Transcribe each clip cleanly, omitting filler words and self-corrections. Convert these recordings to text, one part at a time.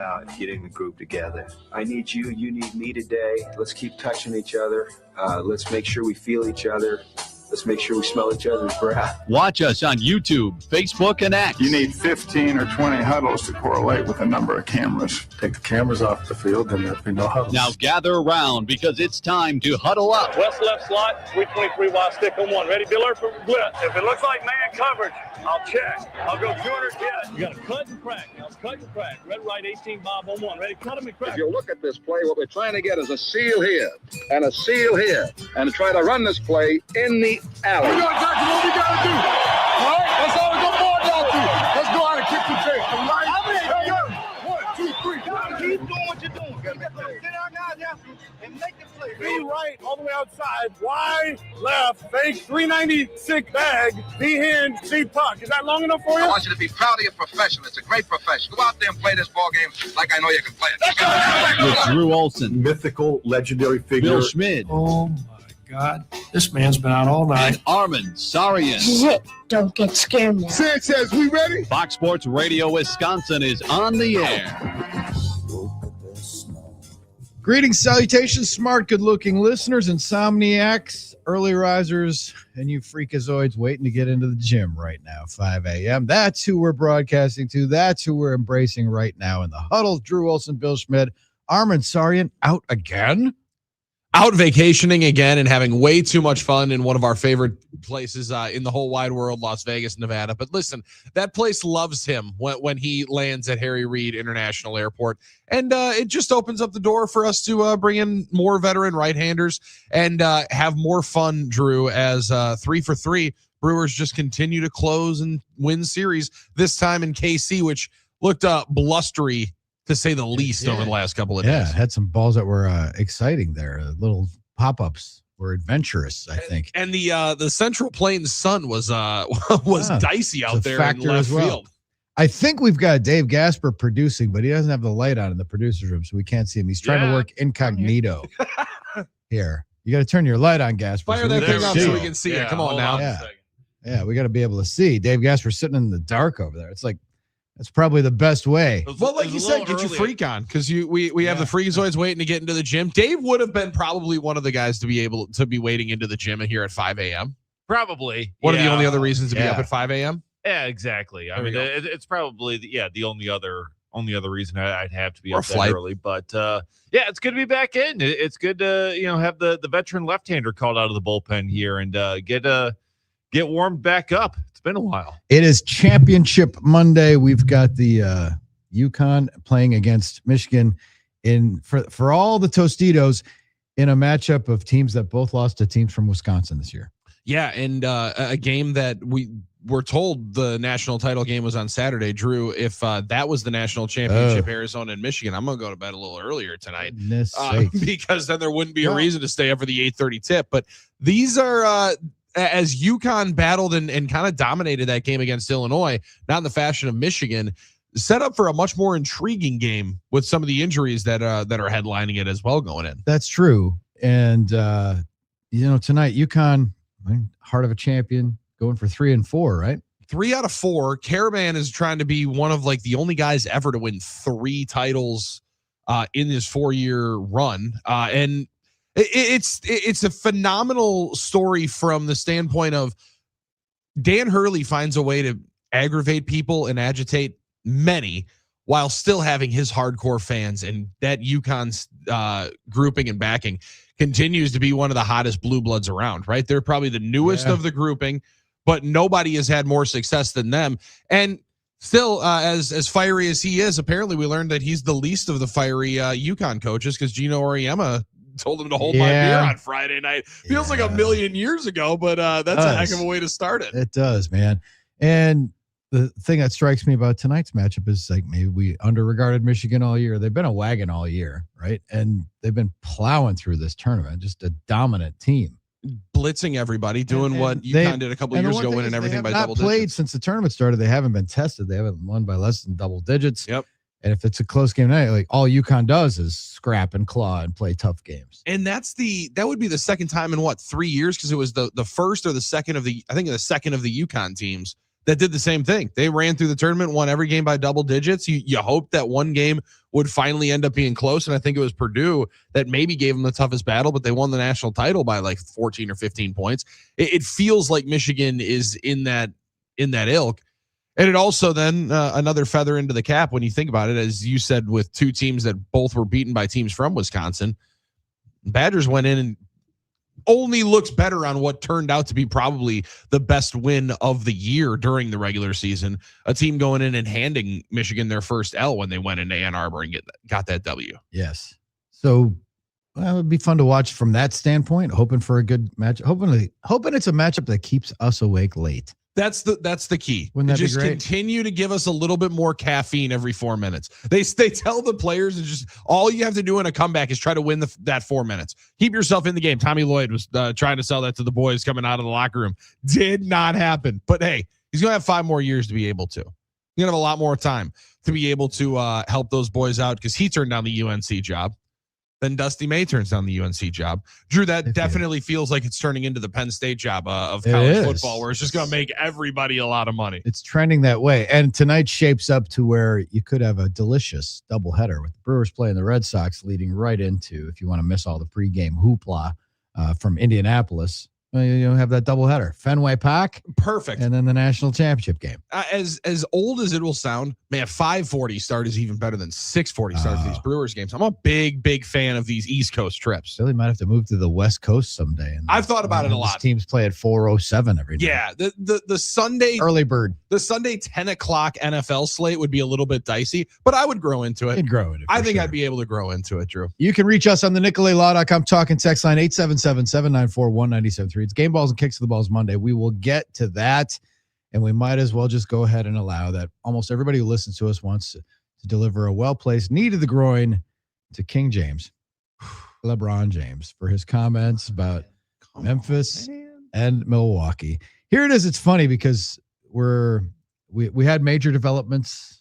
If you didn't group together. I need you, you need me today. Let's keep touching each other. Let's make sure we feel each other. Let's make sure we smell each other's breath. Watch us on YouTube, Facebook, and X. You need 15 or 20 huddles to correlate with a number of cameras. Take the cameras off the field, then there'll be no huddles. Now gather around because it's time to huddle up. West left slot, 323 wide stick on one. Ready, Biller for blitz. If it looks like man coverage, I'll check. I'll go 200, yeah. You got to cut and crack. Now cut and crack. Red, right, 18, Bob on one. Ready, cut him and crack. If you look at this play, what we're trying to get is a seal here and a seal here and try to run this play in the alley. We know exactly what we got to do. All right? That's all we're going to do. Let's go out and kick the tape. All right? Hey, 1, 2, 3. Keep doing what you're doing. Get our guys after you and make the play. Be right all the way outside. Wide, left, fake, 396 bag, B hand, C puck. Is that long enough for you? I want you to be proud of your profession. It's a great profession. Go out there and play this ball game like I know you can play it. With Drew Olson, Mythical, legendary figure. Bill Schmid, Oh, my God. This man's been out all night. and Armin Sarian. This is it. Don't get scared now. Sanchez, we ready? Fox Sports Radio Wisconsin is on the air. Greetings, salutations, smart, good-looking listeners, insomniacs, early risers, and you freakazoids waiting to get into the gym right now, 5 a.m. That's who we're broadcasting to. That's who we're embracing right now in the huddle. Drew Olson, Bill Schmid, Armin Sarian out again. Out vacationing again and having way too much fun in one of our favorite places in the whole wide world, Las Vegas, Nevada. But listen, that place loves him when he lands at Harry Reid International Airport. And it just opens up the door for us to bring in more veteran right-handers and have more fun, Drew, as 3 for 3. Brewers just continue to close and win series, this time in KC, which looked blustery to say the least over the last couple of days. Yeah, had some balls that were exciting there. Little pop-ups were adventurous, I think. And the Central Plains sun was dicey out there in left field. I think we've got Dave Gasper producing, but he doesn't have the light on in the producer's room, so we can't see him. He's trying to work incognito here. You got to turn your light on, Gasper. Fire that thing up so we can see it. Come on now. Yeah, we got to be able to see. Dave Gasper sitting in the dark over there. It's like, that's probably the best way. Well, like you said, get your freak on because we have the freakazoids waiting to get into the gym. Dave would have been probably one of the guys to be able to be waiting into the gym here at 5 a.m. Probably. One of the only other reasons to be up at 5 a.m. Yeah, exactly. I mean, it's probably the only other reason I'd have to be up that early. But it's good to be back in. It's good to have the veteran left-hander called out of the bullpen here and get warmed back up. It's been a while. It is Championship Monday. We've got the UConn playing against Michigan for all the Tostitos in a matchup of teams that both lost to teams from Wisconsin this year. Yeah, and a game that we were told the national title game was on Saturday. Drew, if that was the national championship, Arizona and Michigan, I'm going to go to bed a little earlier tonight because then there wouldn't be a reason to stay up for the 8:30 tip. But these are as UConn battled and kind of dominated that game against Illinois, not in the fashion of Michigan, set up for a much more intriguing game with some of the injuries that are headlining it as well going in. That's true. And, tonight, UConn, heart of a champion, going for 3-4, right? 3 out of 4. Caravan is trying to be one of the only guys ever to win 3 titles in this 4-year run. And it's a phenomenal story from the standpoint of Dan Hurley finds a way to aggravate people and agitate many while still having his hardcore fans, and that UConn's grouping and backing continues to be one of the hottest blue bloods around, right? They're probably the newest of the grouping, but nobody has had more success than them. And still, as fiery as he is, apparently we learned that he's the least of the fiery UConn coaches because Gino Auriemma told him to hold my beer on Friday night. Feels like a million years ago, but that's a heck of a way to start it. It does, man. And the thing that strikes me about tonight's matchup is maybe we underregarded Michigan all year. They've been a wagon all year, right? And they've been plowing through this tournament, just a dominant team. Blitzing everybody, doing what UConn did a couple of years ago, winning everything by double digits. They have not played since the tournament started. They haven't been tested. They haven't won by less than double digits. Yep. And if it's a close game tonight, all UConn does is scrap and claw and play tough games. And that would be the second time in 3 years, because it was the first or the second of the second of the UConn teams that did the same thing. They ran through the tournament, won every game by double digits. You hope that one game would finally end up being close, and I think it was Purdue that maybe gave them the toughest battle, but they won the national title by like 14 or 15 points. It feels like Michigan is in that ilk. And it also then another feather into the cap when you think about it, as you said, with two teams that both were beaten by teams from Wisconsin. Badgers went in and only looks better on what turned out to be probably the best win of the year during the regular season. A team going in and handing Michigan their first L when they went into Ann Arbor and got that W. Yes. So it would be fun to watch from that standpoint. Hoping for a good match. Hoping it's a matchup that keeps us awake late. That's the key. Wouldn't that just be great? Continue to give us a little bit more caffeine every 4 minutes. They tell the players, and just all you have to do in a comeback is try to win that 4 minutes. Keep yourself in the game. Tommy Lloyd was trying to sell that to the boys coming out of the locker room. Did not happen. But hey, he's gonna have 5 more years to be able to. He's gonna have a lot more time to be able to help those boys out, because he turned down the UNC job. Then Dusty May turns down the UNC job. Drew, that definitely feels like it's turning into the Penn State job of college football, where it's just going to make everybody a lot of money. It's trending that way. And tonight shapes up to where you could have a delicious doubleheader with the Brewers playing the Red Sox, leading right into, if you want to miss all the pregame hoopla from Indianapolis, you have that doubleheader. Fenway Park. Perfect. And then the national championship game. As old as it will sound, man, 5:40 start is even better than 6:40 start for these Brewers games. I'm a big fan of these East Coast trips. Billy might have to move to the West Coast someday. And I've thought about it a lot. Teams play at 4:07 every night. Yeah, the Sunday early bird. The Sunday 10 o'clock NFL slate would be a little bit dicey, but I would grow into it. You'd grow into it. I think I'd be able to grow into it, Drew. You can reach us on the NicoletLaw.com talking text line 877-794-1973. It's Game Balls and Kicks of the Balls Monday. We will get to that, and we might as well just go ahead and allow that almost everybody who listens to us wants to deliver a well-placed knee to the groin to King James, LeBron James, for his comments about Memphis and Milwaukee. Here it is. It's funny because we had major developments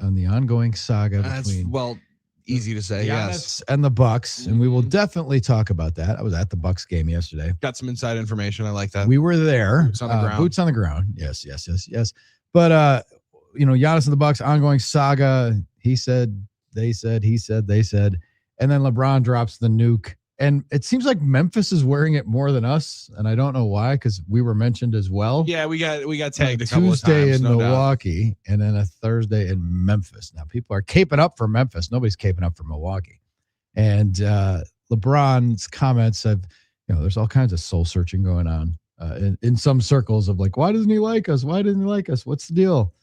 on the ongoing saga between easy to say, Giannis and the Bucks, and we will definitely talk about that. I was at the Bucks game yesterday. Got some inside information. I like that. We were there. Boots on the ground. Boots on the ground. Yes. But Giannis and the Bucks ongoing saga. He said, they said, he said, they said, and then LeBron drops the nuke. And it seems like Memphis is wearing it more than us, and I don't know why, because we were mentioned as well. Yeah, we got tagged a couple of times. Tuesday in Milwaukee, and then a Thursday in Memphis. Now people are caping up for Memphis. Nobody's caping up for Milwaukee. And LeBron's comments have, there's all kinds of soul searching going on in some circles of like, why doesn't he like us? Why doesn't he like us? What's the deal?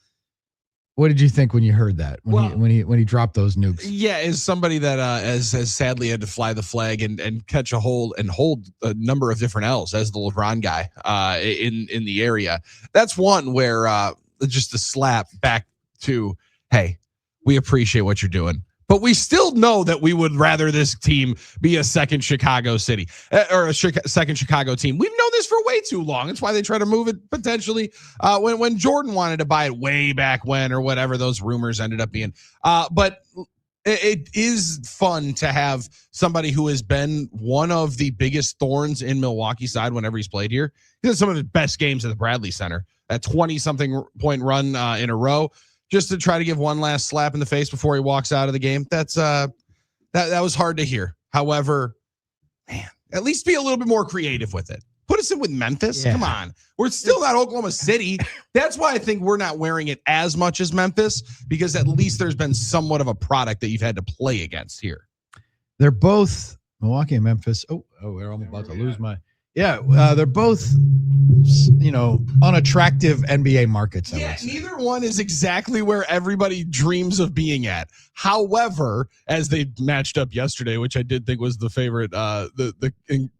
What did you think when you heard that? When he dropped those nukes? Yeah, as somebody that has sadly had to fly the flag and catch a hold and hold a number of different L's as the LeBron guy in the area. That's one where just the slap back to, hey, we appreciate what you're doing, but we still know that we would rather this team be a second Chicago city or a second Chicago team. We've known this for way too long. That's why they try to move it potentially when Jordan wanted to buy it way back when, or whatever those rumors ended up being. But it is fun to have somebody who has been one of the biggest thorns in Milwaukee side whenever he's played here. He had some of his best games at the Bradley Center, that 20-something point run in a row, just to try to give one last slap in the face before he walks out of the game. That's that was hard to hear. However, man, at least be a little bit more creative with it. Put us in with Memphis. Yeah. Come on. We're still not Oklahoma City. That's why I think we're not wearing it as much as Memphis, because at least there's been somewhat of a product that you've had to play against here. They're both Milwaukee and Memphis. Oh, we're almost about to lose my. Yeah, they're both, unattractive NBA markets. Yeah, neither one is exactly where everybody dreams of being at. However, as they matched up yesterday, which I did think was the favorite, the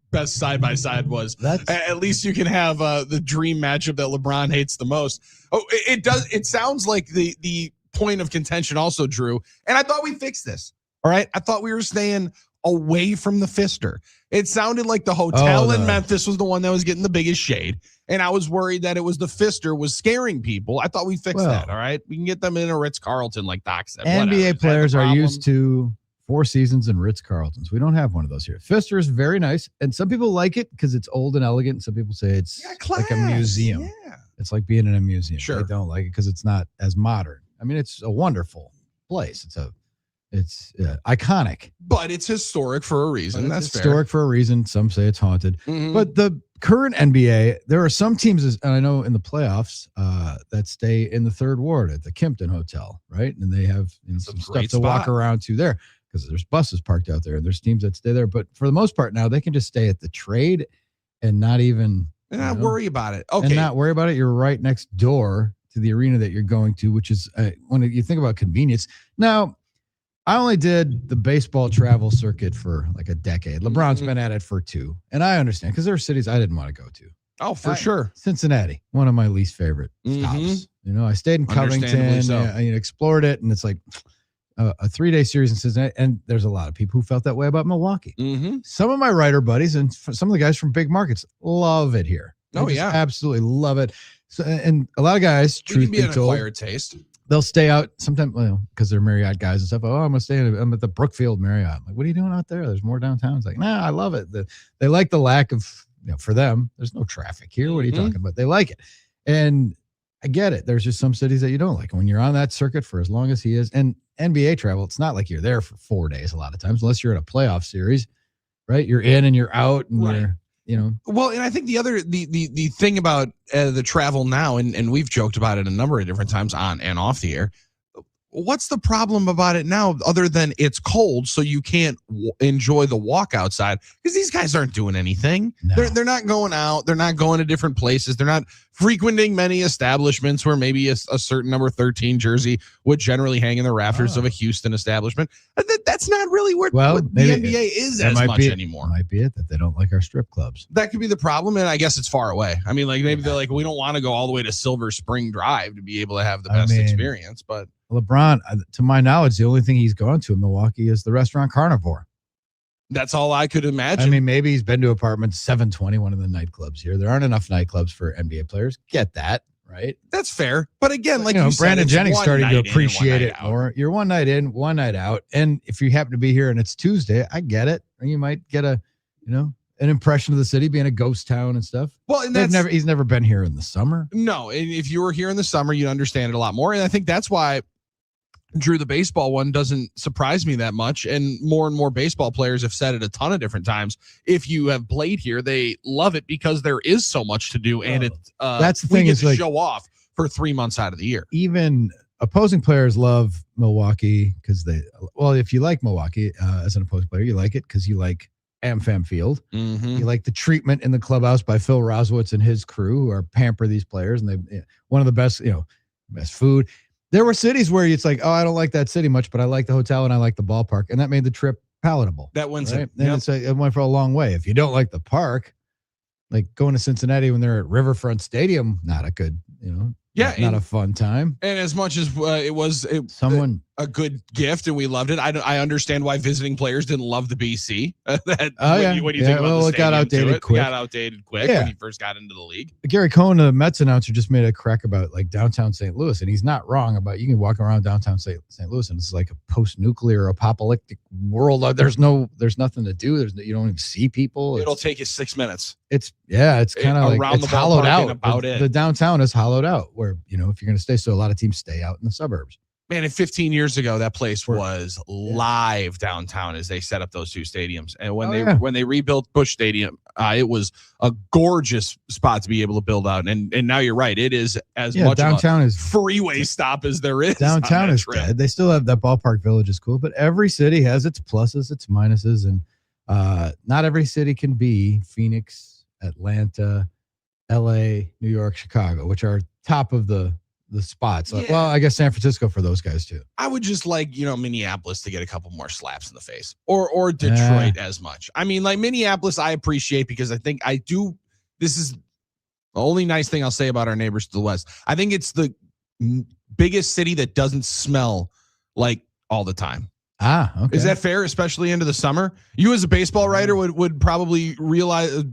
best side-by-side was, at least you can have the dream matchup that LeBron hates the most. Oh, it does. It sounds like the point of contention also, Drew, and I thought we fixed this. All right, I thought we were staying away from the fister. It sounded like the hotel in Memphis was the one that was getting the biggest shade, and I was worried that it was the fister was scaring people. I thought we fixed that. All right, we can get them in a Ritz-Carlton like Doc said. NBA players are used to 4 seasons in Ritz-Carltons. We don't have one of those here. Fister is very nice, and some people like it because it's old and elegant. Some people say it's like a museum. Yeah. It's like being in a museum. Sure. They don't like it because it's not as modern. I mean, it's a wonderful place. It's iconic. But it's historic for a reason. That's historic for a reason. Some say it's haunted. But the current NBA, there are some teams, and I know in the playoffs, that stay in the third ward at the Kimpton Hotel, right? And they have some stuff to walk around to there because there's buses parked out there and there's teams that stay there. But for the most part now, they can just stay at the Trade and not even worry about it. Okay. And not worry about it. You're right next door to the arena that you're going to, which is when you think about convenience. Now, I only did the baseball travel circuit for like a decade. LeBron's been at it for 2. And I understand because there are cities I didn't want to go to. Oh, for sure. Cincinnati, one of my least favorite stops. I stayed in Covington, explored it. And it's like a 3-day series in Cincinnati. And there's a lot of people who felt that way about Milwaukee. Some of my writer buddies and some of the guys from big markets love it here. They absolutely love it. So, and a lot of guys, truth be told, acquired taste. They'll stay out sometimes, because they're Marriott guys and stuff. Oh, I'm at the Brookfield Marriott. I'm like, what are you doing out there? There's more downtown. It's like, nah, I love it. They like the lack of, for them, there's no traffic here. What are you talking about? They like it. And I get it. There's just some cities that you don't like. When you're on that circuit for as long as he is, and NBA travel, it's not like you're there for 4 days a lot of times, unless you're in a playoff series, right? You're in and you're out and you're, Well, and I think the thing about the travel now, and we've joked about it a number of different times on and off the air. What's the problem about it now other than it's cold, so you can't enjoy the walk outside? Because these guys aren't doing anything. No. They're not going out. They're not going to different places. They're not frequenting many establishments where maybe a certain number 13 jersey would generally hang in the rafters of a Houston establishment. That's not really where the NBA is as much anymore. Might be it that they don't like our strip clubs. That could be the problem, and I guess it's far away. I mean, like maybe they're like, we don't want to go all the way to Silver Spring Drive to be able to have the best experience, but LeBron, to my knowledge, the only thing he's gone to in Milwaukee is the restaurant Carnivore. That's all I could imagine. I mean, maybe he's been to apartment 720, one of the nightclubs here. There aren't enough nightclubs for NBA players. Get that, right? That's fair. But again, like Brandon Jennings starting to appreciate it more. You're one night in, one night out. And if you happen to be here and it's Tuesday, I get it. Or you might get an impression of the city being a ghost town and stuff. Well, and he's never been here in the summer. No, and if you were here in the summer, you'd understand it a lot more. And I think that's why, Drew, the baseball one doesn't surprise me that much. And more baseball players have said it a ton of different times. If you have played here, they love it because there is so much to do. And that's the thing, is like show off for 3 months out of the year. Even opposing players love Milwaukee because if you like Milwaukee as an opposing player, you like it because you like AmFam Field. You like the treatment in the clubhouse by Phil Rosowitz and his crew who are pamper these players. And they one of the best, best food. There were cities where it's like, oh, I don't like that city much, but I like the hotel and I like the ballpark. And that made the trip palatable. That wins right? it. And it went for a long way. If you don't like the park, like going to Cincinnati when they're at Riverfront Stadium, not a good, not a fun time. And as much as it was a good gift and we loved it, I understand why visiting players didn't love the BC. When you think about it got outdated quick. It got outdated quick when he first got into the league. Gary Cohen, the Mets announcer, just made a crack about like downtown St. Louis, and he's not wrong about you can walk around downtown St. Louis and it's like a post-nuclear apocalyptic world. There's nothing to do. You don't even see people. It'll take you 6 minutes. It's kind of like it's hollowed out. About the downtown is hollowed out. Where if you're going to stay, so a lot of teams stay out in the suburbs. Man, and 15 years ago, that place was live downtown as they set up those two stadiums. And when they rebuilt Busch Stadium, it was a gorgeous spot to be able to build out. And now you're right, it is as much downtown of a freeway stop as there is. Downtown is dead. They still have that ballpark village is cool, but every city has its pluses, its minuses, and not every city can be Phoenix, Atlanta, LA, New York, Chicago, which are top of the spots. Well, I guess San Francisco for those guys too. I would just like, Minneapolis to get a couple more slaps in the face or Detroit as much. I mean, like Minneapolis, I appreciate because I think this is the only nice thing I'll say about our neighbors to the west. I think it's the biggest city that doesn't smell like all the time. Okay. Is that fair, especially into the summer? You as a baseball writer would probably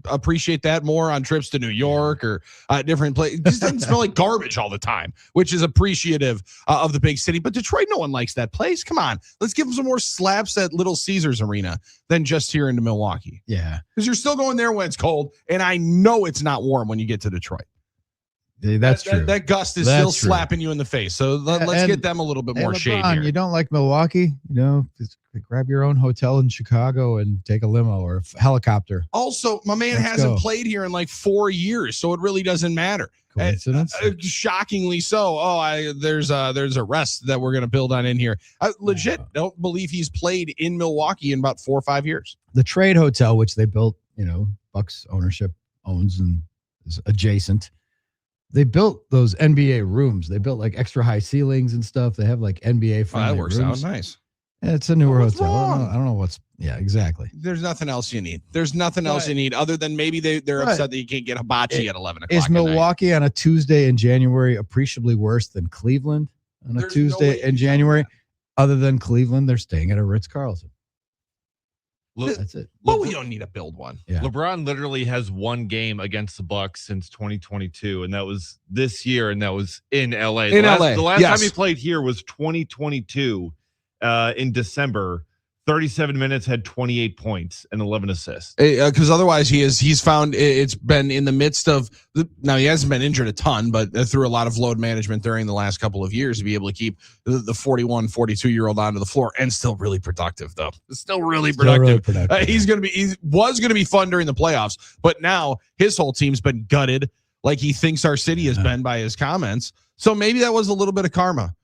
appreciate that more on trips to New York or different places. It just doesn't smell like garbage all the time, which is appreciative of the big city. But Detroit, no one likes that place. Come on, let's give them some more slaps at Little Caesars Arena than just here into Milwaukee. Yeah, because you're still going there when it's cold, and I know it's not warm when you get to Detroit. That's true. That gust is still slapping you in the face. So let's get them a little bit more shade here. You don't like Milwaukee? Just grab your own hotel in Chicago and take a limo or a helicopter. Also, my man hasn't played here in like 4 years, so it really doesn't matter. Coincidence? Shockingly so. There's a rest that we're going to build on in here. I legit don't believe he's played in Milwaukee in about 4 or 5 years. The Trade Hotel, which they built, Bucks ownership owns and is adjacent. They built those NBA rooms. They built like extra high ceilings and stuff. They have like NBA friendly that works rooms. out nice. Yeah, it's a newer hotel. Wrong? I don't know what's. Yeah, exactly. There's nothing else you need. There's nothing else you need other than maybe they're upset that you can't get hibachi at 11 o'clock. Is Milwaukee on a Tuesday in January appreciably worse than Cleveland on a Tuesday in January? Other than Cleveland, they're staying at a Ritz-Carlton. That's it. Well, we don't need to build one. Yeah. LeBron literally has one game against the Bucks since 2022, and that was this year, and that was in LA. The last time he played here was 2022 in December. 37 minutes, had 28 points and 11 assists. Because otherwise he's found it's been in the midst of now he hasn't been injured a ton, but through a lot of load management during the last couple of years to be able to keep the 41, 42-year-old onto the floor and still really productive though. Still really productive. He was going to be fun during the playoffs, but now his whole team's been gutted like he thinks our city has been by his comments. So maybe that was a little bit of karma.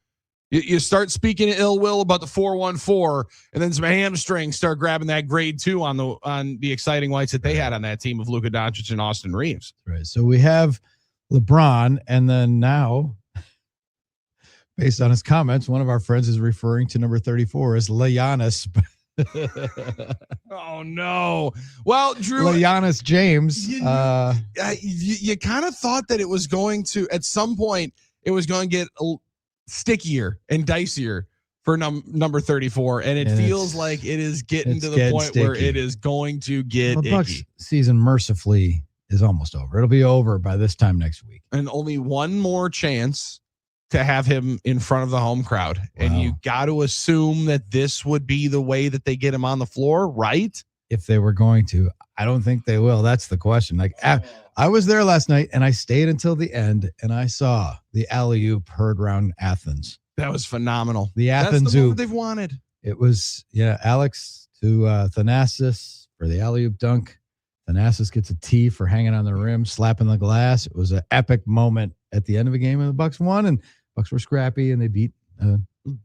You start speaking ill will about the 414, and then some hamstrings start grabbing that grade 2 on the exciting lights that they had on that team of Luka Doncic and Austin Reeves. Right. So we have LeBron, and then now, based on his comments, one of our friends is referring to number 34 as Giannis. Oh no! Well, Drew, Giannis James. You kind of thought that it was going to at some point it was going to get stickier and dicier for number 34, and it feels like it is getting to the point where it is going to get icky. Bucks season mercifully is almost over. It'll be over by this time next week, and only one more chance to have him in front of the home crowd. Wow. And you got to assume that this would be the way that they get him on the floor, right? If they were going to, I don't think they will. That's the question. Like I was there last night and I stayed until the end and I saw the alley-oop heard around Athens. That was phenomenal. The Athens oop they've wanted. It was Alex to Thanasis for the alley-oop dunk. Thanasis gets a T for hanging on the rim, slapping the glass. It was an epic moment at the end of the game, and the Bucks won, and Bucks were scrappy, and they beat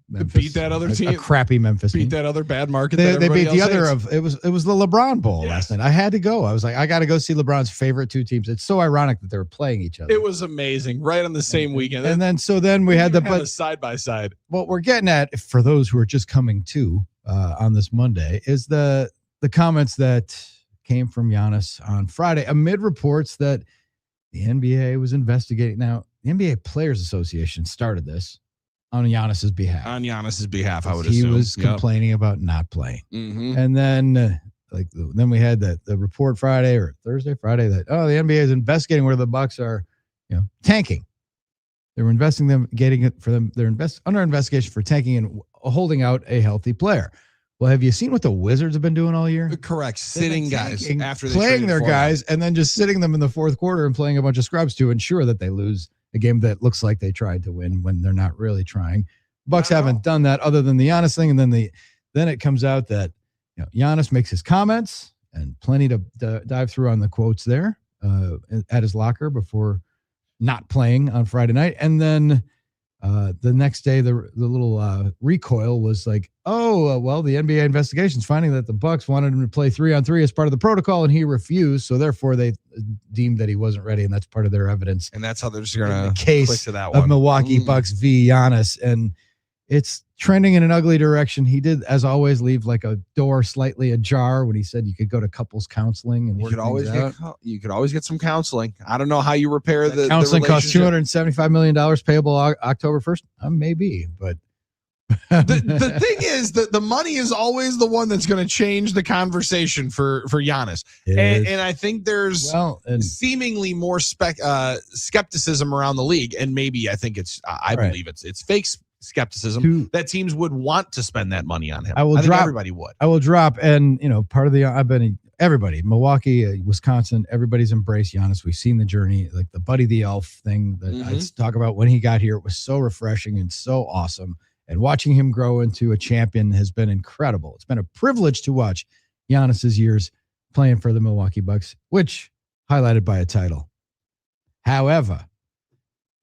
Memphis, beat that other team, a crappy Memphis beat team. That other bad market. They beat the other hates. It was the LeBron Bowl last night. I had to go. I was like, I got to go see LeBron's favorite two teams. It's so ironic that they were playing each other. It was amazing, right on the same weekend. And then we had the side by side. What we're getting at, for those who are just coming to on this Monday, is the comments that came from Giannis on Friday amid reports that the NBA was investigating. Now, the NBA Players Association started this on Giannis's behalf. I would assume. He was complaining about not playing. Mm-hmm. And then then we had the report Friday that, the NBA is investigating where the Bucks are, tanking. They were getting it for them. They're under investigation for tanking and holding out a healthy player. Well, have you seen what the Wizards have been doing all year? Correct. Sitting guys after they playing their guys and then just sitting them in the fourth quarter and playing a bunch of scrubs to ensure that they lose a game that looks like they tried to win when they're not really trying. Bucks haven't done that other than the Giannis thing. And then it comes out that Giannis makes his comments, and plenty to dive through on the quotes there at his locker before not playing on Friday night. And then the next day, the little recoil was like, the NBA investigation's finding that the Bucks wanted him to play 3-on-3 as part of the protocol, and he refused. So therefore, they deemed that he wasn't ready, and that's part of their evidence. And that's how they're just going to case to that of one. Milwaukee Bucks v. Giannis, and it's trending in an ugly direction. He did, as always, leave like a door slightly ajar when he said you could go to couples counseling and work things out. You could always get some counseling. I don't know how you repair the counseling. Costs $275 million payable October 1st. Maybe, but the thing is that the money is always the one that's going to change the conversation for Giannis. And I think there's seemingly more skepticism around the league. And maybe I think I believe it's fake skepticism that teams would want to spend that money on him. I think everybody would. I will drop. And, part of the, I've been everybody, Milwaukee, Wisconsin, everybody's embraced Giannis. We've seen the journey, like the Buddy the Elf thing that I talk about when he got here. It was so refreshing and so awesome. And watching him grow into a champion has been incredible. It's been a privilege to watch Giannis's years playing for the Milwaukee Bucks, which highlighted by a title. However,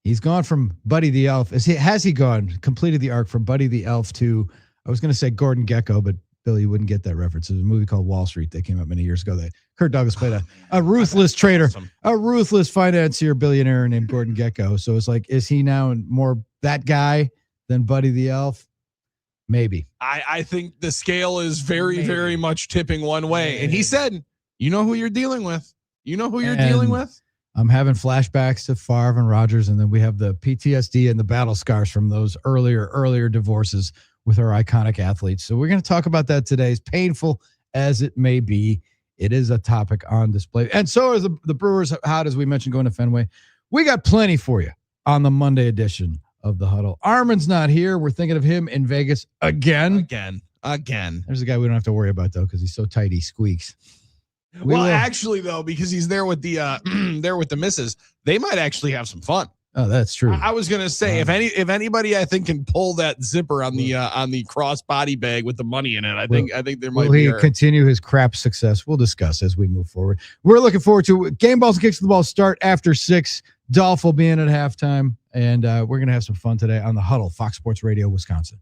he's gone from Buddy the Elf. Has he completed the arc from Buddy the Elf to, I was going to say Gordon Gekko, but Bill, you wouldn't get that reference. There's a movie called Wall Street that came out many years ago that Kirk Douglas played a ruthless trader, a ruthless financier billionaire named Gordon Gekko. So it's like, is he now more that guy than Buddy the Elf? Maybe. I think the scale is very much tipping one way. And he said, you know who you're dealing with. You know who you're dealing with. I'm having flashbacks to Favre and Rodgers, and then we have the PTSD and the battle scars from those earlier divorces with our iconic athletes. So we're going to talk about that today. As painful as it may be, it is a topic on display. And so is the Brewers hot, as we mentioned, going to Fenway. We got plenty for you on the Monday edition of the Huddle. Armin's not here. We're thinking of him in Vegas again. There's a guy we don't have to worry about, though, because he's so tight he squeaks. Actually, though, because he's there with the missus, they might actually have some fun. Oh, that's true. I was gonna say if anybody I think can pull that zipper on the cross body bag with the money in it, I think there might be. Will he continue his crap success? We'll discuss as we move forward. We're looking forward to game balls and kicks of the ball start after 6. Dolph will be in at halftime, and we're gonna have some fun today on the Huddle, Fox Sports Radio, Wisconsin.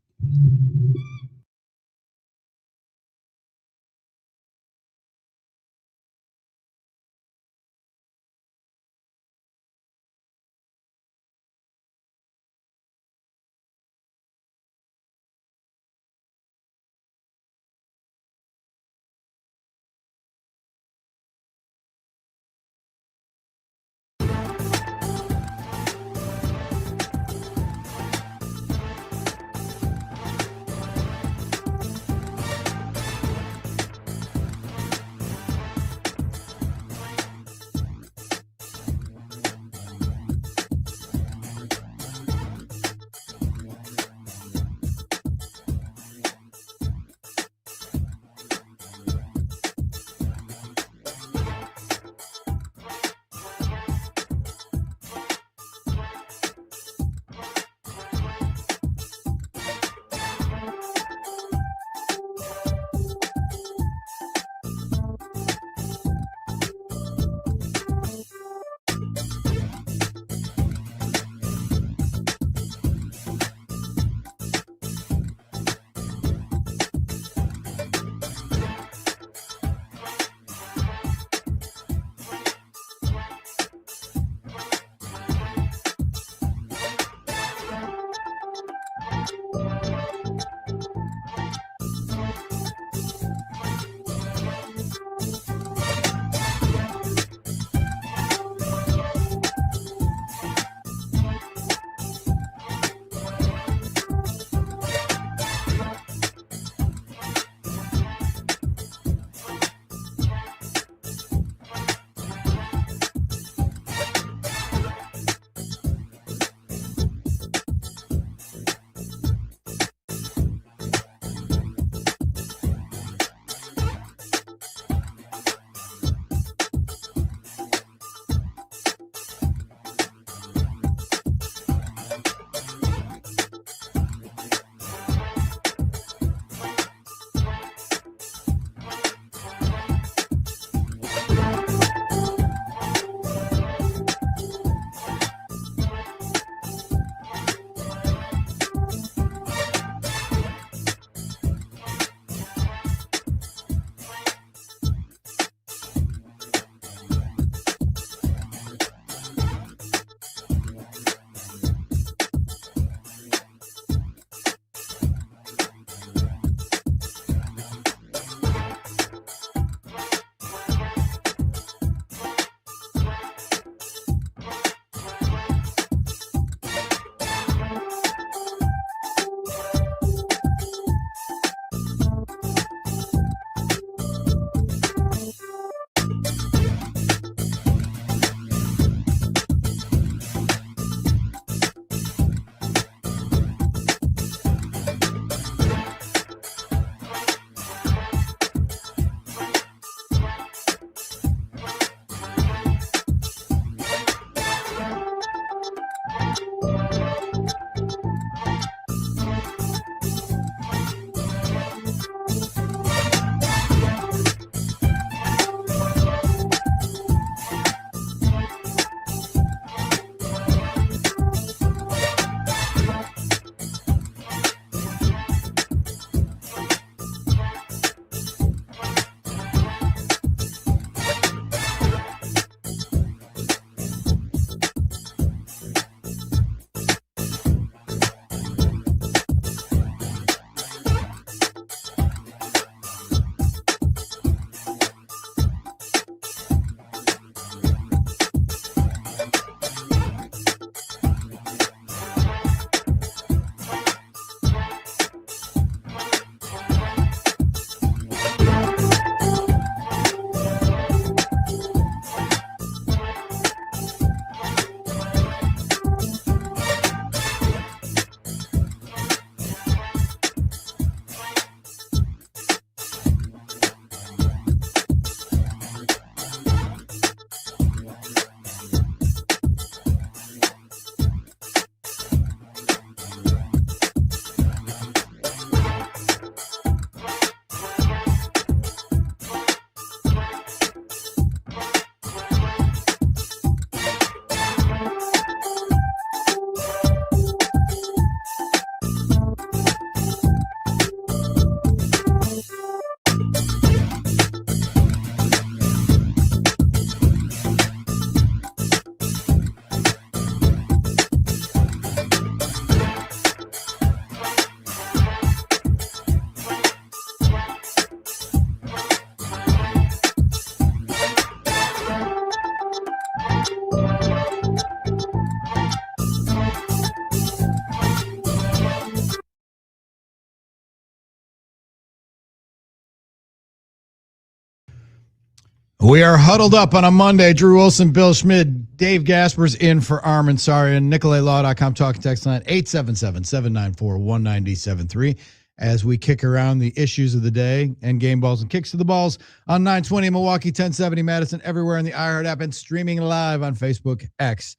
We are huddled up on a Monday. Drew Wilson, Bill Schmid, Dave Gaspers in for Armin Sarian. NicoletLaw.com talking text line 877-794-1973 as we kick around the issues of the day and game balls and kicks to the balls on 920 Milwaukee, 1070 Madison, everywhere in the iHeart app and streaming live on Facebook, X,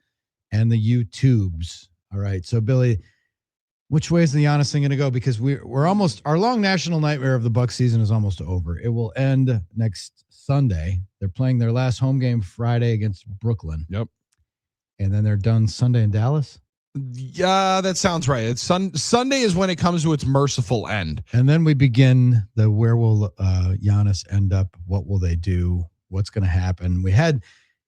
and the YouTubes. All right, so Billy, which way is the Giannis thing going to go? Because we're almost, our long national nightmare of the Bucks season is almost over. It will end next Sunday. They're playing their last home game Friday against Brooklyn. Yep. And then they're done Sunday in Dallas. Yeah, that sounds right. It's Sunday is when it comes to its merciful end. And then we begin the where will Giannis end up? What will they do? What's going to happen?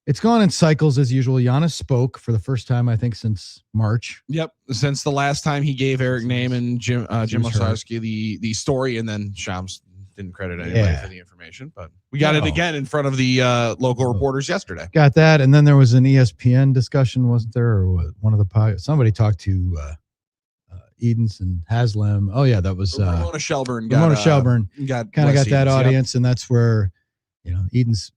It's gone in cycles as usual. Giannis spoke for the first time, I think, since March. Yep. Since the last time he gave Eric Name and Jim Osowski the story, and then Shams didn't credit anybody for the information, but we got it again in front of the local reporters yesterday. Got that. And then there was an ESPN discussion, wasn't there? Or what, one of the somebody talked to Edens and Haslam. Oh yeah, that was Ramona Shelburne. Got that audience, and that's where Edens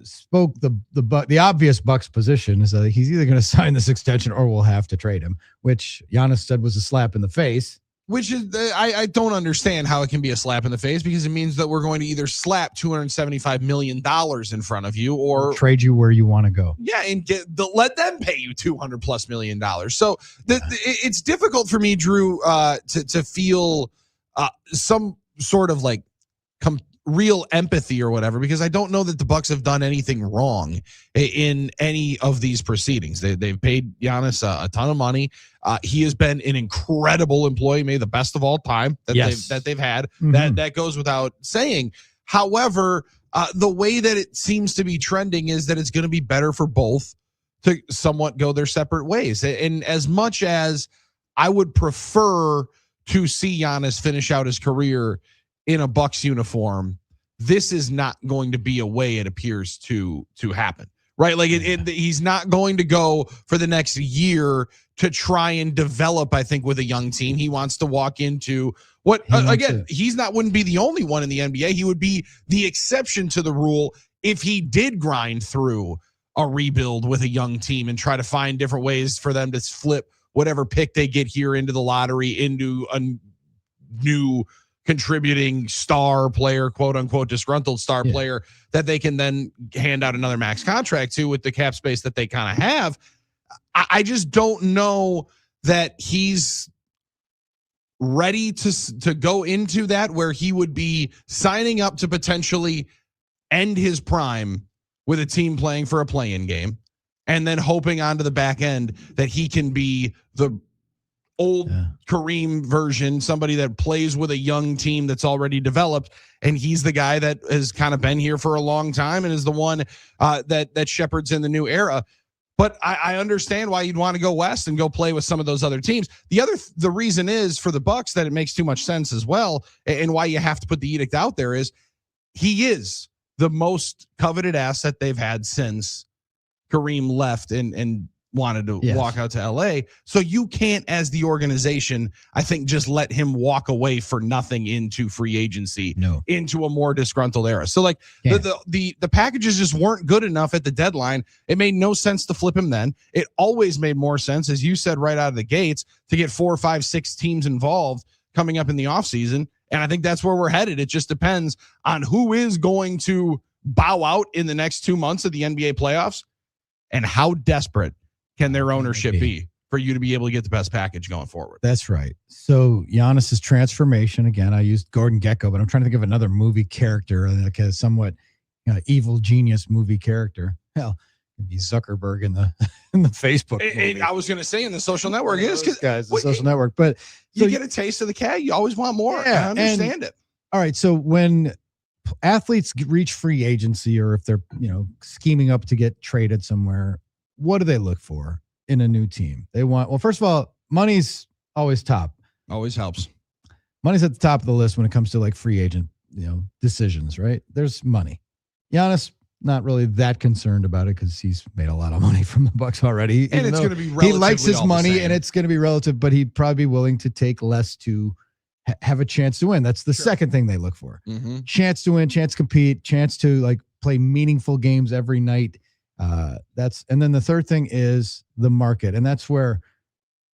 spoke the obvious Bucks position is that he's either going to sign this extension or we'll have to trade him, which Giannis said was a slap in the face. Which is, I don't understand how it can be a slap in the face, because it means that we're going to either slap $275 million in front of you or trade you where you want to go. Yeah, and let them pay you $200+ million. So it's difficult for me, Drew, to feel some sort of like real empathy or whatever, because I don't know that the Bucks have done anything wrong in any of these proceedings. They've paid Giannis a ton of money. He has been an incredible employee, maybe the best of all time that they've had. Mm-hmm. That goes without saying. However, the way that it seems to be trending is that it's going to be better for both to somewhat go their separate ways. And as much as I would prefer to see Giannis finish out his career in a Bucks uniform, this is not going to be a way it appears to happen, right? Like he's not going to go for the next year to try and develop, I think, with a young team. He wants to walk into what, wouldn't be the only one in the NBA. He would be the exception to the rule if he did grind through a rebuild with a young team and try to find different ways for them to flip whatever pick they get here into the lottery into a new contributing star player, quote unquote, disgruntled star player that they can then hand out another max contract to with the cap space that they kind of have. I just don't know that he's ready to go into that, where he would be signing up to potentially end his prime with a team playing for a play-in game and then hoping onto the back end that he can be the old Kareem version, somebody that plays with a young team that's already developed, and he's the guy that has kind of been here for a long time and is the one that shepherds in the new era. But I understand why you'd want to go west and go play with some of those other teams. The reason is for the Bucks that it makes too much sense as well, and why you have to put the edict out there is he is the most coveted asset they've had since Kareem left and wanted to walk out to LA. So you can't, as the organization, I think, just let him walk away for nothing into free agency, into a more disgruntled era. So like the packages just weren't good enough at the deadline. It made no sense to flip him then. It always made more sense, as you said right out of the gates, to get 4, 5, 6 teams involved coming up in the offseason. And I think that's where we're headed. It just depends on who is going to bow out in the next 2 months of the NBA playoffs and how desperate can their ownership be for you to be able to get the best package going forward. That's right. So Giannis's transformation, again, I used Gordon Gekko, but I'm trying to think of another movie character, like a somewhat evil genius movie character. Hell, it'd be Zuckerberg in the Facebook movie. I was going to say in the Social Network. The Social Network. But you get a taste of the cat. You always want more. Yeah, I understand it. All right. So when athletes reach free agency, or if they're scheming up to get traded somewhere, what do they look for in a new team? They want, well, first of all, money's always top. Always helps. Money's at the top of the list when it comes to like free agent, decisions, right? There's money. Giannis, not really that concerned about it because he's made a lot of money from the Bucks already. And it's going to be relatively, he likes his money, and it's going to be relative, but he'd probably be willing to take less to have a chance to win. That's the second thing they look for. Mm-hmm. Chance to win, chance to compete, chance to like play meaningful games every night. And then the third thing is the market. And that's where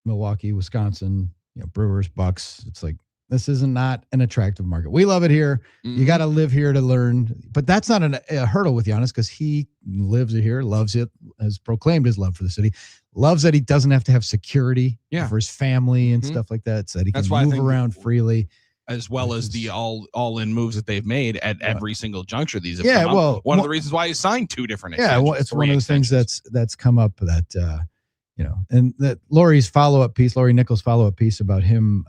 Milwaukee, Wisconsin, Brewers, Bucks, it's like, this is not an attractive market. We love it here. Mm-hmm. You got to live here to learn. But that's not a hurdle with Giannis because he lives it here, loves it, has proclaimed his love for the city, loves that he doesn't have to have security for his family and stuff like that, so that he can move around freely. As well as the all-in moves that they've made at every single juncture. These have come up. One of the reasons why he signed 2 different extensions. Yeah, well, it's one of the things that's come up that, and that Lori Nichols' follow-up piece about him,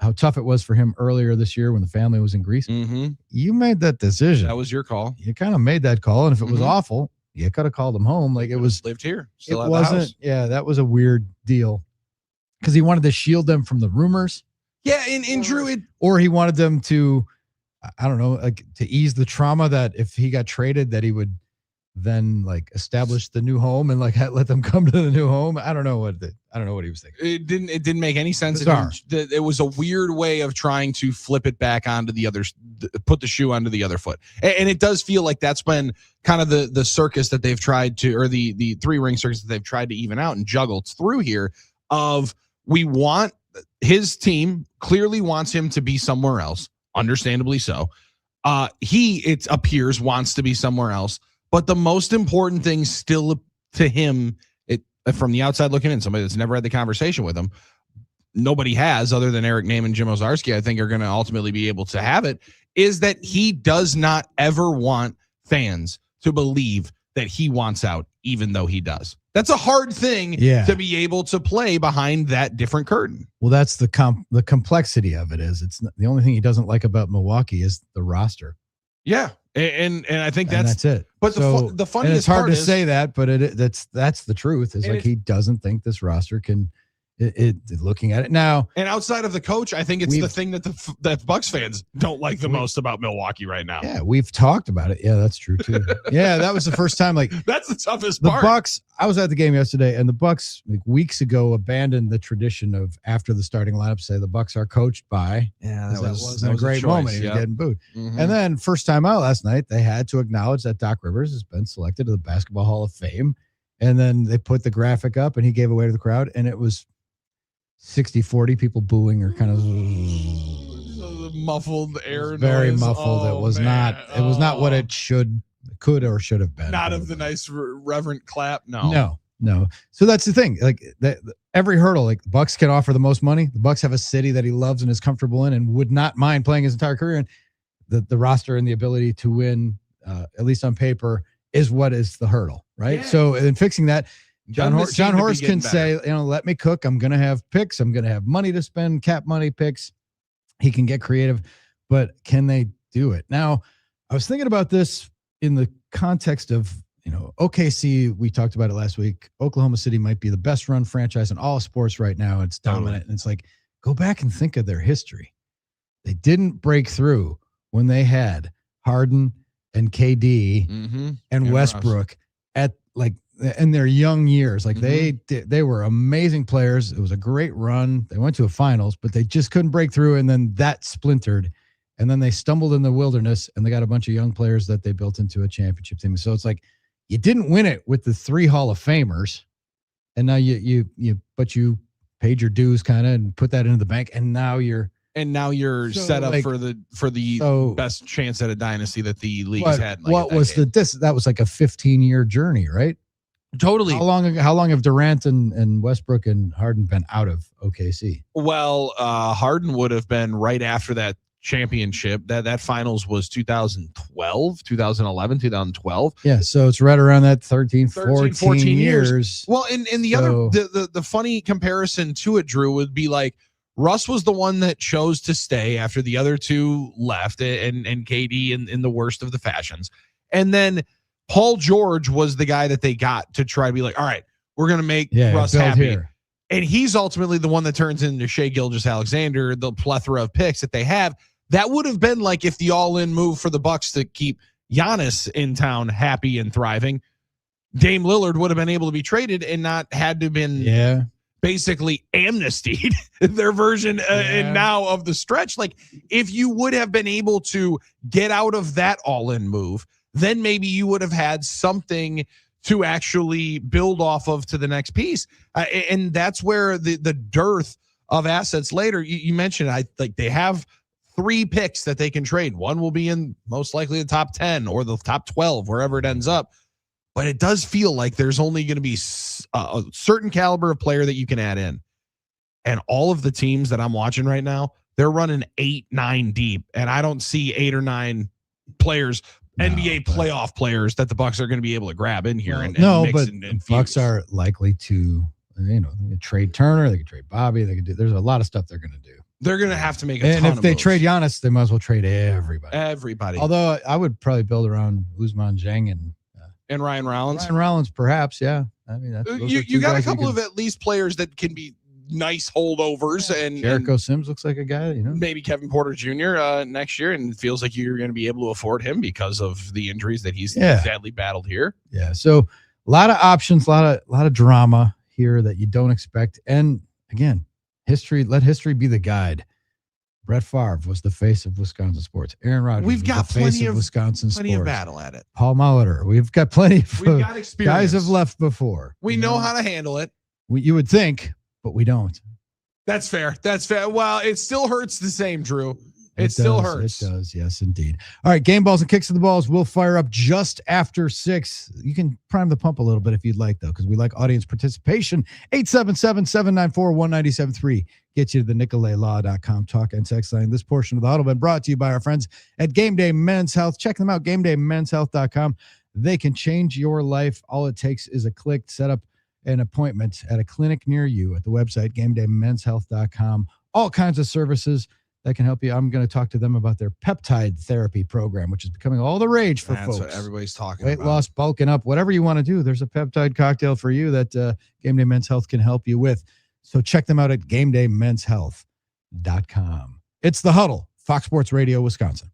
how tough it was for him earlier this year when the family was in Greece. Mm-hmm. You made that decision. That was your call. You kind of made that call. And if it was awful, you could have called him home. Like it was lived here. Still it wasn't. House. Yeah, that was a weird deal because he wanted to shield them from the rumors. Yeah, and Drew, or he wanted them to, I don't know, like to ease the trauma that if he got traded, that he would then like establish the new home and like let them come to the new home. I don't know what he was thinking. It didn't make any sense. It was a weird way of trying to flip it back onto the other, put the shoe onto the other foot. And it does feel like that's been kind of the circus that they've tried to, or the 3-ring circus that they've tried to even out and juggle through here of we want his team clearly wants him to be somewhere else, understandably so. It appears, wants to be somewhere else. But the most important thing still to him, from the outside looking in, somebody that's never had the conversation with him, nobody has other than Eric Name and Jim Owczarski, I think are going to ultimately be able to have it, is that he does not ever want fans to believe that he wants out, even though he does. That's a hard thing to be able to play behind that different curtain. Well, that's the complexity of it is it's the only thing he doesn't like about Milwaukee is the roster. Yeah. And I think that's it. But so, the funniest it's hard part to say that, but that's the truth. Is like he doesn't think this roster can. Looking at it now, and outside of the coach, I think it's the thing that Bucks fans don't like the most about Milwaukee right now. Yeah, we've talked about it. Yeah, that's true too. Yeah, that was the first time. Like that's the toughest part. The Bucks. I was at the game yesterday, and the Bucks like weeks ago abandoned the tradition of after the starting lineup say the Bucks are coached by. Yeah, that wasn't a great moment. He was getting booed. Mm-hmm. And then first time out last night, they had to acknowledge that Doc Rivers has been selected to the Basketball Hall of Fame, and then they put the graphic up, and he gave away to the crowd, and it was 60-40 people booing or kind of muffled air noise. Very muffled. It was not what it could or should have been. Not of the nice reverent clap. No. So that's the thing. Like every hurdle, like the Bucks can offer the most money. The Bucks have a city that he loves and is comfortable in and would not mind playing his entire career in. The roster and the ability to win, at least on paper, is what is the hurdle, right? Yeah. So in fixing that, John Horst can say, let me cook. I'm going to have picks. I'm going to have money to spend, cap money picks. He can get creative, but can they do it? Now, I was thinking about this in the context of, OKC, we talked about it last week. Oklahoma City might be the best run franchise in all sports right now. It's dominant. And it's like, go back and think of their history. They didn't break through when they had Harden and KD and Westbrook at like, in their young years. Like they were amazing players. It was a great run. They went to a finals, but they just couldn't break through. And then that splintered, and then they stumbled in the wilderness, and they got a bunch of young players that they built into a championship team. So it's like, you didn't win it with the 3 Hall of Famers. And now you paid your dues kind of and put that into the bank. And now you're set up for the best chance at a dynasty that the league's had. That was like a 15-year journey, right? Totally. How long have Durant and Westbrook and Harden been out of OKC? Well, Harden would have been right after that championship. That finals was 2012. Yeah, so it's right around that 13 14 years. Well, and the funny comparison to it, Drew, would be like Russ was the one that chose to stay after the other two left, and KD in the worst of the fashions. And then Paul George was the guy that they got to try to be like, all right, we're going to make Russ happy. Here. And he's ultimately the one that turns into Shai Gilgeous-Alexander, the plethora of picks that they have. That would have been like if the all-in move for the Bucks to keep Giannis in town happy and thriving, Dame Lillard would have been able to be traded and not had to have been basically amnestied their version and now of the stretch. Like if you would have been able to get out of that all-in move, then maybe you would have had something to actually build off of to the next piece. And that's where the dearth of assets later, you mentioned, they have 3 picks that they can trade. One will be in most likely the top 10 or the top 12, wherever it ends up. But it does feel like there's only going to be a certain caliber of player that you can add in. And all of the teams that I'm watching right now, they're running 8-9 deep. And I don't see 8 or 9 players, NBA playoff players, that the Bucks are going to be able to grab in here. And mix and Bucks are likely to, they can trade Turner, they can trade Bobby, there's a lot of stuff they're going to do. They're going to have to make and if they trade Giannis, they might as well trade everybody. Although I would probably build around Ousmane Dieng and Ryan Rollins. Ryan Rollins, perhaps, yeah. I mean, you got a couple of at least players that can be nice holdovers. And Jericho Sims looks like a guy, maybe Kevin Porter Jr. Next year, and it feels like you're going to be able to afford him because of the injuries that he's sadly battled here. Yeah. So a lot of options, a lot of drama here that you don't expect. And again, let history be the guide. Brett Favre was the face of Wisconsin sports. Aaron Rodgers We've got was the face of Wisconsin plenty sports. of battle at it. Paul Molitor. We've got plenty of got experience. Guys have left before. We know how to handle it. You would think, but we don't. That's fair. Well, it still hurts the same, Drew. It still hurts. It does. Yes, indeed. All right. Game balls and kicks of the balls will fire up just after 6. You can prime the pump a little bit if you'd like, though, because we like audience participation. 877-794-1973. Get you to the NicoletLaw.com talk and text line. This portion of the Huddle been brought to you by our friends at Game Day Men's Health. Check them out, GameDayMen'sHealth.com. They can change your life. All it takes is a click. Set up an appointment at a clinic near you at the website, GameDayMen'sHealth.com. All kinds of services that can help you. I'm going to talk to them about their peptide therapy program, which is becoming all the rage for folks. That's what everybody's talking about. Weight loss, bulking up, whatever you want to do. There's a peptide cocktail for you that Game Day Men's Health can help you with. So check them out at GameDayMen'sHealth.com. It's the Huddle, Fox Sports Radio, Wisconsin.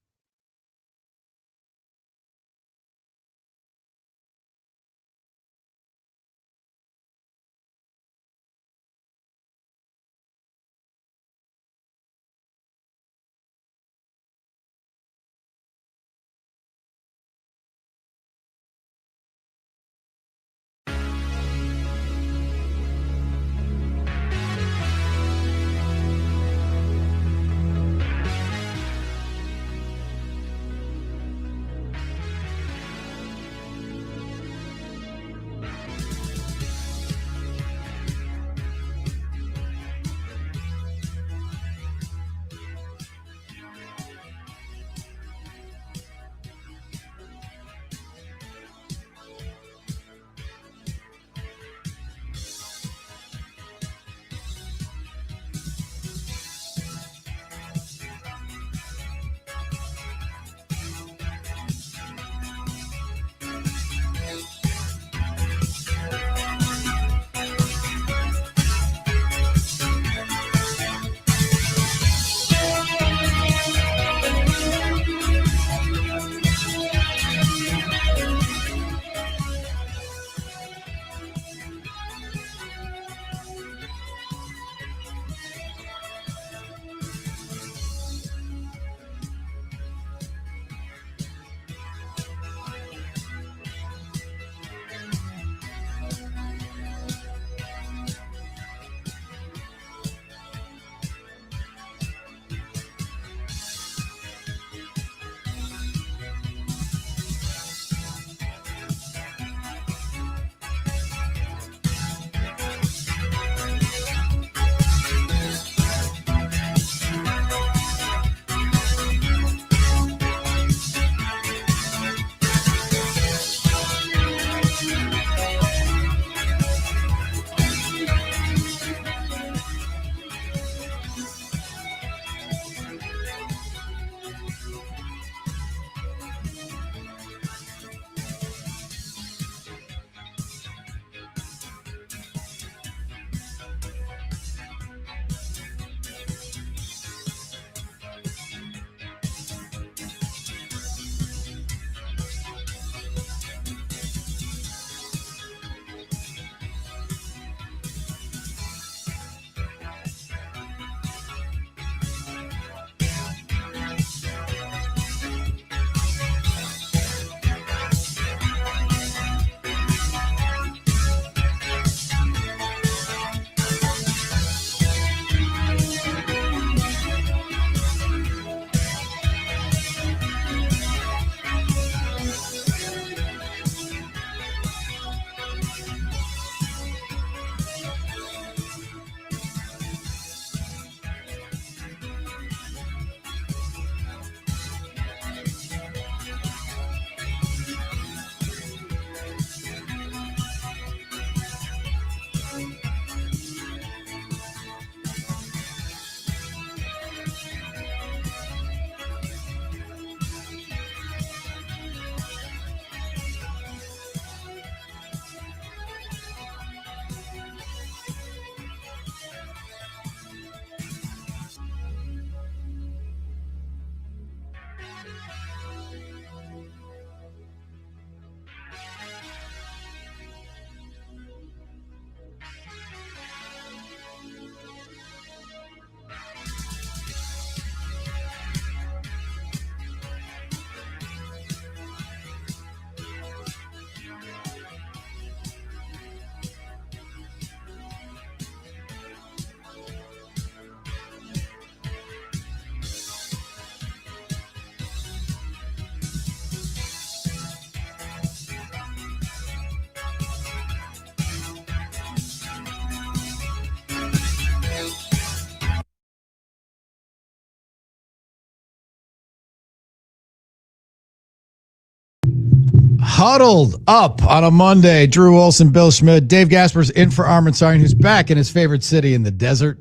Huddled up on a Monday. Drew Olson, Bill Schmidt, Dave Gasper's in for Armin Sarn, who's back in his favorite city in the desert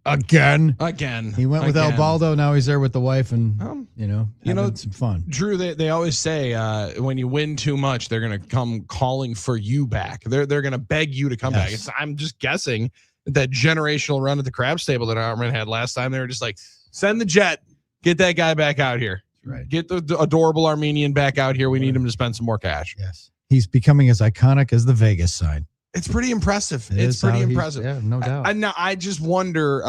again. He went with El Baldo. Now he's there with the wife and having some fun. Drew, they always say when you win too much, they're gonna come calling for you back. They're gonna beg you to come back. I'm just guessing that generational run at the crab stable that Armin had last time. They were just like, send the jet, get that guy back out here. Right. Get the adorable Armenian back out here. We need him to spend some more cash. Yes. He's becoming as iconic as the Vegas sign. It's pretty impressive. It's pretty impressive. Yeah, no doubt. I just wonder,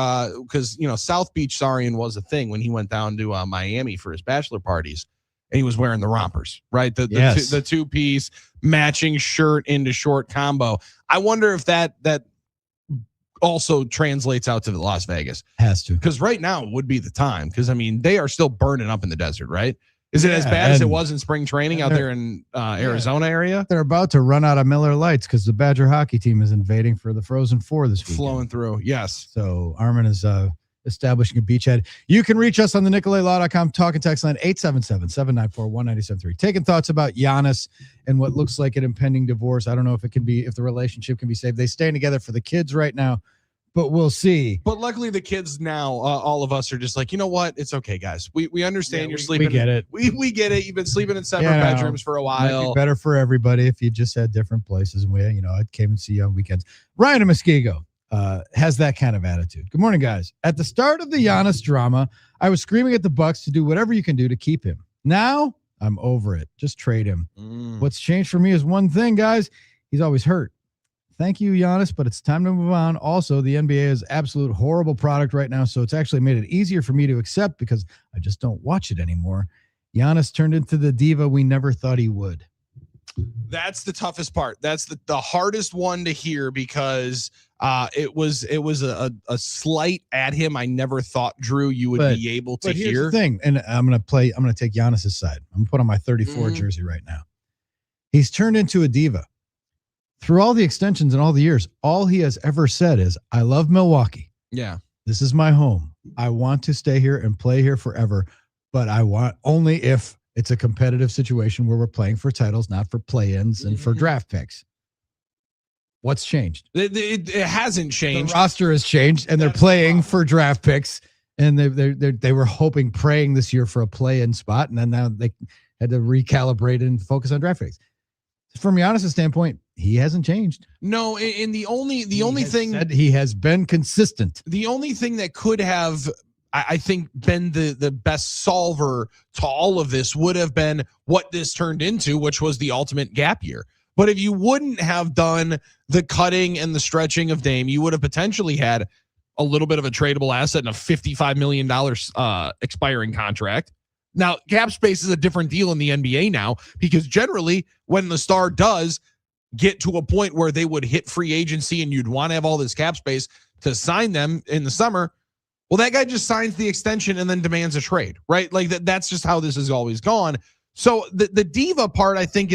because, South Beach Sarian was a thing when he went down to Miami for his bachelor parties and he was wearing the rompers, right? The two-piece matching shirt into short combo. I wonder if that also translates out to the Las Vegas. Has to. Because right now would be the time. Because, they are still burning up in the desert, right? Is it as bad as it was in spring training out there in Arizona area? They're about to run out of Miller Lights because the Badger hockey team is invading for the Frozen Four this week. Flowing through, yes. So Armin is establishing a beachhead. You can reach us on the NicoletLaw.com talk and text line 877-794-1973. Taking thoughts about Giannis and what looks like an impending divorce. I don't know if the relationship can be saved. They staying together for the kids right now, but we'll see. But luckily the kids now, all of us are just like, you know what? It's okay, guys. We understand you're sleeping. We get it. We get it. You've been sleeping in separate bedrooms for a while. Might be better for everybody if you just had different places. And I came and see you on weekends. Ryan and Muskego has that kind of attitude. Good morning, guys. At the start of the Giannis drama, I was screaming at the Bucks to do whatever you can do to keep him. Now I'm over it. Just trade him. What's changed for me is one thing, guys. He's always hurt. Thank you, Giannis, but it's time to move on. Also, the NBA is absolute horrible product right now, so it's actually made it easier for me to accept because I just don't watch it anymore. Giannis turned into the diva we never thought he would. That's the toughest part. That's the hardest one to hear because it was a slight at him. I never thought, Drew, you would be able to hear. Here's the thing, and I'm going to take Giannis's side. I'm going to put on my 34 jersey right now. He's turned into a diva. Through all the extensions and all the years, all he has ever said is, I love Milwaukee. Yeah. This is my home. I want to stay here and play here forever, but I want only if it's a competitive situation where we're playing for titles, not for play-ins and for draft picks. What's changed? It hasn't changed. The roster has changed, and they're playing for draft picks, and they were praying this year for a play-in spot, and then now they had to recalibrate and focus on draft picks. From Giannis' standpoint, he hasn't changed. No, and the only thing he has been consistent. The only thing that could have, I think, been the best solver to all of this would have been what this turned into, which was the ultimate gap year. But if you wouldn't have done the cutting and the stretching of Dame, you would have potentially had a little bit of a tradable asset and a $55 million expiring contract. Now, cap space is a different deal in the NBA now because generally when the star does get to a point where they would hit free agency and you'd want to have all this cap space to sign them in the summer, well, that guy just signs the extension and then demands a trade, right? Like that's just how this has always gone. So the diva part, I think,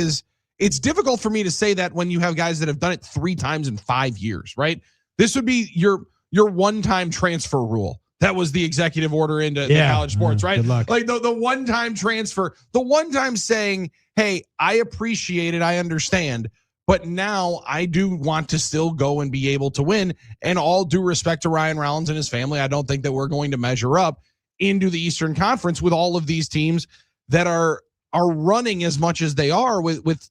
it's difficult for me to say that when you have guys that have done it 3 times in 5 years, right? This would be your one-time transfer rule. That was the executive order into the college sports, right? Good luck. Like the one-time transfer, the one-time saying, hey, I appreciate it, I understand, but now I do want to still go and be able to win. And all due respect to Ryan Rollins and his family, I don't think that we're going to measure up into the Eastern Conference with all of these teams that are running as much as they are with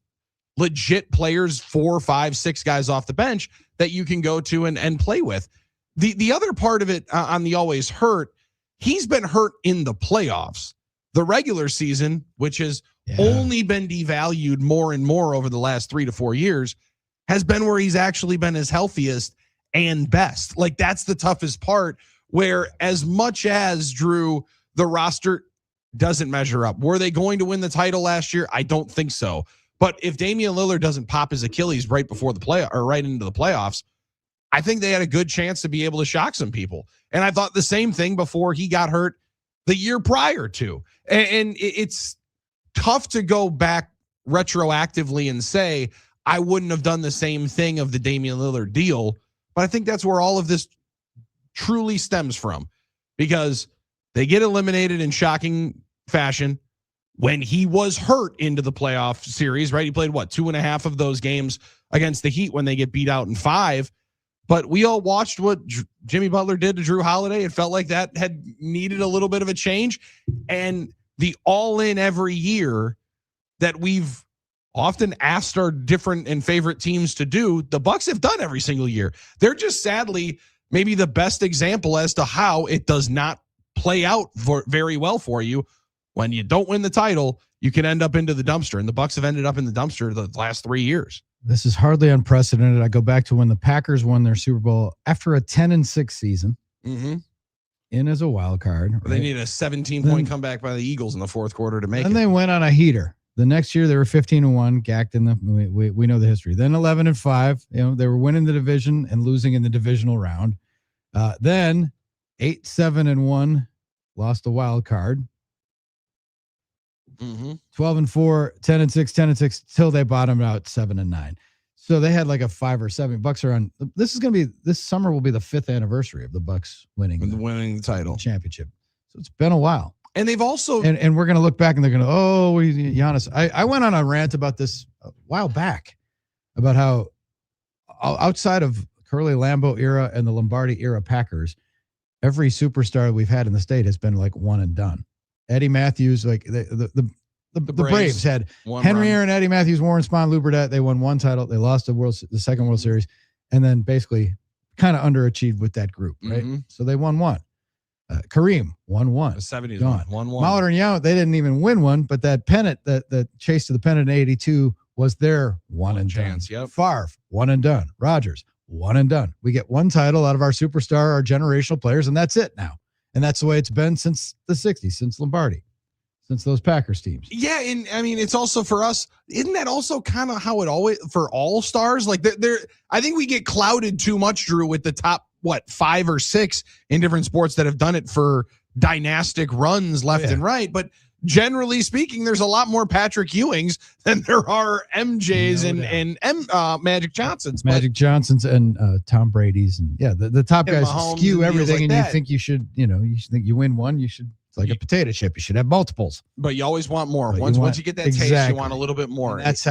legit players, 4, 5, 6 guys off the bench that you can go to and play with. The other part of it on the always hurt, he's been hurt in the playoffs. The regular season, which has only been devalued more and more over the last 3 to 4 years, has been where he's actually been his healthiest and best. Like that's the toughest part, where as much as, Drew, the roster doesn't measure up. Were they going to win the title last year? I don't think so. But if Damian Lillard doesn't pop his Achilles right before right into the playoffs, I think they had a good chance to be able to shock some people. And I thought the same thing before he got hurt the year prior to. And it's tough to go back retroactively and say, I wouldn't have done the same thing of the Damian Lillard deal. But I think that's where all of this truly stems from, because they get eliminated in shocking fashion. when he was hurt into the playoff series, right? He played 2.5 of those games against the Heat when they get beat out in 5. But we all watched what Jimmy Butler did to Drew Holiday. It felt like that had needed a little bit of a change. And the all-in every year that we've often asked our different and favorite teams to do, the Bucks have done every single year. They're just sadly maybe the best example as to how it does not play out very well for you. When you don't win the title, you can end up into the dumpster. And the Bucks have ended up in the dumpster the last 3 years. This is hardly unprecedented. I go back to when the Packers won their Super Bowl after a 10-6 season, in as a wild card. Right? They needed a 17-point comeback by the Eagles in the fourth quarter to make it. And they went on a heater. The next year they were 15-1, gacked in the. We know the history. Then 11-5. They were winning the division and losing in the divisional round. Then 8-7-1, lost the wild card. 12-4, 10-6, 10-6 till they bottomed out 7-9. So they had like a 5 or 7. Bucks are on. This summer will be the 5th anniversary of the Bucks winning the title championship. So it's been a while. And they've also and we're gonna look back and they're gonna Giannis. I went on a rant about this a while back about how outside of Curly Lambeau era and the Lombardi era Packers, every superstar we've had in the state has been like one and done. Eddie Matthews, like the Braves had Henry Aaron, Eddie Matthews, Warren Spahn, Lou Burdette. They won one title. They lost the second World Series, and then basically kind of underachieved with that group, right? So they won one. Kareem won one. The 70s gone. Won one. Mahler and Yount, they didn't even win one, but that pennant, that chase to the pennant in 82 was their one and chance. done. Yep. Favre, one and done. Rodgers, one and done. We get one title out of our superstar, our generational players, and that's it now. And that's the way it's been since the 60s, since Lombardi, since those Packers teams. Yeah, and I mean, it's also for us. Isn't that also kind of how it always for all stars? Like, I think we get clouded too much, Drew, with the top 5 or 6 in different sports that have done it for dynastic runs left and right. But generally speaking, there's a lot more Patrick Ewings than there are MJs and Magic Johnsons. Magic Johnsons and Tom Brady's, and the top guys Mahomes skew everything, like and you think you should, you think you win one, you should. It's like a potato chip. You should have multiples. But you always want more. Once you get that taste, you want a little bit more. And that's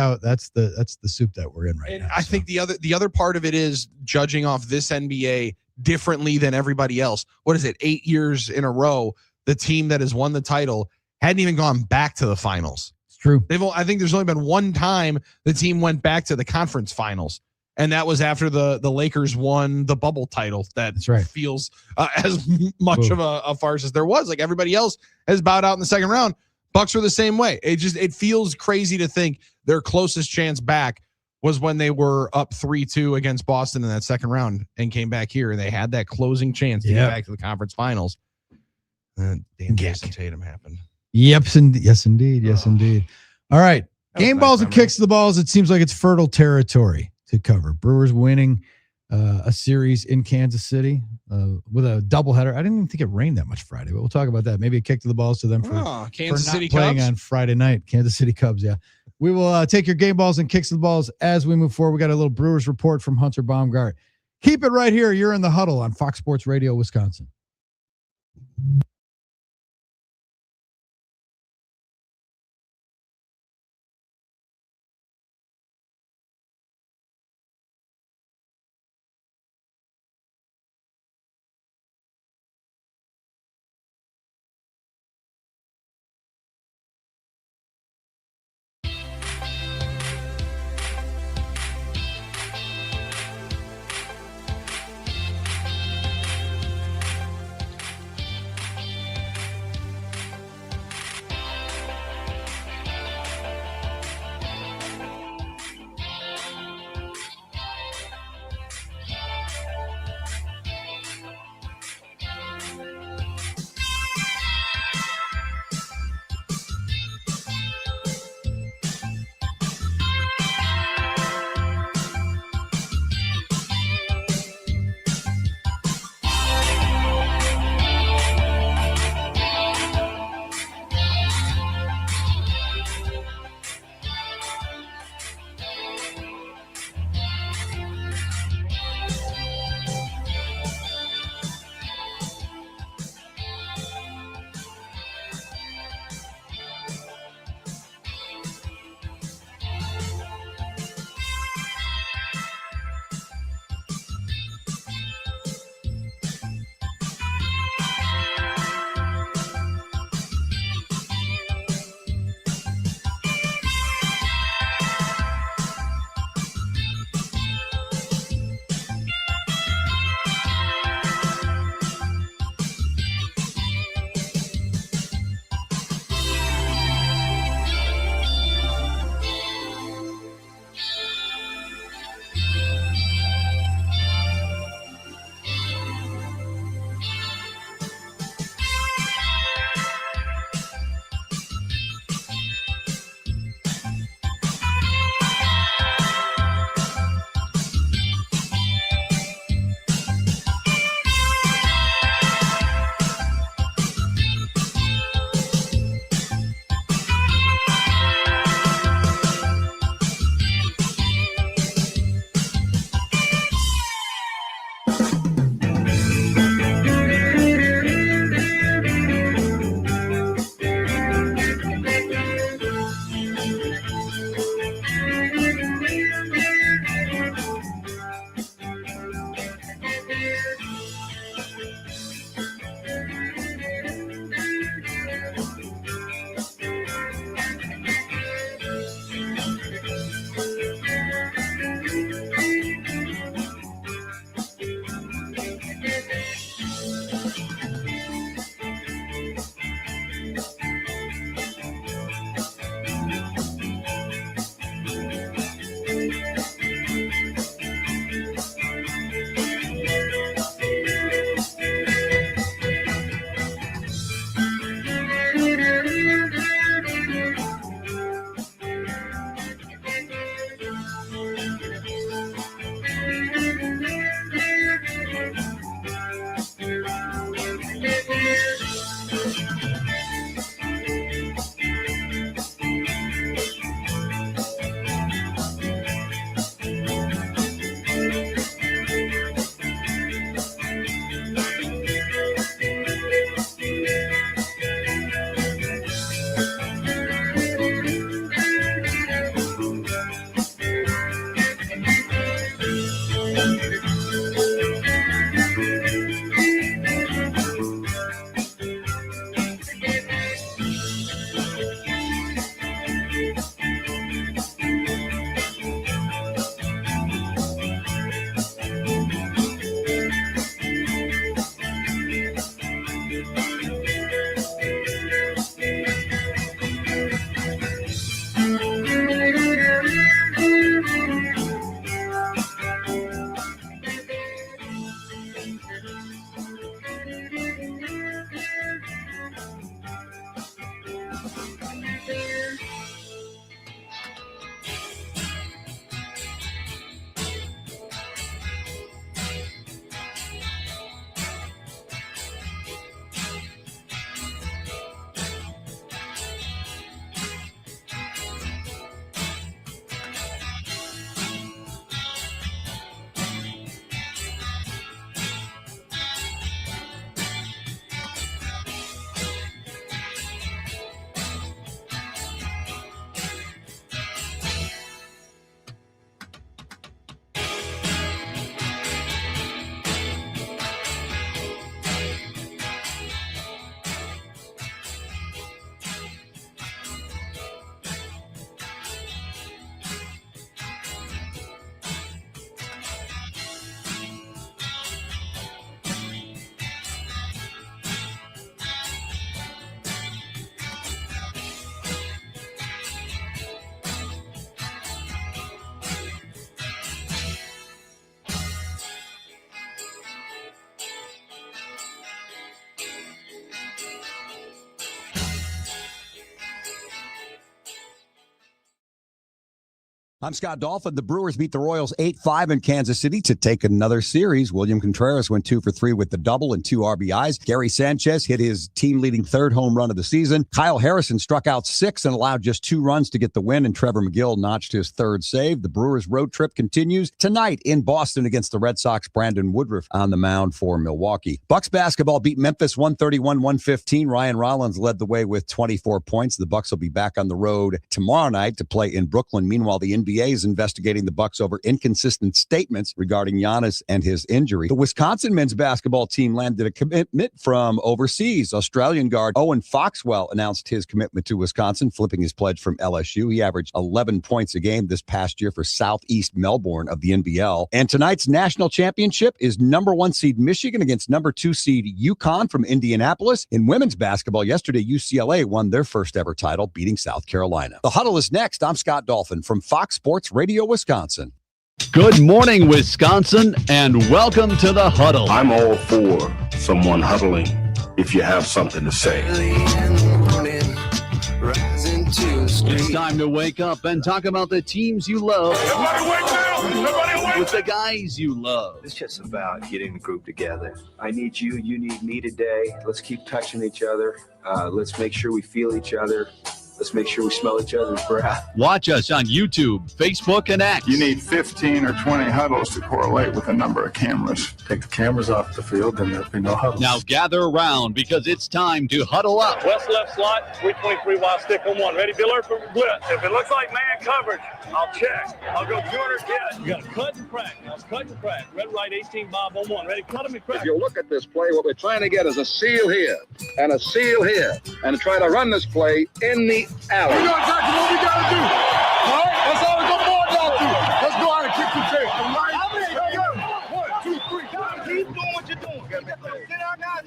the soup that we're in right now. I think the other part of it is judging off this NBA differently than everybody else. What is it? 8 years in a row, the team that has won the title hadn't even gone back to the finals. It's true. I think there's only been one time the team went back to the conference finals. And that was after the Lakers won the bubble title. That's right. Feels as much of a farce as there was. Like everybody else has bowed out in the second round. Bucks are the same way. It feels crazy to think their closest chance back was when they were up 3-2 against Boston in that second round and came back here. They had that closing chance to get back to the conference finals. And Jason Tatum happened. Yes, indeed. All right. Game balls and kicks to the balls. It seems like it's fertile territory to cover. Brewers winning a series in Kansas City with a doubleheader. I didn't even think it rained that much Friday, but we'll talk about that. Maybe a kick to the balls to them for Kansas City playing Cubs on Friday night. Kansas City Cubs, yeah. We will take your game balls and kicks to the balls as we move forward. We got a little Brewers report from Hunter Baumgart. Keep it right here. You're in the Huddle on Fox Sports Radio, Wisconsin. I'm Scott Dolphin. The Brewers beat the Royals 8-5 in Kansas City to take another series. William Contreras went 2 for 3 with the double and 2 RBIs. Gary Sanchez hit his team-leading third home run of the season. Kyle Harrison struck out 6 and allowed just 2 runs to get the win, and Trevor McGill notched his third save. The Brewers road trip continues tonight in Boston against the Red Sox. Brandon Woodruff on the mound for Milwaukee. Bucks basketball beat Memphis 131-115. Ryan Rollins led the way with 24 points. The Bucks will be back on the road tomorrow night to play in Brooklyn. Meanwhile, the NBA is investigating the Bucks over inconsistent statements regarding Giannis and his injury. The Wisconsin men's basketball team landed a commitment from overseas. Australian guard Owen Foxwell announced his commitment to Wisconsin, flipping his pledge from LSU. He averaged 11 points a game this past year for Southeast Melbourne of the NBL. And tonight's national championship is number 1 seed Michigan against number 2 seed UConn from Indianapolis. In women's basketball yesterday, UCLA won their first ever title, beating South Carolina. The Huddle is next. I'm Scott Dolphin from Fox Sports Radio Wisconsin. Good morning, Wisconsin, and welcome to the Huddle. I'm all for someone huddling if you have something to say. It's time to wake up and talk about the teams you love. Everybody wake up! Everybody wake with the guys you love. It's just about getting the group together. I need you, you need me today. Let's keep touching each other. Let's make sure we feel each other. Let's make sure we smell each other's breath. Watch us on YouTube, Facebook, and X. You need 15 or 20 huddles to correlate with the number of cameras. Take the cameras off the field, then there'll be no huddles. Now gather around because it's time to huddle up. West left slot, 323 wide stick on 1. Ready, Bill for blitz. If it looks like man coverage, I'll check. I'll go 200 hit. You got to cut and crack. Now cut and crack. Red right 18 Bob on 1. Ready, cut him and crack. If you look at this play, what we're trying to get is a seal here and a seal here and try to run this play in the alley. We know exactly what we got to do. All right? That's all we're going down to. Let's go out and kick the tape. All right? 1, 2, 3. Keep doing what you're doing. Sit out now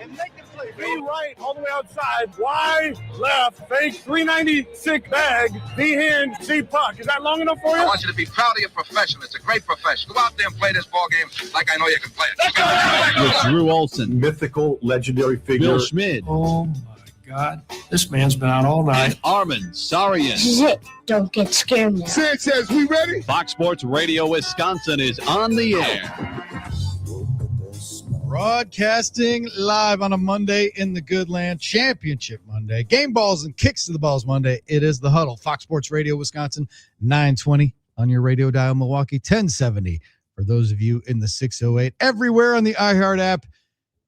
and make the play. Be right all the way outside. Wide, left, fake, 396 bag, D hand, C puck. Is that long enough for you? I want you to be proud of your profession. It's a great profession. Go out there and play this ball game like I know you can play it. With Drew Olson, Mythical, legendary figure. Bill Schmid, Oh, my God. This man's been out all night. Armin Sarian. This is it. Don't get scared now. Sanchez, we ready? Fox Sports Radio Wisconsin is on the air. Broadcasting live on a Monday in the Good Land, Championship Monday. Game balls and kicks to the balls Monday. It is the Huddle. Fox Sports Radio Wisconsin, 920 on your radio dial, Milwaukee, 1070 for those of you in the 608. Everywhere on the iHeart app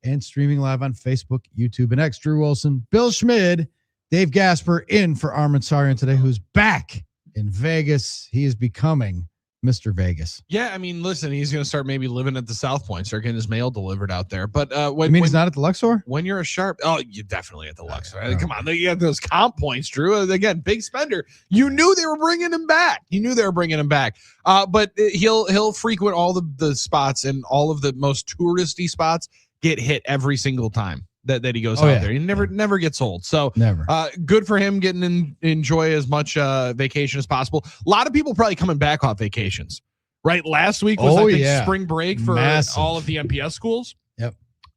and streaming live on Facebook, YouTube, and X. Drew Wilson, Bill Schmid, Dave Gasper in for Armin Sarian today, who's back in Vegas. He is becoming Mr. Vegas. Yeah, I mean, listen, he's going to start maybe living at the South Point, start getting his mail delivered out there. But when he's not at the Luxor? When you're a sharp, you're definitely at the Luxor. Come on, you got those comp points, Drew. Again, big spender. You knew they were bringing him back. But he'll frequent all the spots, and all of the most touristy spots get hit every single time that he goes out there. He never gets old. So never. Good for him getting enjoy as much vacation as possible. A lot of people probably coming back off vacations, right? Last week was spring break for all of the MPS schools. Yep.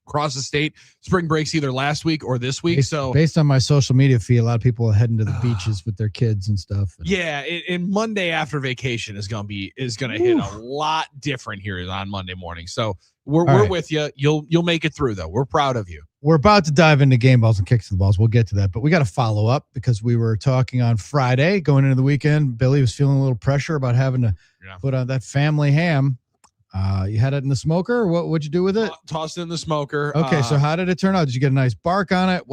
Across the state, spring breaks either last week or this week. Based on my social media feed, a lot of people are heading to the beaches with their kids and stuff. And Monday after vacation is going to hit a lot different here on Monday morning. So we're with you. You'll make it through though. We're proud of you. We're about to dive into game balls and kicks to the balls. We'll get to that, but we got to follow up because we were talking on Friday going into the weekend. Billy was feeling a little pressure about having to put on that family ham. You had it in the smoker. What'd you do with it? Tossed it in the smoker. Okay, so how did it turn out? Did you get a nice bark on it?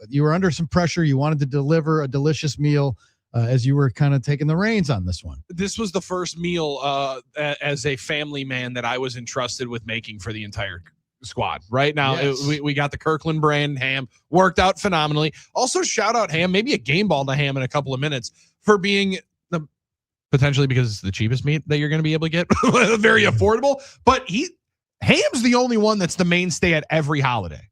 You were under some pressure? You wanted to deliver a delicious meal as you were kind of taking the reins on this one. This was the first meal as a family man that I was entrusted with making for the entire squad. Right now, we got the Kirkland brand ham, worked out phenomenally. Also, shout out Ham, maybe a game ball to Ham in a couple of minutes for being potentially because it's the cheapest meat that you're going to be able to get, very affordable. But Ham's the only one that's the mainstay at every holiday.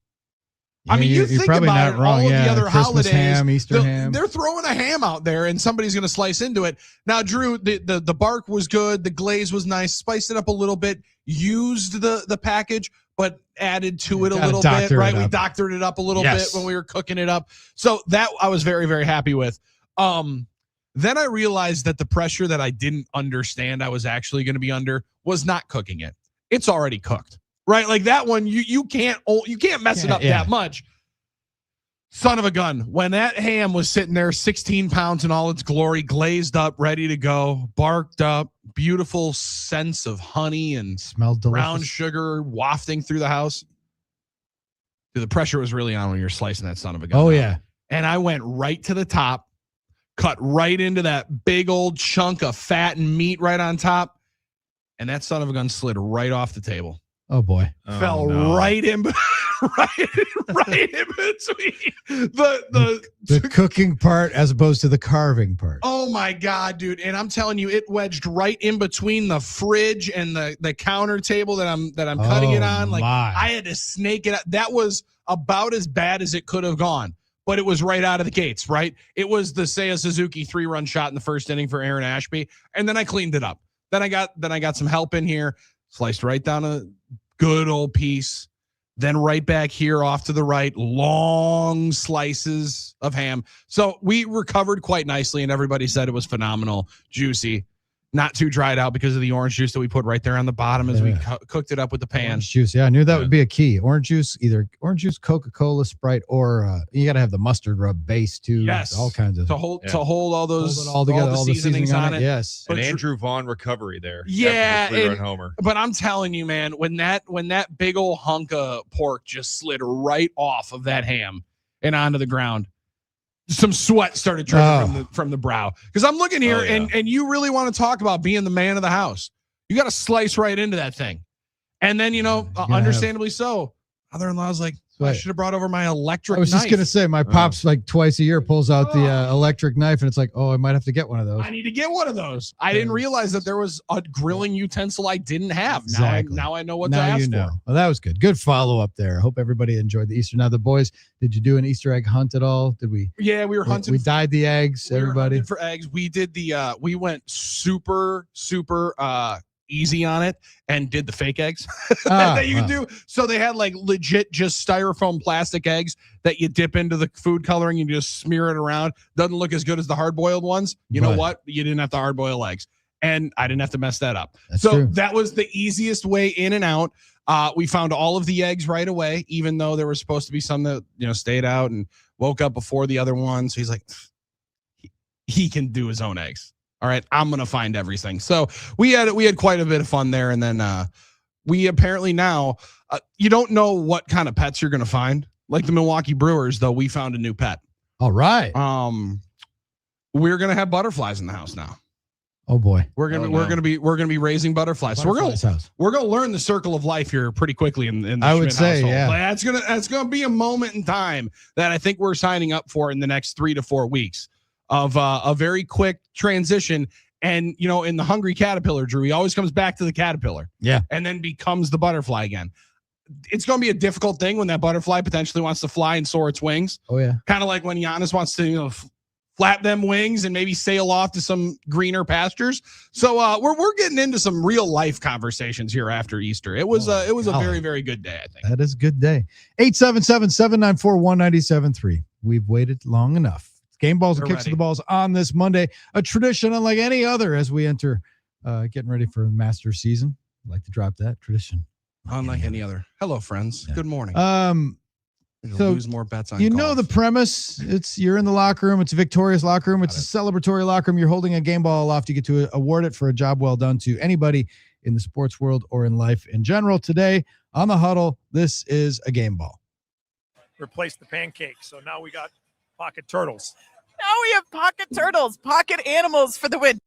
Yeah, I mean, you think probably about not it, wrong. all of the other Christmas holidays, ham, Easter ham. They're throwing a ham out there, and somebody's going to slice into it. Now, Drew, the bark was good, the glaze was nice, spiced it up a little bit, used the package, but added to it a little bit, right? We doctored it up a little bit when we were cooking it up. So that I was very, very happy with. Then I realized that the pressure that I didn't understand I was actually going to be under was not cooking it. It's already cooked, right? Like that one, you can't mess it up that much. Son of a gun. When that ham was sitting there, 16 pounds in all its glory, glazed up, ready to go, barked up, beautiful sense of honey and smelled brown sugar wafting through the house. Dude, the pressure was really on when you're slicing that son of a gun. Oh, yeah. And I went right to the top, cut right into that big old chunk of fat and meat right on top. And that son of a gun slid right off the table. Oh, boy. Fell right in right in between the cooking part as opposed to the carving part. Oh my God, dude. And I'm telling you, it wedged right in between the fridge and the counter table that I'm cutting it on. Like I had to snake it out. That was about as bad as it could have gone, but it was right out of the gates, right? It was the Seiya Suzuki 3-run shot in the first inning for Aaron Ashby. And then I cleaned it up. Then I got some help in here, sliced right down a good old piece. Then right back here off to the right, long slices of ham. So we recovered quite nicely, and everybody said it was phenomenal, juicy, not too dried out because of the orange juice that we put right there on the bottom as we cooked it up with the pan. Orange juice, yeah, I knew that would be a key. Orange juice, either orange juice, Coca-Cola, Sprite, or you got to have the mustard rub base too. Yes, all kinds of to hold all those hold it all together, all the seasonings on it. Yes, and Andrew Vaughn recovery there. Yeah, and homer. But I'm telling you, man, when that big old hunk of pork just slid right off of that ham and onto the ground, some sweat started dripping from the brow. Because I'm looking here, and you really want to talk about being the man of the house. You got to slice right into that thing. And then, understandably so, mother-in-law's like, I should have brought over my electric knife. I was just going to say, my pops like twice a year pulls out the electric knife, and it's like, I might have to get one of those. I need to get one of those. I didn't realize that there was a grilling utensil I didn't have. Exactly. Now I know what to ask for. Well, that was good. Good follow-up there. I hope everybody enjoyed the Easter. Now, the boys, did you do an Easter egg hunt at all? Did we? Yeah, we were hunting. We dyed the eggs, everybody. For eggs. We did we went super easy on it and did the fake eggs that you can do. So they had like legit just styrofoam plastic eggs that you dip into the food coloring and you just smear it around. Doesn't look as good as the hard-boiled ones. You know what? You didn't have to hard-boil eggs. And I didn't have to mess that up. That's true. That was the easiest way in and out. We found all of the eggs right away, even though there was supposed to be some that, stayed out and woke up before the other one. So he's like, he can do his own eggs. All right, I'm going to find everything. So we had quite a bit of fun there. And then we apparently now, you don't know what kind of pets you're going to find. Like the Milwaukee Brewers, though, we found a new pet. All right. We're going to have butterflies in the house now. Oh boy. We're going to be raising butterflies. So we're going to learn the circle of life here pretty quickly in the I would say, household. yeah. Like, that's going to be a moment in time that I think we're signing up for in the next 3 to 4 weeks. Of a very quick transition. And, in the hungry caterpillar, Drew, he always comes back to the caterpillar. Yeah. And then becomes the butterfly again. It's going to be a difficult thing when that butterfly potentially wants to fly and soar its wings. Oh, yeah. Kind of like when Giannis wants to, flap them wings and maybe sail off to some greener pastures. So we're getting into some real life conversations here after Easter. It was a very, very good day, I think. That is a good day. 877-794-1973. We've waited long enough. Game balls and kicks of the balls on this Monday, a tradition unlike any other as we enter getting ready for the Masters season. I'd like to drop that tradition. Unlike any other. Hello, friends. Yeah. Good morning. So lose more bets on golf. The premise. You're in the locker room. It's a victorious locker room. It's a celebratory locker room. You're holding a game ball aloft. You get to award it for a job well done to anybody in the sports world or in life in general. Today on the Huddle, this is a game ball. Replace the pancakes. So now we got pocket turtles. Now we have pocket turtles, pocket animals for the win.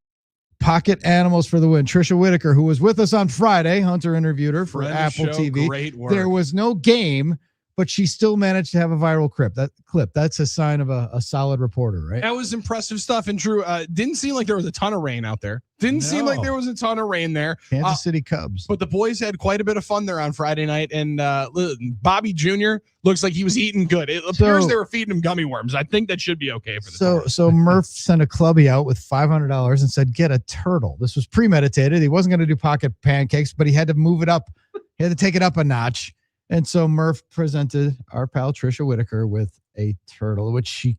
Pocket animals for the win. Trisha Whitaker, who was with us on Friday, Hunter interviewed her for Apple TV. Great work. There was no game, but she still managed to have a viral clip. That's a sign of a solid reporter, right? That was impressive stuff. And Drew, didn't seem like there was a ton of rain out there. Seem like there was a ton of rain there. Kansas City Cubs. But the boys had quite a bit of fun there on Friday night. And Bobby Jr. looks like he was eating good. It appears they were feeding him gummy worms. I think that should be okay for the So Murph sent a clubby out with $500 and said, get a turtle. This was premeditated. He wasn't going to do pocket pancakes, but he had to move it up. He had to take it up a notch. And so Murph presented our pal Trisha Whitaker with a turtle, which she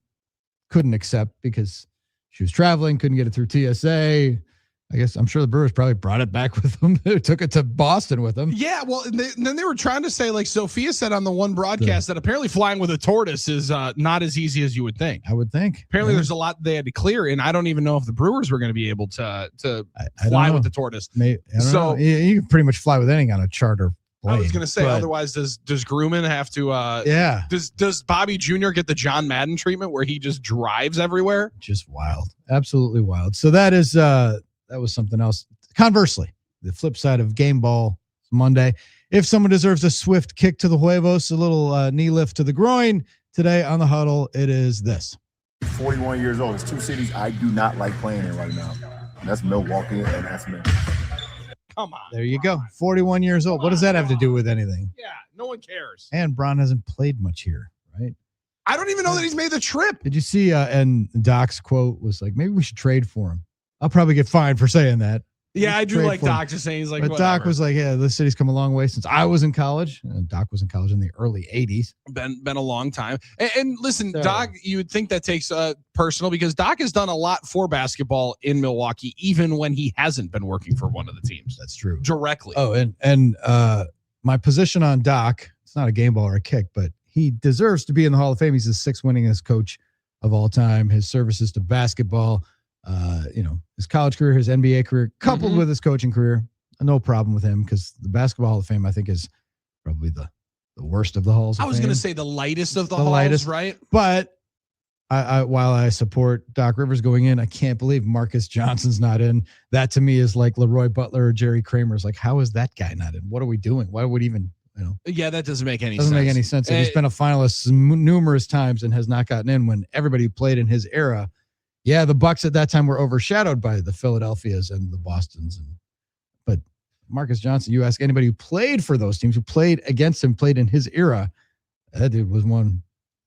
couldn't accept because she was traveling, couldn't get it through TSA. I guess I'm sure the Brewers probably brought it back with them. They took it to Boston with them. Yeah, well, and then they were trying to say, like Sophia said on the one broadcast, that apparently flying with a tortoise is not as easy as you would think. I would think. Apparently, there's a lot they had to clear, and I don't even know if the Brewers were going to be able to fly with the tortoise. I don't know. You can pretty much fly with anything on a charter plane. I was going to say, otherwise, does Grumman have to? Yeah. Does Bobby Jr. get the John Madden treatment where he just drives everywhere? Just wild, absolutely wild. So that is that was something else. Conversely, the flip side of game ball Monday. If someone deserves a swift kick to the huevos, a little knee lift to the groin today on the Huddle, it is this. 41 years old. It's two cities I do not like playing in right now. And that's Milwaukee and that's Memphis. Come on. There you go. 41 years old. What does that have to do with anything? Yeah, no one cares. And Bron hasn't played much here, right? I don't even know that he's made the trip. Did you see? And Doc's quote was like, maybe we should trade for him. I'll probably get fined for saying that. Yeah, I do like Doc just saying he's like, but whatever. Doc was like, yeah, this city's come a long way since I was in college. And Doc was in college in the early 80s. Been a long time. And listen, Doc, you would think that takes personal because Doc has done a lot for basketball in Milwaukee, even when he hasn't been working for one of the teams. That's true. Directly. Oh, and my position on Doc, it's not a game ball or a kick, but he deserves to be in the Hall of Fame. He's the sixth winningest coach of all time. His services to basketball, his college career, his NBA career, coupled with his coaching career, no problem with him because the Basketball Hall of Fame, I think, is probably the worst of the halls of I was going to say the lightest of the halls, lightest, right? But while I support Doc Rivers going in, I can't believe Marcus Johnson's not in. That to me is like Leroy Butler or Jerry Kramer's. Like, how is that guy not in? What are we doing? Why would even, Yeah, that doesn't make any sense. Doesn't make any sense. He's been a finalist numerous times and has not gotten in when everybody who played in his era. Yeah, the Bucks at that time were overshadowed by the Philadelphias and the Bostons. But Marcus Johnson, you ask anybody who played for those teams, who played against him, played in his era, that dude was one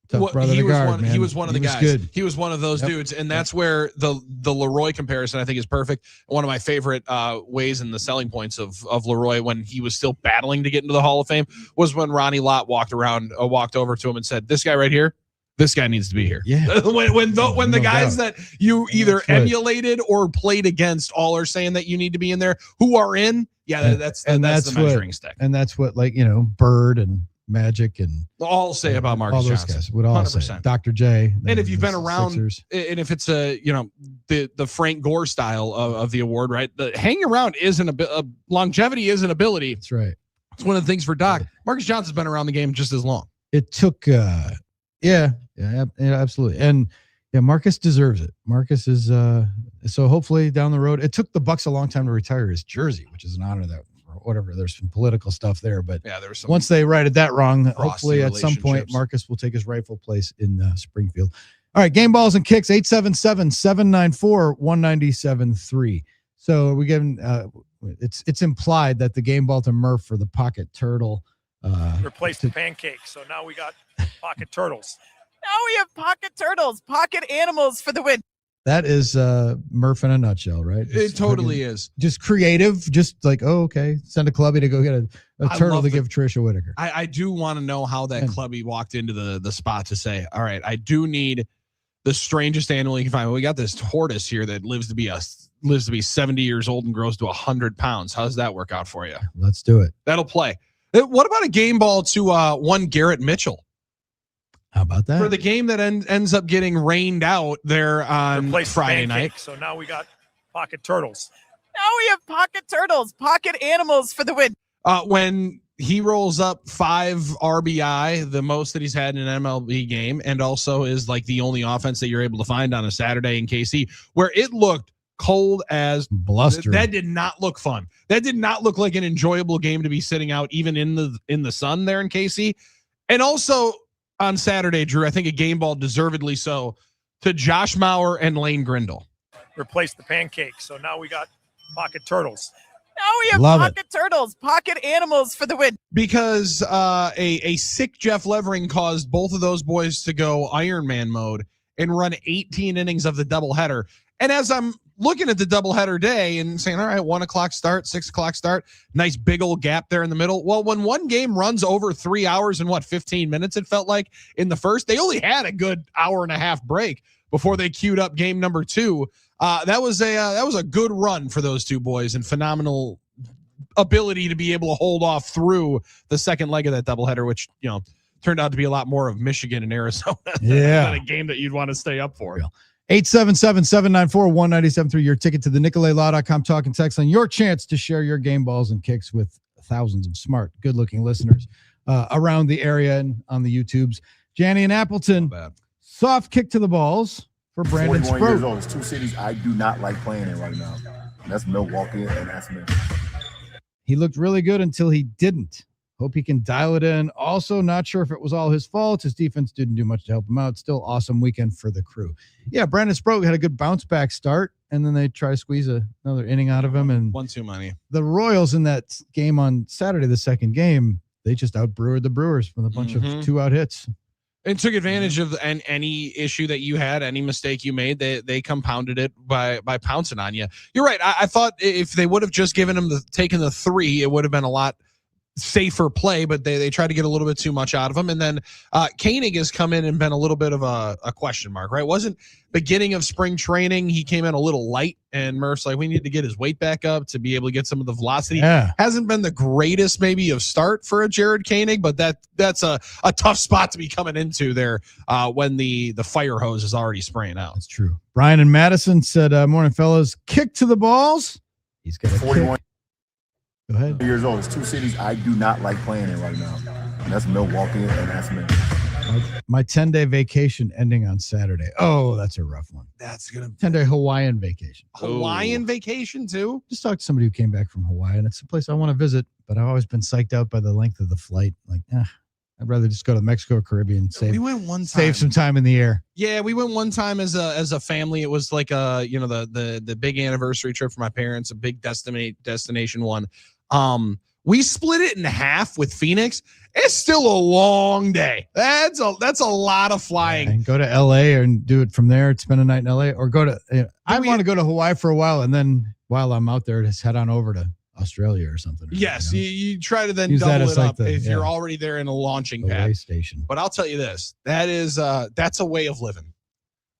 tough brother to guard, man. He was one of the guys. Good. He was one of those dudes. And that's where the Leroy comparison, I think, is perfect. One of my favorite ways and the selling points of Leroy when he was still battling to get into the Hall of Fame was when Ronnie Lott walked over to him and said, this guy right here, this guy needs to be here. Yeah. when the guys that you either emulated or played against all are saying that you need to be in there, who are in, that's the measuring stick. And that's what, Bird and Magic and all say about Marcus all those Johnson. guys would all 100%. say. Dr. J. And if you've been around, Sixers. and if it's the Frank Gore style of the award, right? The hanging around longevity is an ability. That's right. It's one of the things for Doc. Marcus Johnson's been around the game just as long. It took, absolutely. And Marcus deserves it. Marcus is, so hopefully down the road, it took the Bucks a long time to retire his jersey, which is an honor that, or whatever. There's some political stuff there, but there was some once they righted that wrong, hopefully at some point, Marcus will take his rightful place in Springfield. All right. Game balls and kicks, 877-794-1973. So we give it's implied that the game ball to Murph for the pocket turtle, replaced the pancake. So now we got pocket turtles. Now we have pocket turtles, pocket animals for the win. That is Murph in a nutshell, right? It totally is. Just creative, just like, okay, send a clubby to go get a turtle to give Tricia Whitaker. I do want to know how that clubby walked into the spot to say, all right, I do need the strangest animal you can find. We got this tortoise here that lives to be 70 years old and grows to 100 pounds. How does that work out for you? Let's do it. That'll play. What about a game ball to one Garrett Mitchell? How about that? For the game that ends up getting rained out there on Friday night. So now we got pocket turtles. Now we have pocket turtles, pocket animals for the win. When he rolls up 5 RBI, the most that he's had in an MLB game, and also is like the only offense that you're able to find on a Saturday in KC, where it looked cold as bluster. That did not look fun. That did not look like an enjoyable game to be sitting out even in the sun there in KC. And also on Saturday, Drew, I think a game ball deservedly so to Josh Mauer and Lane Grindle. Replaced the pancake. So now we got pocket turtles. Now we have pocket turtles, pocket animals for the win. Because a sick Jeff Levering caused both of those boys to go Iron Man mode and run 18 innings of the doubleheader. And as I'm looking at the doubleheader day and saying, all right, 1 o'clock start, 6 o'clock start, nice big old gap there in the middle. Well, when one game runs over 3 hours and 15 minutes, it felt like in the first, they only had a good hour and a half break. before they queued up game number 2. That was a good run for those two boys and phenomenal ability to be able to hold off through the second leg of that doubleheader, which, turned out to be a lot more of Michigan and Arizona than a game that you'd want to stay up for. 877-794-1973, your ticket to the NicoletLaw.com talk and text line. Your chance to share your game balls and kicks with thousands of smart, good-looking listeners around the area and on the YouTubes. Janny and Appleton, soft kick to the balls for Brandon 41 Sproat. years old. There's two cities I do not like playing in right now. And that's Milwaukee and that's Memphis. He looked really good until he didn't. Hope he can dial it in. Also, not sure if it was all his fault. His defense didn't do much to help him out. Still awesome weekend for the crew. Yeah, Brandon Sproat had a good bounce back start, and then they try to squeeze another inning out of him. And one too many. The Royals in that game on Saturday, the second game, they just outbrewed the Brewers with a bunch of 2-out hits. And took advantage of any issue that you had, any mistake you made. They compounded it by pouncing on you. You're right. I thought if they would have just taken the 3, it would have been a lot safer play, but they tried to get a little bit too much out of him. And then Koenig has come in and been a little bit of a question mark, right? Wasn't beginning of spring training, he came in a little light, and Murph's like, we need to get his weight back up to be able to get some of the velocity. Yeah. Hasn't been the greatest maybe of start for a Jared Koenig, but that's a tough spot to be coming into there when the fire hose is already spraying out. That's true. Brian and Madison said, morning, fellas. Kick to the balls. He's got a 41 Go ahead. years old. There's two cities I do not like playing in right now. And that's Milwaukee and that's Memphis. My 10-day vacation ending on Saturday. Oh, that's a rough one. That's going to 10-day Hawaiian vacation. Hawaiian vacation too? Just talked to somebody who came back from Hawaii, and it's a place I want to visit, but I've always been psyched out by the length of the flight. Like, I'd rather just go to Mexico or Caribbean. We went one time. Save some time in the air. Yeah, we went one time as a family. It was like the big anniversary trip for my parents, a big destination one. We split it in half with Phoenix. It's still a long day. That's a lot of flying. And go to LA and do it from there. Spend a night in LA, or go to. I want to go to Hawaii for a while, and then while I'm out there, just head on over to Australia or something. Yes, you try to then use double it like up if you're already there in a launching pad station. But I'll tell you this: that's a way of living.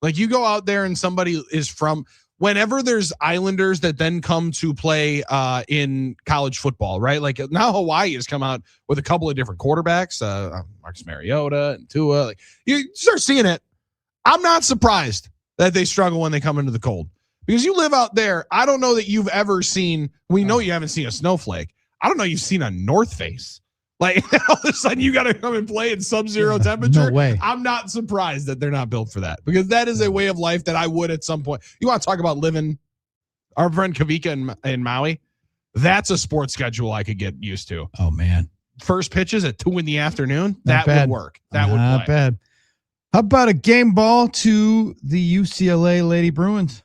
Like, you go out there and somebody is from. Whenever there's Islanders that then come to play in college football, right? Like, now Hawaii has come out with a couple of different quarterbacks, Marcus Mariota and Tua. Like, you start seeing it. I'm not surprised that they struggle when they come into the cold, because you live out there. I don't know that you've ever seen. We know you haven't seen a snowflake. I don't know you've seen a North Face. Like, all of a sudden you got to come and play in sub-zero temperature. No way. I'm not surprised that they're not built for that, because that is a way of life that I would at some point. You want to talk about living, our friend Kavika in Maui, that's a sports schedule I could get used to. Oh, man. First pitches at 2 p.m. Not That would work. That would Not bad. How about a game ball to the UCLA Lady Bruins?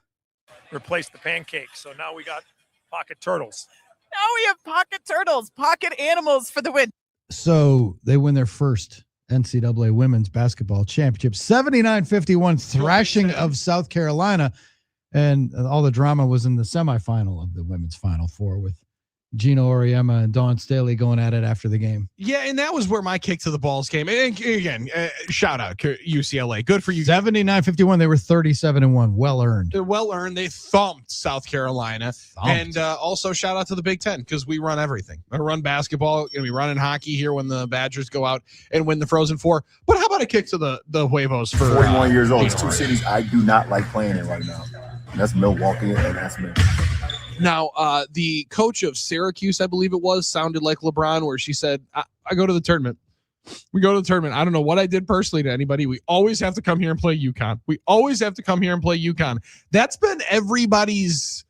Replace the pancakes. So now we got pocket turtles. Now we have pocket turtles, pocket animals for the win. So they win their first NCAA women's basketball championship, 79-51, thrashing of South Carolina. And all the drama was in the semifinal of the women's Final Four with Gino Auriemma and Dawn Staley going at it after the game. Yeah, and that was where my kick to the balls came. And again, shout out UCLA. Good for you. 79-51. They were 37-1. Well earned. They're well earned. They thumped South Carolina. And also shout out to the Big Ten, because we run everything. I run basketball. We run in hockey here when the Badgers go out and win the Frozen Four. But how about a kick to the Huevos for 41 years old. There's two cities I do not like playing in right now. And that's Milwaukee and that's Memphis. Now, the coach of Syracuse, I believe it was, sounded like LeBron, where she said, I go to the tournament. We go to the tournament. I don't know what I did personally to anybody. We always have to come here and play UConn. We always have to come here and play UConn. That's been everybody's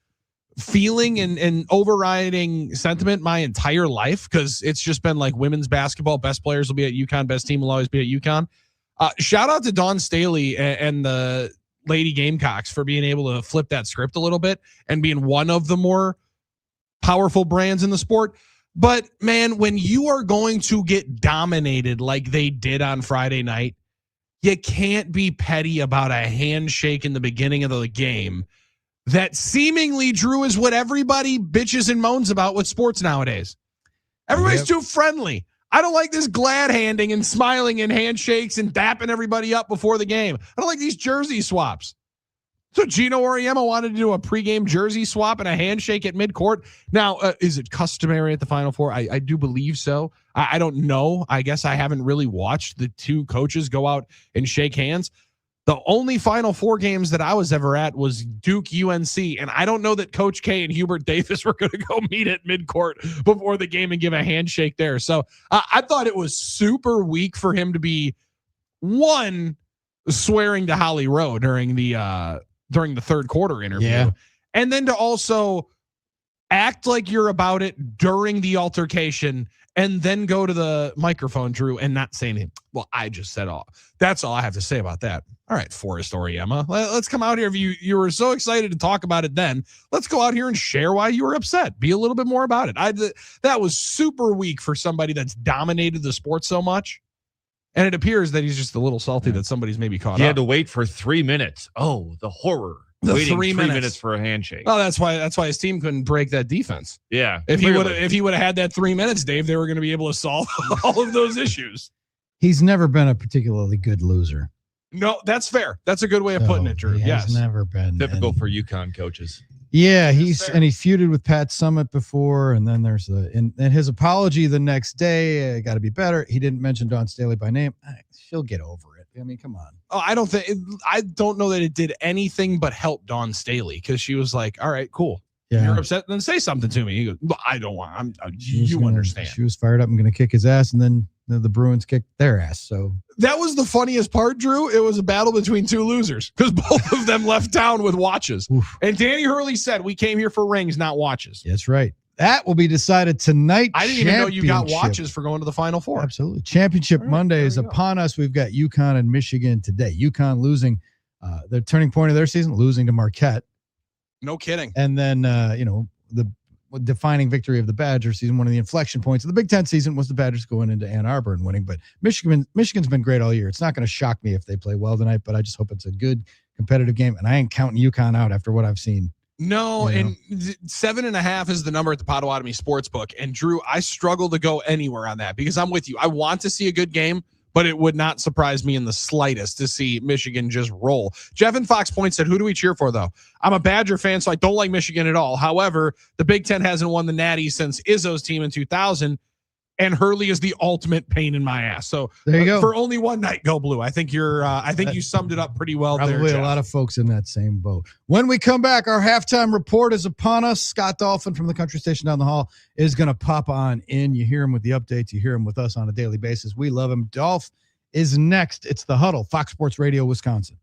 feeling and overriding sentiment my entire life, because it's just been like women's basketball. Best players will be at UConn. Best team will always be at UConn. Shout out to Dawn Staley and the Lady Gamecocks for being able to flip that script a little bit and being one of the more powerful brands in the sport. But man, when you are going to get dominated like they did on Friday night, you can't be petty about a handshake in the beginning of the game that seemingly, Drew, is what everybody bitches and moans about with sports nowadays. Everybody's too friendly. I don't like this glad handing and smiling and handshakes and dapping everybody up before the game. I don't like these jersey swaps. So Gino Auriemma wanted to do a pregame jersey swap and a handshake at midcourt. Now, is it customary at the Final Four? I do believe so. I don't know. I guess I haven't really watched the two coaches go out and shake hands. The only Final Four games that I was ever at was Duke UNC, and I don't know that Coach K and Hubert Davis were going to go meet at midcourt before the game and give a handshake there. So I thought it was super weak for him to be, one, swearing to Holly Rowe during the third quarter interview, and then to also act like you're about it during the altercation and then go to the microphone, Drew, and not say anything. Well, I just said all. That's all I have to say about that. All right, Forrest Auriemma, let's come out here. If you were so excited to talk about it then, let's go out here and share why you were upset. Be a little bit more about it. That was super weak for somebody that's dominated the sport so much. And it appears that he's just a little salty that somebody's maybe caught up. He had to wait for 3 minutes. Oh, the horror. Waiting 3 minutes for a handshake. Oh, that's why his team couldn't break that defense. Yeah. If he would have had that 3 minutes, Dave, they were going to be able to solve all of those issues. He's never been a particularly good loser. No, that's fair. That's a in of putting it, Drew. Yes. Never been. Typical for UConn coaches. Yeah, he feuded with Pat Summitt before, and then there's and his apology the next day. Got to be better. He didn't mention Dawn Staley by name. She'll get over it. I mean, come on. Oh, I don't know that it did anything but help Dawn Staley, because she was like, "All right, cool. Yeah. You're upset. Then say something to me." He goes, well, "I don't want. Understand." She was fired up and going to kick his ass, and then the Bruins kicked their ass. So that was the funniest part, Drew. It was a battle between two losers because both of them left town with watches. Oof. And Danny Hurley said, "We came here for rings, not watches." That's right. That will be decided tonight. I didn't even know you got watches for going to the Final Four. Absolutely. Championship Monday is upon us. We've got UConn and Michigan today. UConn losing the turning point of their season, losing to Marquette. No kidding. And then, the defining victory of the Badger season, one of the inflection points of the Big Ten season was the Badgers going into Ann Arbor and winning. But Michigan's been great all year. It's not going to shock me if they play well tonight, but I just hope it's a good competitive game. And I ain't counting UConn out after what I've seen. No, and 7.5 is the number at the Potawatomi Sportsbook. And Drew, I struggle to go anywhere on that because I'm with you. I want to see a good game, but it would not surprise me in the slightest to see Michigan just roll. Jeff and Fox Point said, "Who do we cheer for, though?" I'm a Badger fan, so I don't like Michigan at all. However, the Big Ten hasn't won the Natty since Izzo's team in 2000, and Hurley is the ultimate pain in my ass. So there you go. For only one night, go blue. I think you summed it up pretty well. Probably there, a lot of folks in that same boat. When we come back, our halftime report is upon us. Scott Dolphin from the country station down the hall is going to pop on in. You hear him with the updates. You hear him with us on a daily basis. We love him. Dolph is next. It's the Huddle, Fox Sports Radio, Wisconsin.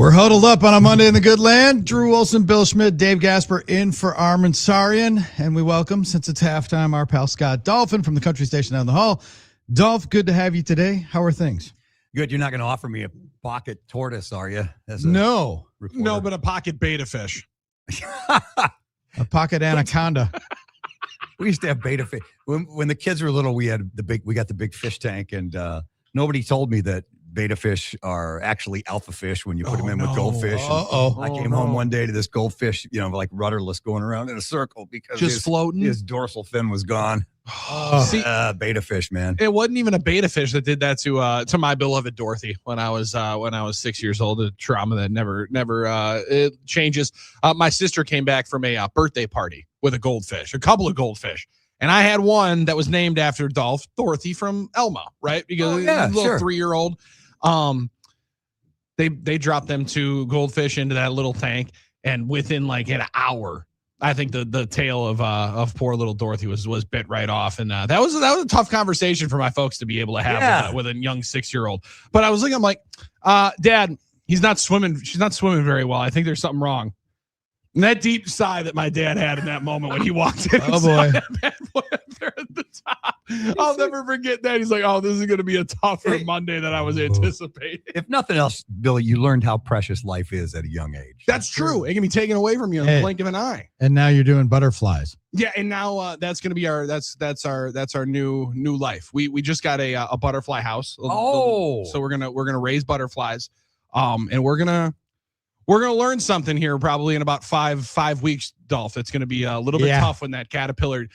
We're huddled up on a Monday in the good land. Drew Wilson, Bill Schmidt, Dave Gasper in for Armin Sarian. And we welcome, since it's halftime, our pal Scott Dolphin from the country station down the hall. Dolph, good to have you today. How are things? Good. You're not going to offer me a pocket tortoise, are you? No. Reporter? No, but a pocket beta fish. A pocket anaconda. We used to have beta fish. When the kids were little, we got the big fish tank, and nobody told me that beta fish are actually alpha fish when you put them in with goldfish. I came home one day to this goldfish, like rudderless, going around in a circle because just floating. His dorsal fin was gone. See, beta fish, man. It wasn't even a beta fish that did that to my beloved Dorothy when I was 6 years old. A trauma that never it changes. My sister came back from a birthday party with a couple of goldfish. And I had one that was named after Dorothy from Elmo, right? Because little 3-year-old. They dropped them 2 goldfish into that little tank, and within like an hour, I think the tail of poor little Dorothy was bit right off, and that was a tough conversation for my folks to be able to have with a young 6-year-old. But I was looking, I'm like, Dad, she's not swimming very well. I think there's something wrong. And that deep sigh that my dad had in that moment when he walked in. Oh boy. There at the top. I'll never forget that. He's like, oh, this is going to be a tougher Monday than I was anticipating. If nothing else, Billy, you learned how precious life is at a young age. That's true. It can be taken away from you in the blink of an eye. And now you're doing butterflies. Yeah, and now that's going to be our new life. We just got a butterfly house. So we're gonna raise butterflies, and we're gonna learn something here probably in about five weeks, Dolph. It's going to be a little bit tough when that caterpillar,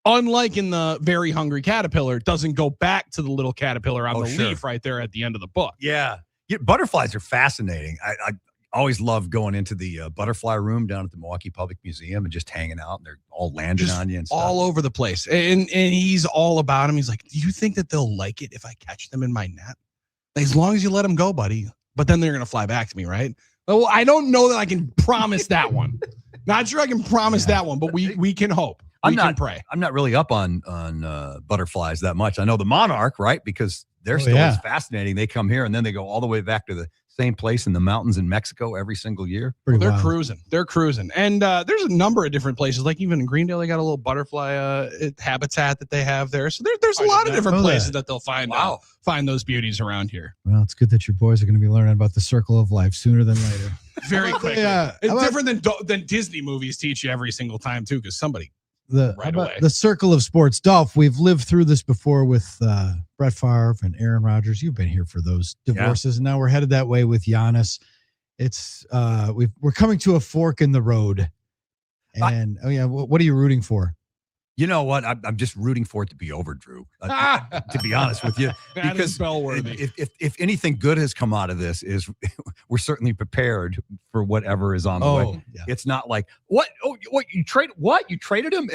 unlike in the Very Hungry Caterpillar, doesn't go back to the little caterpillar on the leaf right there at the end of the book. Yeah, butterflies are fascinating. I always love going into the butterfly room down at the Milwaukee Public Museum and just hanging out, and they're all landing just on you and stuff. All over the place. And he's all about them. He's like, do you think that they'll like it if I catch them in my net? As long as you let them go, buddy. But then they're going to fly back to me, right? Well, I don't know that I can promise that one. Not sure I can promise that one, but we can hope. We can pray. I'm not really up on butterflies that much. I know the monarch, right? Because their story is fascinating. They come here and then they go all the way back to the same place in the mountains in Mexico every single year. They're cruising. They're cruising. And there's a number of different places. Like even in Greendale, they got a little butterfly habitat that they have there. So there's a lot of different places that they'll find those beauties around here. Well, it's good that your boys are going to be learning about the circle of life sooner than later. Very quickly. It's different than Disney movies teach you every single time too, because somebody the circle of sports. Dolph, we've lived through this before with Brett Favre and Aaron Rodgers. You've been here for those divorces, and now we're headed that way with Giannis. It's we're coming to a fork in the road. And what are you rooting for? You know what? I'm just rooting for it to be over, Drew. To be honest with you, because if anything good has come out of this, is we're certainly prepared for whatever is on the way. Yeah. It's not like what you traded him,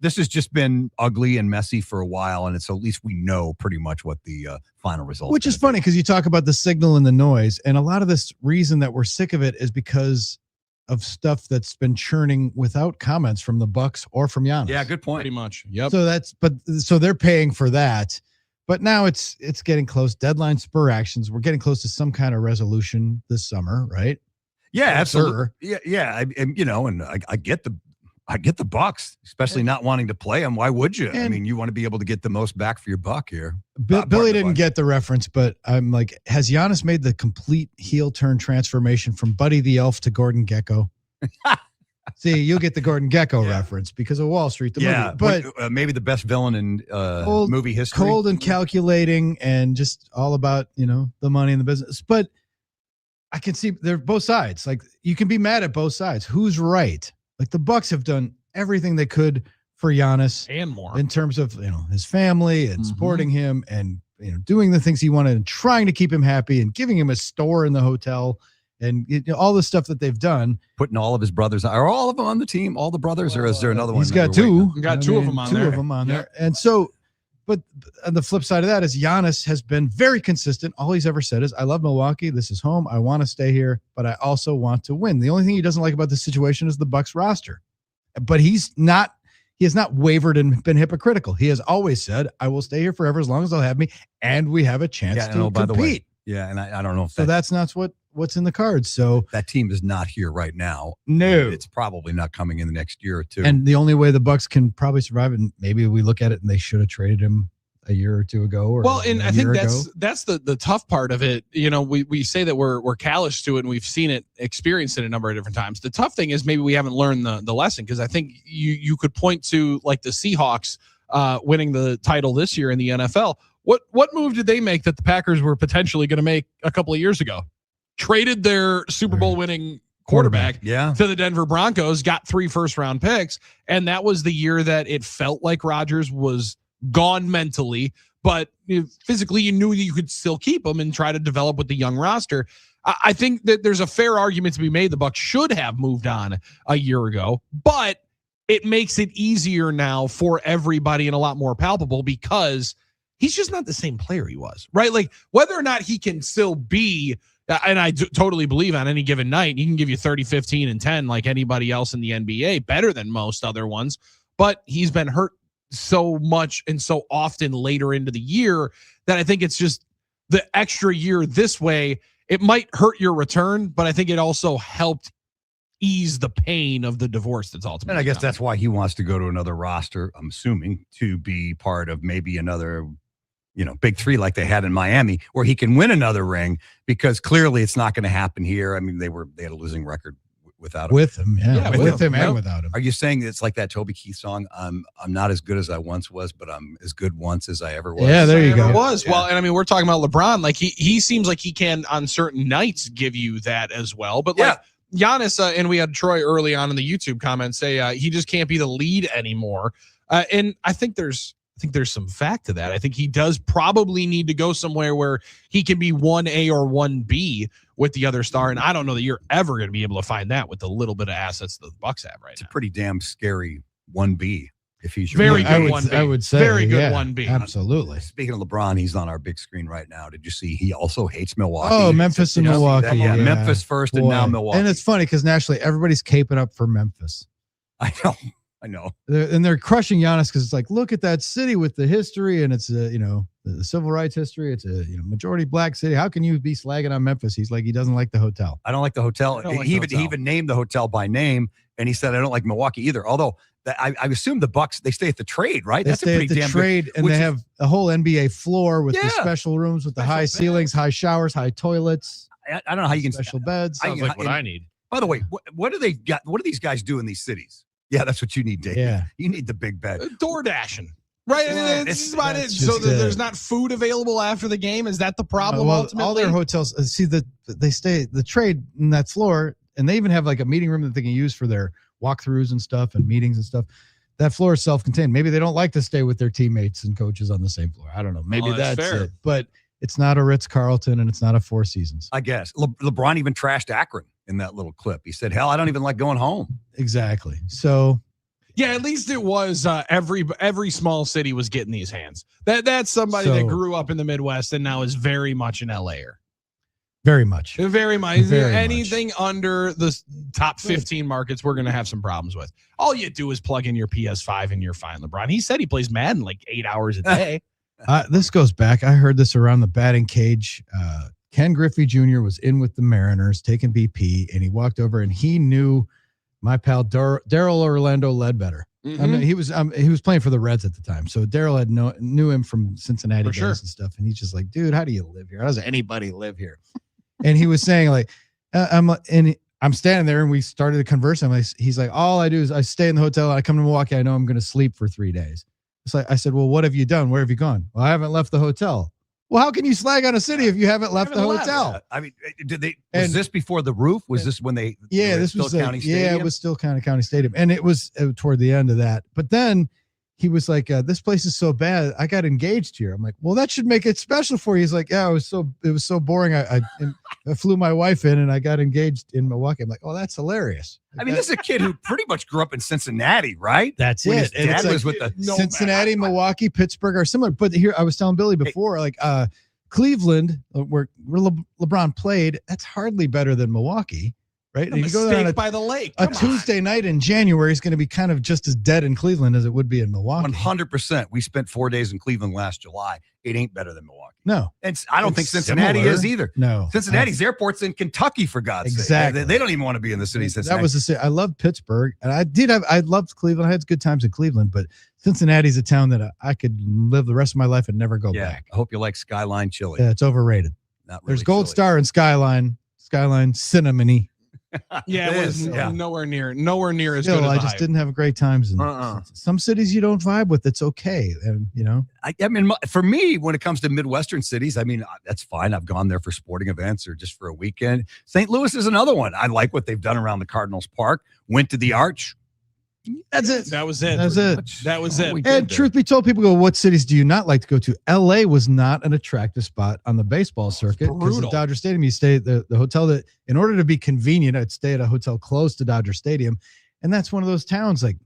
this has just been ugly and messy for a while, and so at least we know pretty much what the final result. Which is funny because you talk about the signal and the noise, and a lot of this reason that we're sick of it is because of stuff that's been churning without comments from the Bucks or from Giannis. Yeah, good point. Pretty much. Yep. So they're paying for that. But now it's getting close. Deadline spur actions. We're getting close to some kind of resolution this summer, right? Yeah, absolutely. Yeah. I get the Bucks, especially not wanting to play them. Why would you? I mean, you want to be able to get the most back for your buck here. Billy didn't get the reference, but I'm like, has Giannis made the complete heel turn transformation from Buddy the Elf to Gordon Gekko? See, you'll get the Gordon Gekko reference because of Wall Street, the movie. But maybe the best villain in movie history. Cold and calculating and just all about, the money in the business. But I can see they're both sides. Like, you can be mad at both sides. Who's right? Like, the Bucks have done everything they could for Giannis and more in terms of, his family and supporting him and, doing the things he wanted and trying to keep him happy and giving him a store in the hotel and all the stuff that they've done. Putting all of his brothers, are all of them on the team? All the brothers, or is there another one? He's got two. Two of them on there. Two of them on there. And so, but on the flip side of that is Giannis has been very consistent. All he's ever said is, I love Milwaukee. This is home. I want to stay here, but I also want to win. The only thing he doesn't like about this situation is the Bucks roster. But he has not wavered and been hypocritical. He has always said, I will stay here forever as long as they'll have me, and we have a chance to compete. And I don't know if that's not what's in the cards. So that team is not here right now. No, it's probably not coming in the next year or two. And the only way the Bucks can probably survive, and maybe we look at it and they should have traded him a year or two ago. Or and I think that's the tough part of it. You know, we say that we're callous to it, and we've seen it, experienced it a number of different times. The tough thing is maybe we haven't learned the lesson, because I think you could point to like the Seahawks winning the title this year in the NFL. What move did they make that the Packers were potentially going to make a couple of years ago? Traded their Super Bowl winning quarterback to the Denver Broncos, got 3 first-round picks, and that was the year that it felt like Rodgers was gone mentally, but physically you knew you could still keep him and try to develop with the young roster. I think that there's a fair argument to be made the Bucs should have moved on a year ago, but it makes it easier now for everybody and a lot more palpable, because he's just not the same player he was, right? Like, whether or not he can still be, and I totally believe on any given night, he can give you 30, 15, and 10 like anybody else in the NBA, better than most other ones, but he's been hurt so much and so often later into the year that I think it's just the extra year this way. It might hurt your return, but I think it also helped ease the pain of the divorce that's ultimately. And I guess that's why he wants to go to another roster, I'm assuming, to be part of maybe another, big three like they had in Miami, where he can win another ring, because clearly it's not going to happen here. I mean, they had a losing record without him. With him, with him and without him. Are you saying it's like that Toby Keith song? I'm not as good as I once was, but I'm as good once as I ever was. Yeah, there you go. Was. Yeah. Well, and I mean, we're talking about LeBron. Like he seems like he can on certain nights give you that as well. But like Giannis, and we had Troy early on in the YouTube comments say he just can't be the lead anymore. And I think there's some fact to that. I think he does probably need to go somewhere where he can be 1A or 1B with the other star. And I don't know that you're ever going to be able to find that with the little bit of assets that the Bucks have right now. It's a pretty damn scary 1B if he's your very good 1B. I would say very good 1B. Absolutely. Speaking of LeBron, he's on our big screen right now. Did you see he also hates Milwaukee? Oh, Memphis and Milwaukee. Yeah, Memphis first and now Milwaukee. And it's funny because nationally everybody's caping up for Memphis. I know. They're crushing Giannis because it's like, look at that city with the history, and it's the civil rights history. It's a majority black city. How can you be slagging on Memphis? He's like, he doesn't like the hotel. I don't like the hotel. He even named the hotel by name, and he said, I don't like Milwaukee either. Although I assume the Bucks, they stay at the Trade, right? That's a pretty damn Trade, and they have a whole NBA floor with the special rooms with the high ceilings, high showers, high toilets. I don't know how you can special beds. Sounds like what I need. By the way, what do they got? What do these guys do in these cities? Yeah, that's what you need, Dave. Yeah. You need the big bed. Door dashing. Right. Yeah, this is about it. So there's not food available after the game. Is that the problem? Ultimately? All their hotels, they stay the Trade in that floor, and they even have like a meeting room that they can use for their walkthroughs and stuff and meetings and stuff. That floor is self-contained. Maybe they don't like to stay with their teammates and coaches on the same floor. I don't know. Maybe that's it. But it's not a Ritz-Carlton and it's not a Four Seasons. I guess. LeBron even trashed Akron in that little clip. He said, hell, I don't even like going home. Exactly. So, yeah, at least it was every small city was getting these hands. That's somebody that grew up in the Midwest and now is very much an LAer. Very much. Very much. Anything under the top 15 markets, we're going to have some problems with. All you do is plug in your PS5 and you're fine, LeBron. He said he plays Madden like 8 hours a day. This goes back. I heard this around the batting cage. Ken Griffey Jr. was in with the Mariners taking BP, and he walked over and he knew my pal Daryl Orlando Ledbetter. Mm-hmm. I mean, he was playing for the Reds at the time, so Daryl knew him from Cincinnati days and stuff. And he's just like, dude, how do you live here? How does anybody live here? And he was saying like, I'm standing there, and we started to converse. He's like, all I do is I stay in the hotel. I come to Milwaukee. I know I'm going to sleep for 3 days. It's like, I said, well, what have you done? Where have you gone? Well, I haven't left the hotel. Well, how can you slag on a city if you haven't left the hotel? I mean, was this before the roof? Was this when they? Yeah, this was County Stadium. Yeah, it was still County Stadium, and it was toward the end of that. But then he was like, "This place is so bad. I got engaged here." I'm like, "Well, that should make it special for you." He's like, "Yeah, it was so boring. I flew my wife in, and I got engaged in Milwaukee." I'm like, "Oh, that's hilarious." I mean, this is a kid who pretty much grew up in Cincinnati, right? That's when it. His dad was with the Cincinnati, Milwaukee, Pittsburgh are similar. But here, I was telling Billy before, like Cleveland, where LeBron played, that's hardly better than Milwaukee, right? A mistake by the lake. A Tuesday night in January is going to be kind of just as dead in Cleveland as it would be in Milwaukee. 100%. We spent 4 days in Cleveland last July. It ain't better than Milwaukee. No. I don't think Cincinnati is either. No. Cincinnati's airport's in Kentucky, for God's sake. Exactly. They don't even want to be in the city. That was I love Pittsburgh, and I loved Cleveland. I had good times in Cleveland, but Cincinnati's a town that I could live the rest of my life and never go back. I hope you like Skyline chili. Yeah, it's overrated. Not really There's Gold chili. Star and Skyline cinnamony. Yeah, it was nowhere near as Still, good as I just didn't have great times. And some cities you don't vibe with, it's okay. And, I mean, for me, when it comes to Midwestern cities, I mean, that's fine. I've gone there for sporting events or just for a weekend. St. Louis is another one. I like what they've done around the Cardinals Park. Went to the Arch. That's it. That was it. That was it. And truth be told, people go, what cities do you not like to go to? LA was not an attractive spot on the baseball circuit. Because at Dodger Stadium, you stay at the hotel that, in order to be convenient, I'd stay at a hotel close to Dodger Stadium. And that's one of those towns like,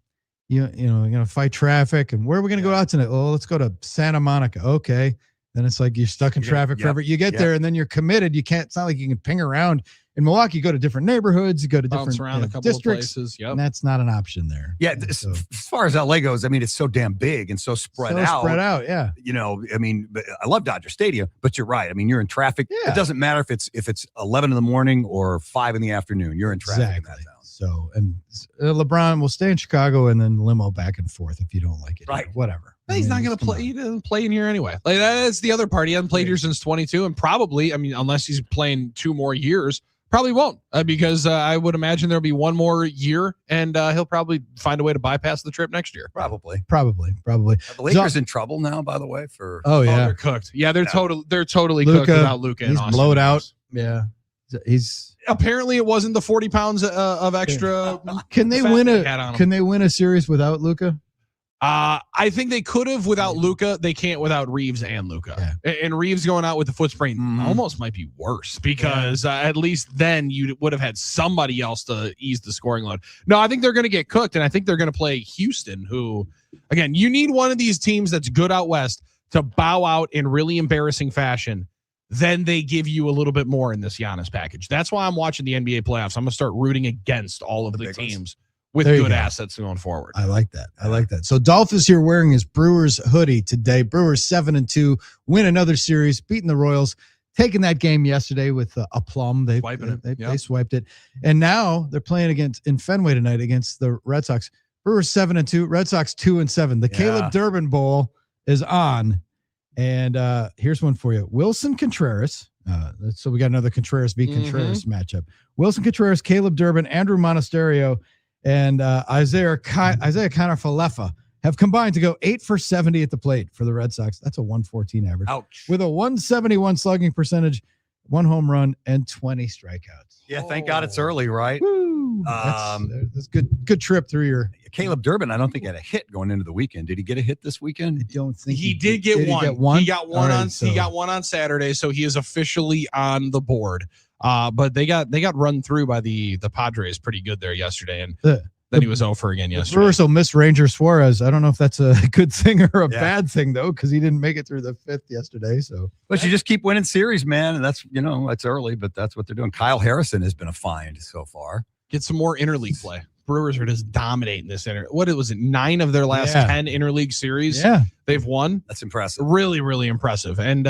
you're going to fight traffic. And where are we going to go out tonight? Oh, let's go to Santa Monica. Okay. Then it's like you're stuck in traffic forever. You get there and then you're committed. You can't, it's not like you can ping around. In Milwaukee, you go to different neighborhoods, you go to different around a couple districts, of places. Yep. And that's not an option there. Yeah, as far as LA goes, I mean, it's so damn big and so spread out. Yeah. I mean, I love Dodger Stadium, but you're right. I mean, you're in traffic. Yeah. It doesn't matter if it's 11 in the morning or 5 in the afternoon. You're in traffic in that town. So, and LeBron will stay in Chicago and then limo back and forth if you don't like it. Right. Whatever. He's not going to play. He doesn't play in here anyway. Like that's the other part. He hasn't played here since 22, and probably, I mean, unless he's playing 2 more years. Probably won't because I would imagine there'll be 1 more year and he'll probably find a way to bypass the trip next year. Probably. The Lakers in trouble now, by the way. They're cooked. Yeah, they're totally cooked without Luka. He's blowed out. Yeah, he's apparently it wasn't the 40 pounds of extra. Can they win a series without Luka? I think they could have without Luka. They can't without Reeves and Luka. Yeah. And Reeves going out with the foot sprain almost might be worse because at least then you would have had somebody else to ease the scoring load. No, I think they're going to get cooked, and I think they're going to play Houston, who, again, you need one of these teams that's good out west to bow out in really embarrassing fashion. Then they give you a little bit more in this Giannis package. That's why I'm watching the NBA playoffs. I'm going to start rooting against all of the teams with good assets going forward. I like that. So Dolph is here wearing his Brewers hoodie today. Brewers 7-2, win another series, beating the Royals, taking that game yesterday with aplomb. They swiped it. And now they're playing in Fenway tonight against the Red Sox. Brewers 7-2, Red Sox 2-7. The Caleb Durbin Bowl is on. And here's one for you. Wilson Contreras. So we got another Contreras v. Contreras matchup. Wilson Contreras, Caleb Durbin, Andrew Monasterio, and Isaiah Kiner-Falefa have combined to go 8 for 70 at the plate for the Red Sox. That's a 114 average. Ouch. With a 171 slugging percentage, 1 home run, and 20 strikeouts. Yeah, thank God it's early, right? Woo. That's good trip through your... Caleb Durbin, I don't think had a hit going into the weekend. Did he get a hit this weekend? I don't think he did get one. He got one He got one on Saturday, so he is officially on the board. But they got run through by the Padres pretty good there yesterday, and then he was 0 for again yesterday. Brewers will miss Ranger Suarez. I don't know if that's a good thing or a bad thing though, because he didn't make it through the 5th yesterday. So, but you just keep winning series, man, and that's it's early, but that's what they're doing. Kyle Harrison has been a find so far. Get some more interleague play. Brewers are just dominating this. What was it? 9 of their last 10 interleague series. Yeah, they've won. That's impressive. Really, really impressive. And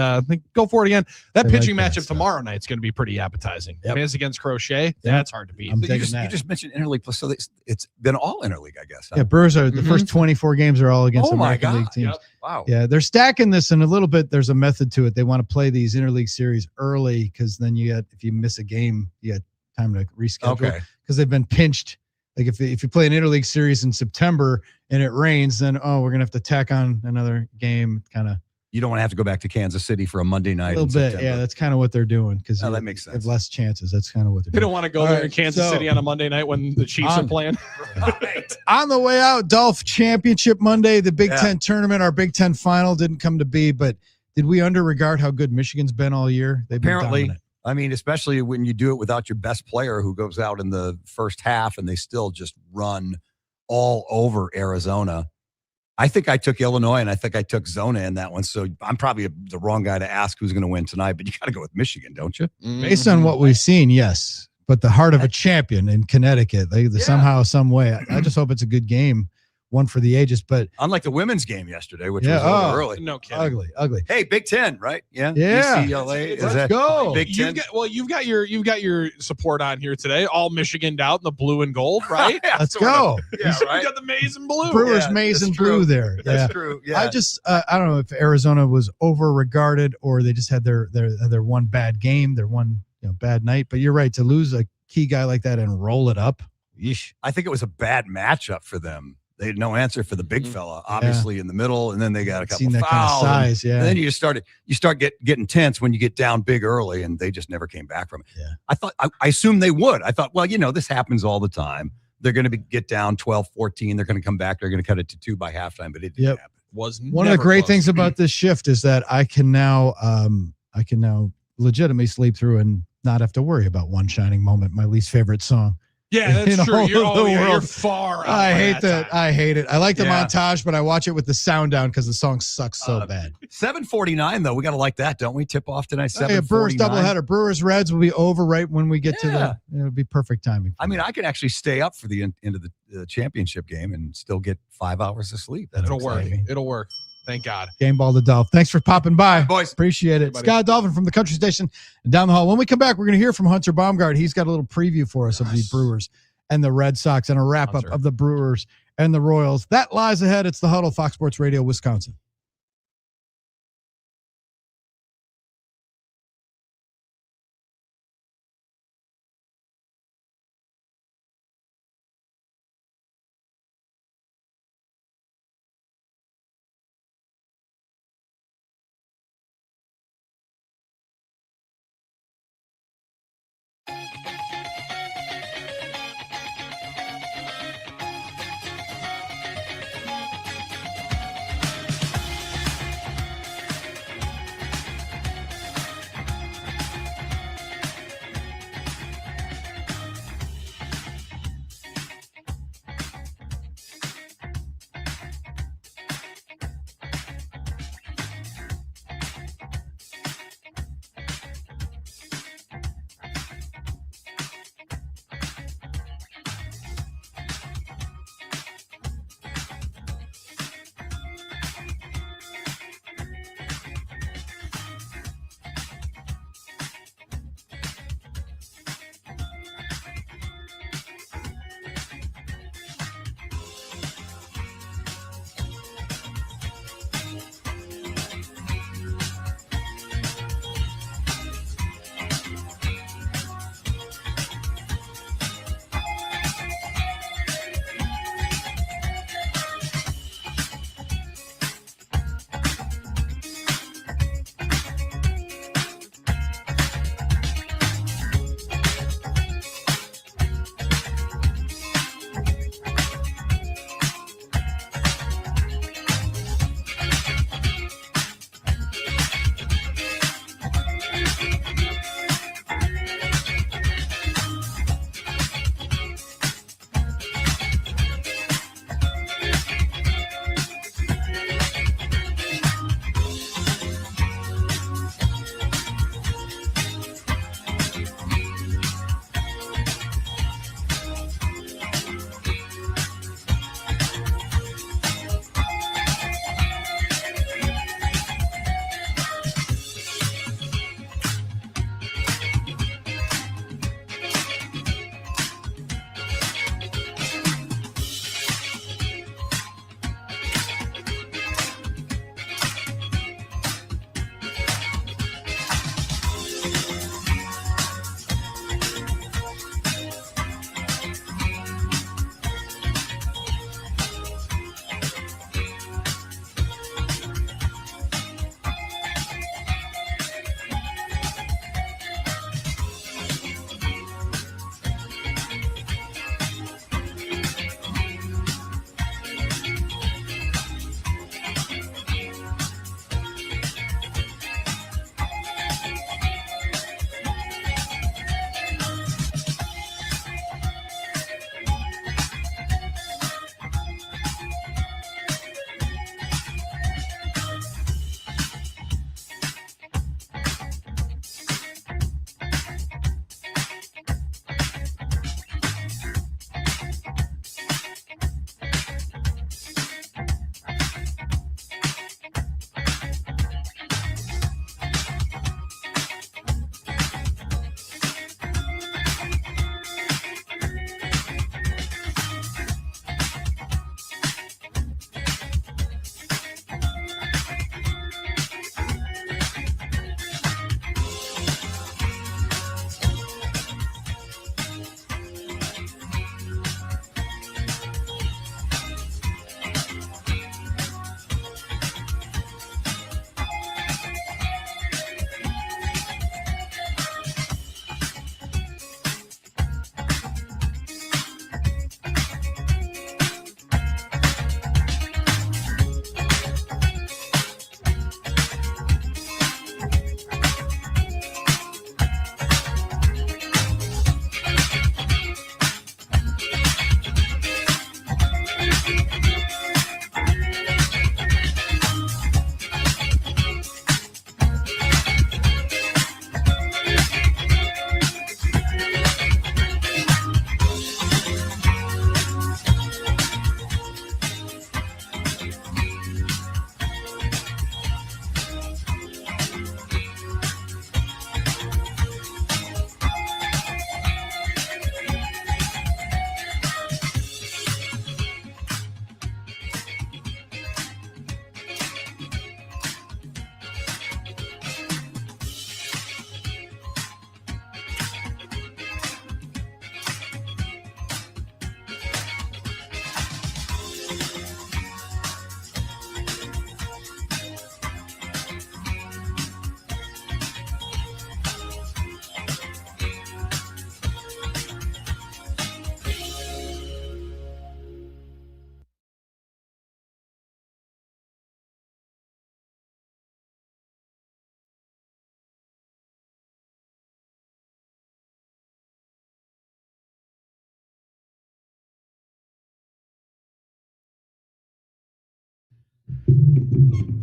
go for it again. That pitching matchup tomorrow night is going to be pretty appetizing. Yep. It's against Crochet. That's hard to beat. You just mentioned interleague play, so it's been all interleague, I guess. Yeah, Brewers are the first 24 games are all against American League teams. Yep. Wow. Yeah, they're stacking this in a little bit. There's a method to it. They want to play these interleague series early because then if you miss a game, you got time to reschedule. Okay. Because they've been pinched. Like if you play an interleague series in September and it rains, then we're gonna have to tack on another game. Kind of. You don't want to have to go back to Kansas City for a Monday night. A little bit, yeah. That's kind of what they're doing because that makes sense. Have less chances. That's kind of what they're doing. They don't want to go there in Kansas City on a Monday night when the Chiefs are playing. Right. On the way out, Dolph Championship Monday, the Big Ten tournament, our Big Ten final didn't come to be, but did we underregard how good Michigan's been all year? They've been dominant. I mean, especially when you do it without your best player who goes out in the first half and they still just run all over Arizona. I think I took Illinois and I think I took Zona in that one. So I'm probably the wrong guy to ask who's going to win tonight, but you got to go with Michigan, don't you? Based on what we've seen, yes. but the heart of a champion in Connecticut. Somehow, some way. I just hope it's a good game, one for the ages. But unlike the women's game yesterday, which was a little early. No kidding. Ugly. Hey, Big Ten, right? Yeah. Yeah. UCLA. Let's go. Big Ten. You've got your support on here today. All Michigan out in the blue and gold, right? Let's go. Yeah, right. You got the maize and blue. Brewers, maize and blue there. That's true. Yeah. I just I don't know if Arizona was over-regarded or they just had their one bad game, their one bad night. But you're right, to lose a key guy like that and roll it up. Yeesh. I think it was a bad matchup for them. They had no answer for the big fella, obviously in the middle, and then they got a couple fouls. Kind of size, and then you start getting tense when you get down big early, and they just never came back from it. Yeah. I assumed they would. I thought, well, this happens all the time. They're going to get down 12-14. They're going to come back. They're going to cut it to 2 by halftime, but it didn't happen. Was one of the great things about this shift is that I can now legitimately sleep through and not have to worry about One Shining Moment, my least favorite song. Yeah, that's true. You're far out. I hate that. I hate it. I like the Yeah. montage, but I watch it with the sound down because the song sucks so bad. 7:49 though. We got to like that, don't we? Tip off tonight. 7:49. Brewers doubleheader. Brewers Reds will be over right when we get to it'll be perfect timing. I mean, I can actually stay up for the end of the championship game and still get 5 hours of sleep. It'll work. It'll work. Thank God. Game Ball to Dolph. Thanks for popping by. Boys. Appreciate it. Scott Dolphin from the Country Station and down the hall. When we come back, we're going to hear from Hunter Baumgart. He's got a little preview for us of the Brewers and the Red Sox and a wrap-up of the Brewers and the Royals. That lies ahead. It's the Huddle, Fox Sports Radio, Wisconsin.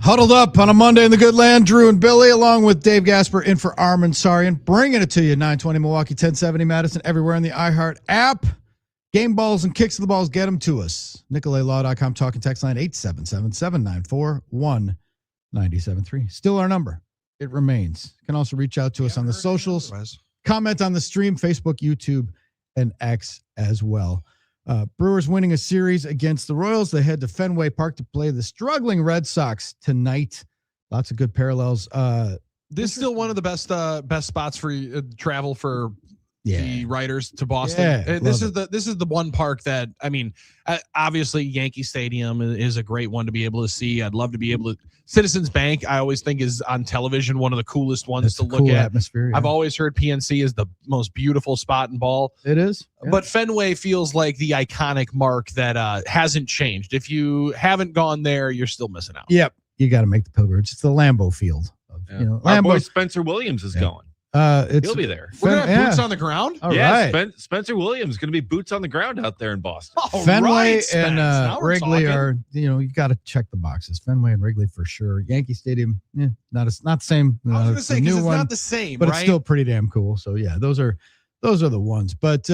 Huddled up on a Monday in the good land, Drew and Billy, along with Dave Gasper in for Armin Sarian, bringing it to you, 920 Milwaukee, 1070 Madison, everywhere in the iHeart app. Game balls and kicks of the balls, get them to us. NicoletLaw.com, talking text line 877-794-1973. Still our number. It remains. You can also reach out to us on the socials. Comment on the stream, Facebook, YouTube, and X as well. Brewers winning a series against the Royals. They head to Fenway Park to play the struggling Red Sox tonight. Lots of good parallels. This is still one of the best spots for travel for the writers to Boston. Yeah, this is the one park that, I mean, obviously Yankee Stadium is a great one to be able to see. I'd love to be able to. Citizens Bank, I always think, is on television one of the coolest ones to look at. Atmosphere, yeah. I've always heard PNC is the most beautiful spot in ball. It is. Yeah. But Fenway feels like the iconic mark that hasn't changed. If you haven't gone there, you're still missing out. Yep. You got to make the pilgrimage. It's the Lambeau Field. Our boy Spencer Williams is going. He'll be there. We're gonna have boots on the ground. All right. Spencer Williams is going to be boots on the ground out there in Boston. Fenway and Wrigley are, you got to check the boxes. Fenway and Wrigley for sure. Yankee Stadium, not the same. I was going to say, because it's not the same, but right? It's still pretty damn cool. So yeah, those are the ones. But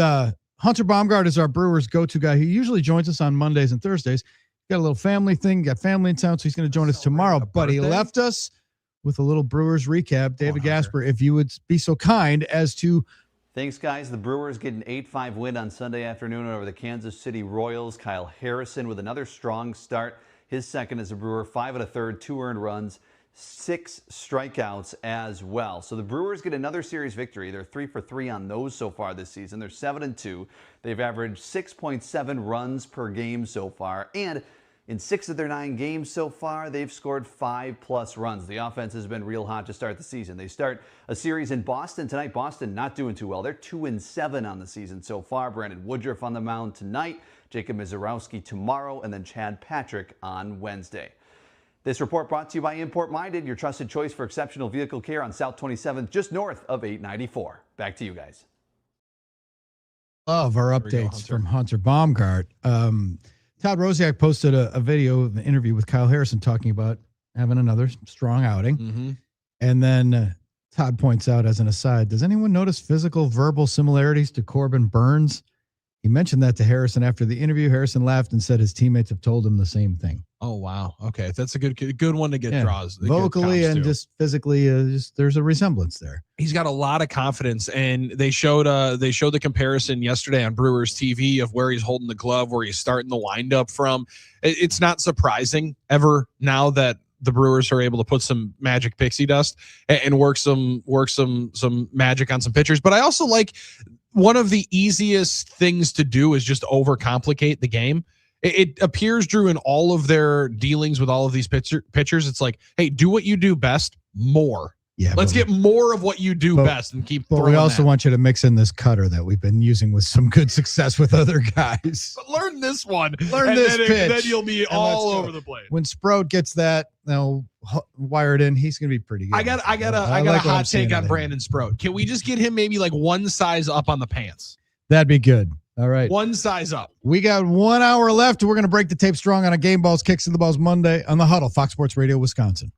Hunter Baumgart is our Brewers go-to guy. He usually joins us on Mondays and Thursdays. Got a little family thing. Got family in town, so he's going to join us tomorrow. But he left us with a little Brewers recap. David Gasper, if you would be so kind as to. Thanks, guys. The Brewers get an 8-5 win on Sunday afternoon over the Kansas City Royals. Kyle Harrison with another strong start. His second as a Brewer, 5 1/3, 2 earned runs, 6 strikeouts as well. So the Brewers get another series victory. They're 3 for 3 on those so far this season. They're 7-2. They've averaged 6.7 runs per game so far. And in 6 of their 9 games so far, they've scored 5+ runs. The offense has been real hot to start the season. They start a series in Boston tonight. Boston not doing too well. They're 2-7 on the season so far. Brandon Woodruff on the mound tonight, Jacob Mizorowski tomorrow, and then Chad Patrick on Wednesday. This report brought to you by Import Minded, your trusted choice for exceptional vehicle care on South 27th, just north of 894. Back to you guys. Of our updates from Hunter Baumgart. Todd Rosiak posted a video of an interview with Kyle Harrison talking about having another strong outing. Mm-hmm. And then Todd points out as an aside, does anyone notice physical, verbal similarities to Corbin Burns? He mentioned that to Harrison after the interview. Harrison laughed and said his teammates have told him the same thing. Oh, wow. Okay. That's a good one to get draws. Vocally and just physically, there's a resemblance there. He's got a lot of confidence, and they showed the comparison yesterday on Brewers TV of where he's holding the glove, where he's starting the windup from. It's not surprising ever now that the Brewers are able to put some magic pixie dust and work some magic on some pitchers. But I also like one of the easiest things to do is just overcomplicate the game. It appears, Drew, in all of their dealings with all of these pitchers, it's like, hey, do what you do best more. Yeah, let's get more of what you do best and keep. But we also want you to mix in this cutter that we've been using with some good success with other guys. But learn this one. Learn this pitch. Then you'll be all over the place. When Sprout gets that wired in, he's gonna be pretty good. I got a hot take on Brandon Sprout. Can we just get him maybe like one size up on the pants? That'd be good. All right. One size up. We got 1 hour left. We're going to break the tape strong on a Game Balls, Kicks of the Balls Monday on the Huddle, Fox Sports Radio, Wisconsin.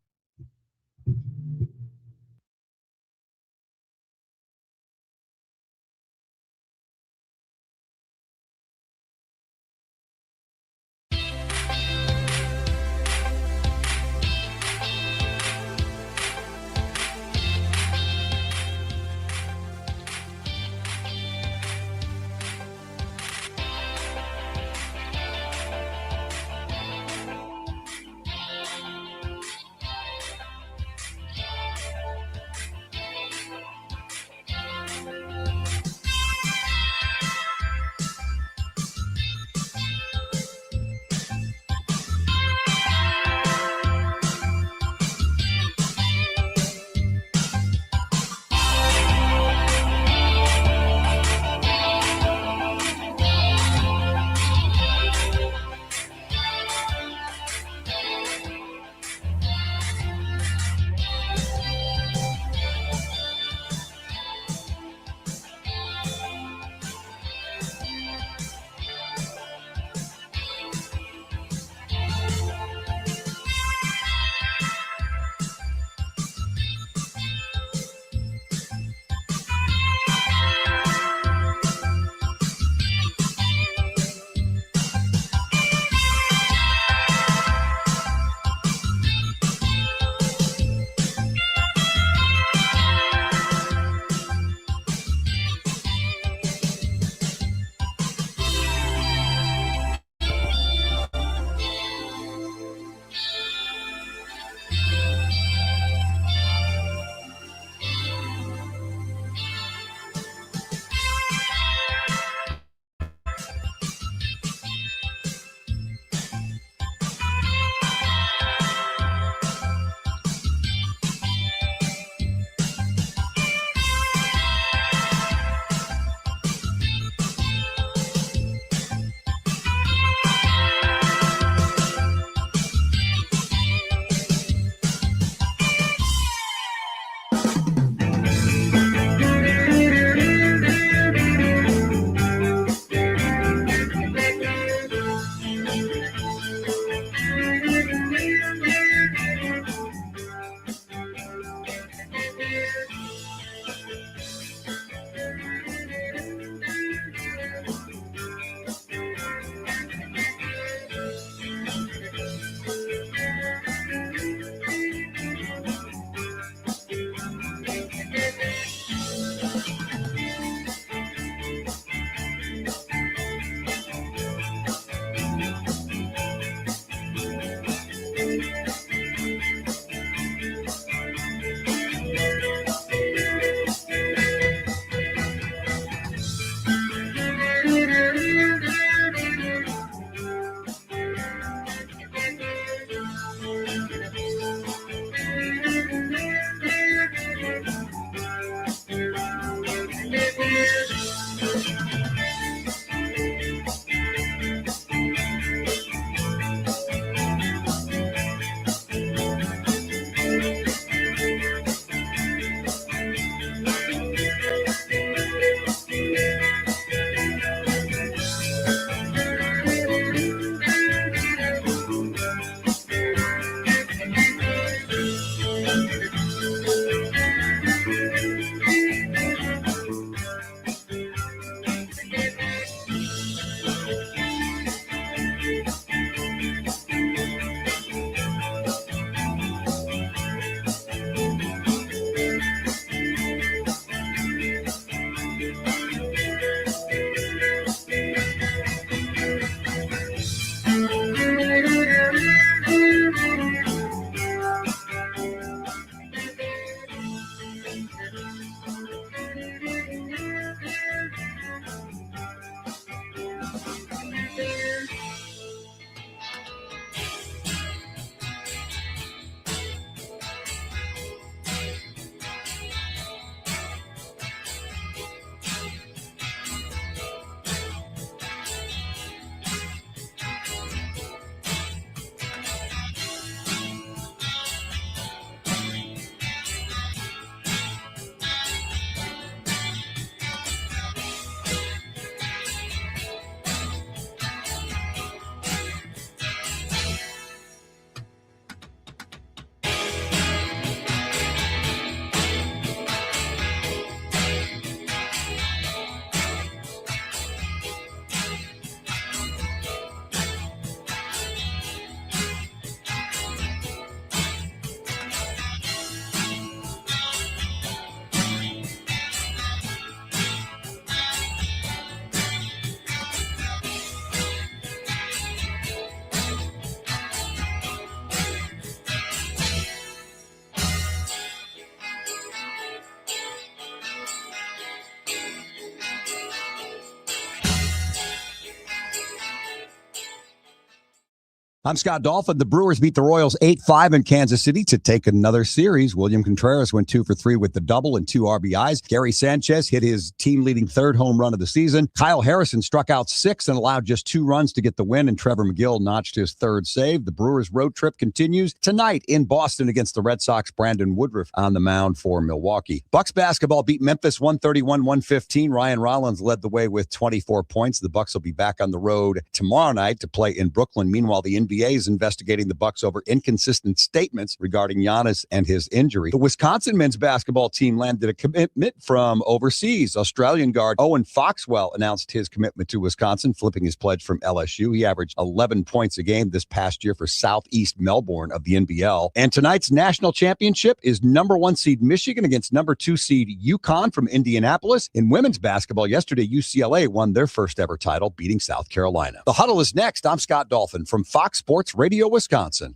I'm Scott Dolphin. The Brewers beat the Royals 8-5 in Kansas City to take another series. William Contreras went 2 for 3 with the double and 2 RBIs. Gary Sanchez hit his team-leading third home run of the season. Kyle Harrison struck out 6 and allowed just 2 runs to get the win, and Trevor McGill notched his third save. The Brewers road trip continues tonight in Boston against the Red Sox. Brandon Woodruff on the mound for Milwaukee. Bucks basketball beat Memphis 131-115. Ryan Rollins led the way with 24 points. The Bucks will be back on the road tomorrow night to play in Brooklyn. Meanwhile, the NBA is investigating the Bucks over inconsistent statements regarding Giannis and his injury. The Wisconsin men's basketball team landed a commitment from overseas. Australian guard Owen Foxwell announced his commitment to Wisconsin, flipping his pledge from LSU. He averaged 11 points a game this past year for Southeast Melbourne of the NBL. And tonight's national championship is number 1 seed Michigan against number 2 seed UConn from Indianapolis. In women's basketball yesterday, UCLA won their first ever title, beating South Carolina. The Huddle is next. I'm Scott Dolphin from Fox Sports Radio Wisconsin.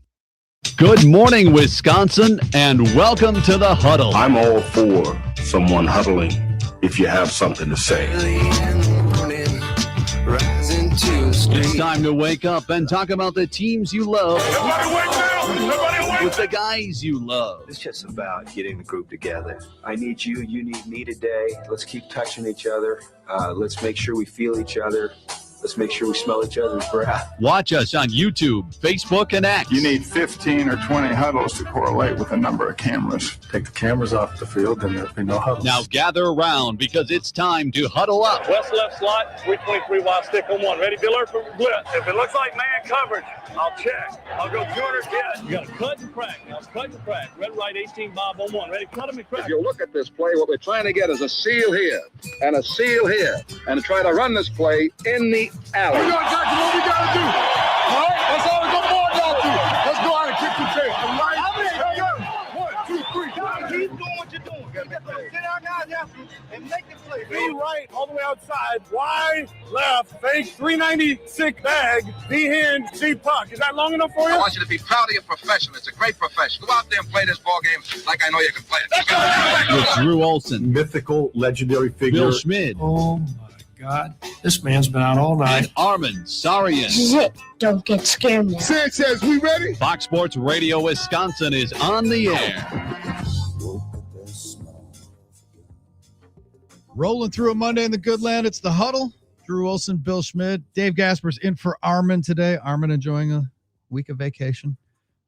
Good morning, Wisconsin, and welcome to the Huddle. I'm all for someone huddling if you have something to say. It's time to wake up and talk about the teams you love Everybody wake up! Everybody wake with the guys you love. It's just about getting the group together. I need you, you need me today. Let's keep touching each other. Let's make sure we feel each other. Let's make sure we smell each other's breath. Watch us on YouTube, Facebook, and X. You need 15 or 20 huddles to correlate with a number of cameras. Take the cameras off the field, and there'll be no huddles. Now gather around because it's time to huddle up. West left slot, 323 wide stick on 1. Ready, Bill for blitz. If it looks like man coverage, I'll check. I'll go 200 hit. You got to cut and crack. Now cut and crack. Red, right, 18 Bob on 1. Ready, cut him and crack. If you look at this play, what we're trying to get is a seal here and a seal here and try to run this play in the alley. We got what we got to do. All right? That's all we're going to board down to. Let's go out and kick the tail. All right? Hey, 1, 2, 3. Keep doing what you're doing. Get our guys after and make the play. Be right all the way outside. Wide, left, fake, 396 bag, D-hand, D-puck. Is that long enough for you? I want you to be proud of your profession. It's a great profession. Go out there and play this ball game like I know you can play it. With Drew Olson, Mythical, legendary figure. Bill Schmidt, Oh, my God. This man's been out all night. Armin Sarian. This is it. Don't get scared now. Sanchez, we ready? Fox Sports Radio Wisconsin is on the air. Rolling through a Monday in the good land. It's the Huddle. Drew Olson, Bill Schmidt, Dave Gasper's in for Armin today. Armin enjoying a week of vacation.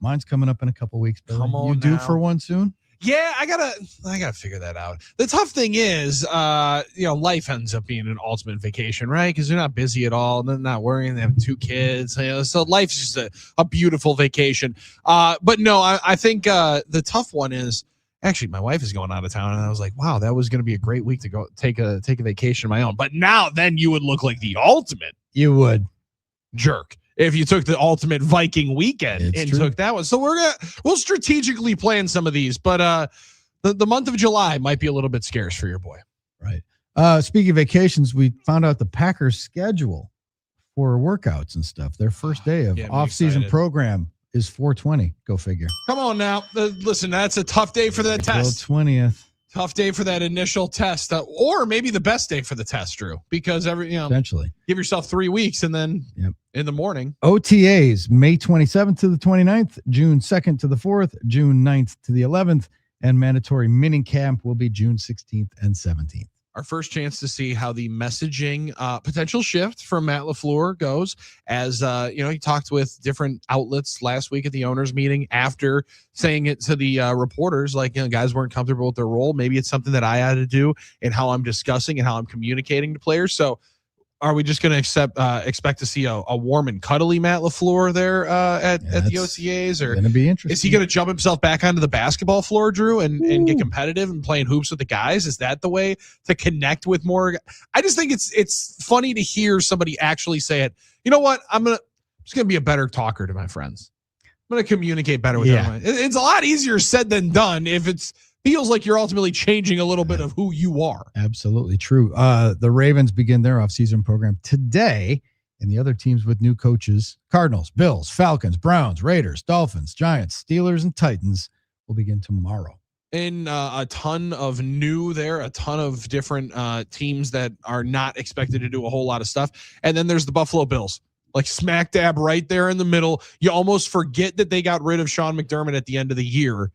Mine's coming up in a couple weeks. Billy. Come on you due now. for one soon? Yeah, I gotta figure that out. The tough thing is, life ends up being an ultimate vacation, right? Because they're not busy at all, they're not worrying. They have 2 kids, so life's just a beautiful vacation. But no, I think the tough one is actually my wife is going out of town, and I was like, wow, that was going to be a great week to go take a vacation of my own. But now, then you would look like the ultimate You would. jerk if you took the ultimate Viking weekend It's and true. took that one. So we'll strategically plan some of these, but the month of July might be a little bit scarce for your boy. Right. Speaking of vacations, we found out the Packers' schedule for workouts and stuff. Their first day of Get me off-season excited. program is 4/20. Go figure. Come on now. Listen, that's a tough day for that April test. 20th. Tough day for that initial test, or maybe the best day for the test, Drew, because Essentially. give yourself 3 weeks and then Yep. in the morning. OTAs, May 27th to the 29th, June 2nd to the 4th, June 9th to the 11th, and mandatory mini camp will be June 16th and 17th. Our first chance to see how the messaging potential shift from Matt LaFleur goes, as he talked with different outlets last week at the owners meeting after saying it to the reporters, like, guys weren't comfortable with their role. Maybe it's something that I had to do in how I'm discussing and how I'm communicating to players. So are we just going to expect to see a warm and cuddly Matt LaFleur there at the OTAs, or Going to be interesting. is he going to jump himself back onto the basketball floor, Drew, and get competitive and playing hoops with the guys? Is that the way to connect with more? I just think it's funny to hear somebody actually say it. You know what? I'm just going to be a better talker to my friends. I'm going to communicate better with everyone. It's a lot easier said than done if it's feels like you're ultimately changing a little bit of who you are. Absolutely true. The Ravens begin their offseason program today, and the other teams with new coaches, Cardinals, Bills, Falcons, Browns, Raiders, Dolphins, Giants, Steelers, and Titans will begin tomorrow. And a ton of new there, a ton of different teams that are not expected to do a whole lot of stuff. And then there's the Buffalo Bills. like smack dab right there in the middle. You almost forget that they got rid of Sean McDermott at the end of the year.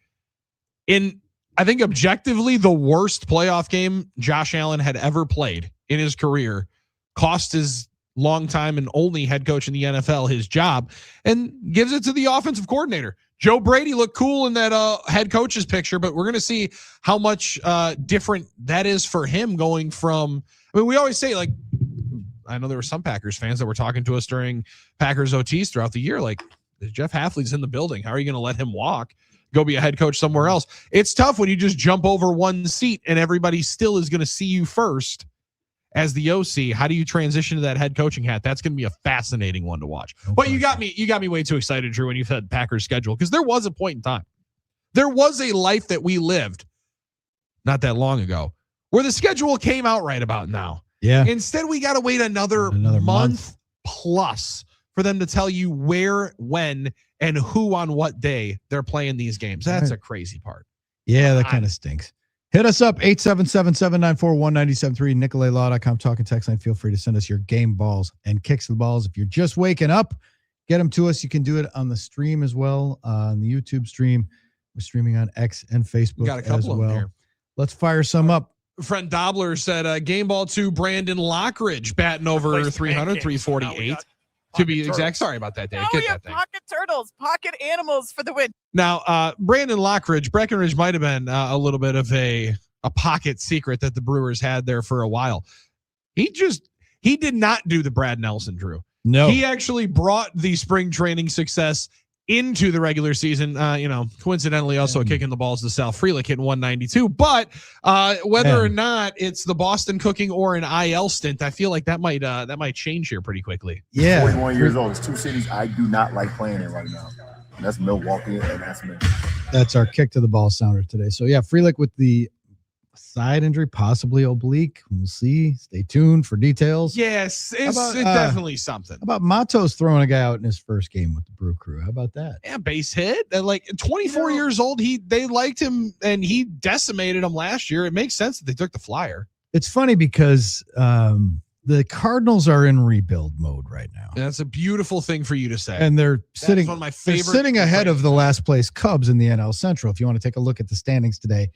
In, I think, objectively, the worst playoff game Josh Allen had ever played in his career, cost his longtime and only head coach in the NFL his job, and gives it to the offensive coordinator. Joe Brady looked cool in that head coach's picture, but we're going to see how much different that is for him going from, I mean, we always say, like, I know there were some Packers fans that were talking to us during Packers OTs throughout the year, like, Jeff Hafley's in the building. How are you going to let him walk, go be a head coach somewhere else? It's tough when you just jump over one seat and everybody still is going to see you first as the OC. How do you transition to that head coaching hat? That's going to be a fascinating one to watch. But you got me way too excited, Drew, when you said Packers schedule, because there was a point in time. There was a life that we lived not that long ago where the schedule came out right about now. Yeah. Instead, we got to wait another month plus for them to tell you where, when, and who on what day they're playing these games. That's a crazy part. Yeah, that kind of stinks. Hit us up, 877-794-1973, NicoletLaw.com, talking text line. Feel free to send us your game balls and kicks the balls. If you're just waking up, get them to us. You can do it on the stream as well, on the YouTube stream. We're streaming on X and Facebook We got a couple as of them well. here. Let's fire some up. Friend Dobler said game ball to Brandon Lockridge, batting over 300, 348. To be exact. Sorry about that, Dave. Now we have pocket turtles, pocket animals for the win. Now, Brandon Lockridge, Breckenridge might have been a little bit of a pocket secret that the Brewers had there for a while. He did not do the Brad Nelson, Drew. No. He actually brought the spring training success into the regular season, coincidentally also kicking the balls to Sal Frelick hitting 192. But whether or not it's the Boston cooking or an IL stint, I feel like that might change here pretty quickly. Yeah. 41 years old. It's two cities I do not like playing in right now. And that's Milwaukee and that's me. That's our kick to the ball sounder today. So yeah, Frelick with the side injury, possibly oblique. We'll see. Stay tuned for details. Yes, it's definitely something. How about Matos throwing a guy out in his first game with the Brew Crew? How about that? Yeah, base hit. And like 24 years old, they liked him and he decimated him last year. It makes sense that they took the flyer. It's funny because the Cardinals are in rebuild mode right now. That's a beautiful thing for you to say. And they're sitting one of my favorite. They're sitting ahead of the last place Cubs in the NL Central. If you want to take a look at the standings today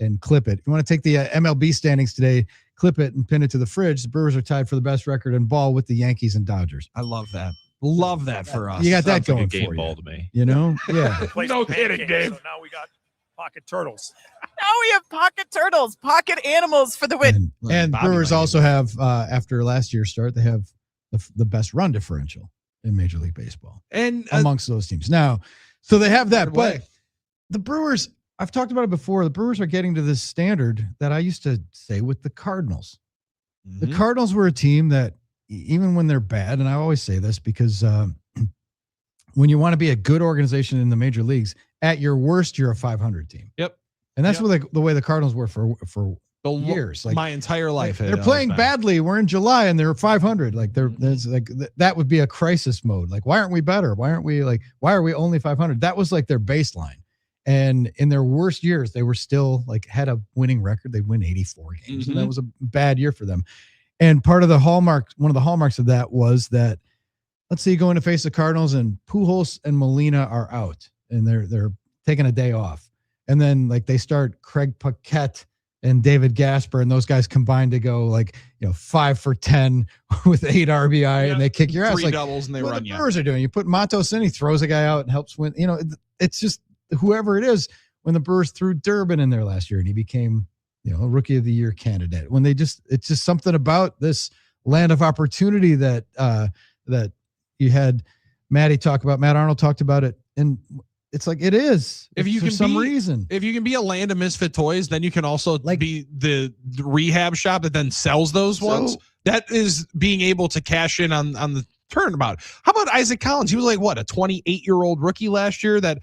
and clip it. If you want to take the MLB standings today, clip it and pin it to the fridge. The Brewers are tied for the best record in ball with the Yankees and Dodgers. I love that. Love that for us. You got that going like a game for ball you. to me. You know? Yeah. No kidding, Dave. So now we got pocket turtles. Now we have pocket turtles, pocket animals for the win. And Brewers also have, after last year's start, they have the best run differential in Major League Baseball. And amongst those teams. Now, so they have that, but the Brewers, I've talked about it before. The Brewers are getting to this standard that I used to say with the Cardinals. Mm-hmm. The Cardinals were a team that even when they're bad, and I always say this because when you want to be a good organization in the major leagues, at your worst, you're a 500 team. Yep. And that's what the way the Cardinals were for years. Like my entire life. They're playing badly. We're in July and they're 500. Like there's like that would be a crisis mode. Like, why aren't we better? Why are we only 500? That was like their baseline. And in their worst years, they were still like had a winning record. They win 84 games. And that was a bad year for them. And one of the hallmarks of that was that, let's say you go in to face the Cardinals and Pujols and Molina are out and they're taking a day off. And then like they start Craig Paquette and David Gasper and those guys combined to go 5 for 10 with 8 RBI and they kick your ass. 3 doubles and they run you. The Brewers are doing. You put Matos in, he throws a guy out and helps win. It's just whoever it is. When the Brewers threw Durbin in there last year and he became a Rookie of the Year candidate. When it's just something about this land of opportunity that you had Matt Arnold talked about it, and it's like it is. If you can be a land of misfit toys, then you can also be the rehab shop that then sells those ones. That is being able to cash in on the turnabout. How about Isaac Collins? He was like a 28-year-old rookie last year that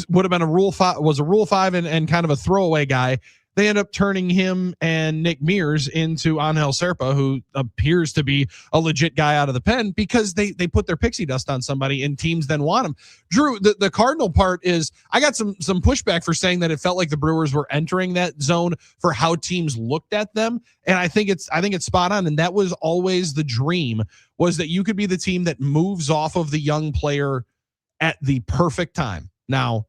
would have been was a Rule 5 and kind of a throwaway guy. they end up turning him and Nick Mears into Angel Serpa, who appears to be a legit guy out of the pen, because they put their pixie dust on somebody and teams then want him. Drew, the Cardinal part is, I got some pushback for saying that it felt like the Brewers were entering that zone for how teams looked at them. And I think it's spot on. And that was always the dream, was that you could be the team that moves off of the young player at the perfect time. Now,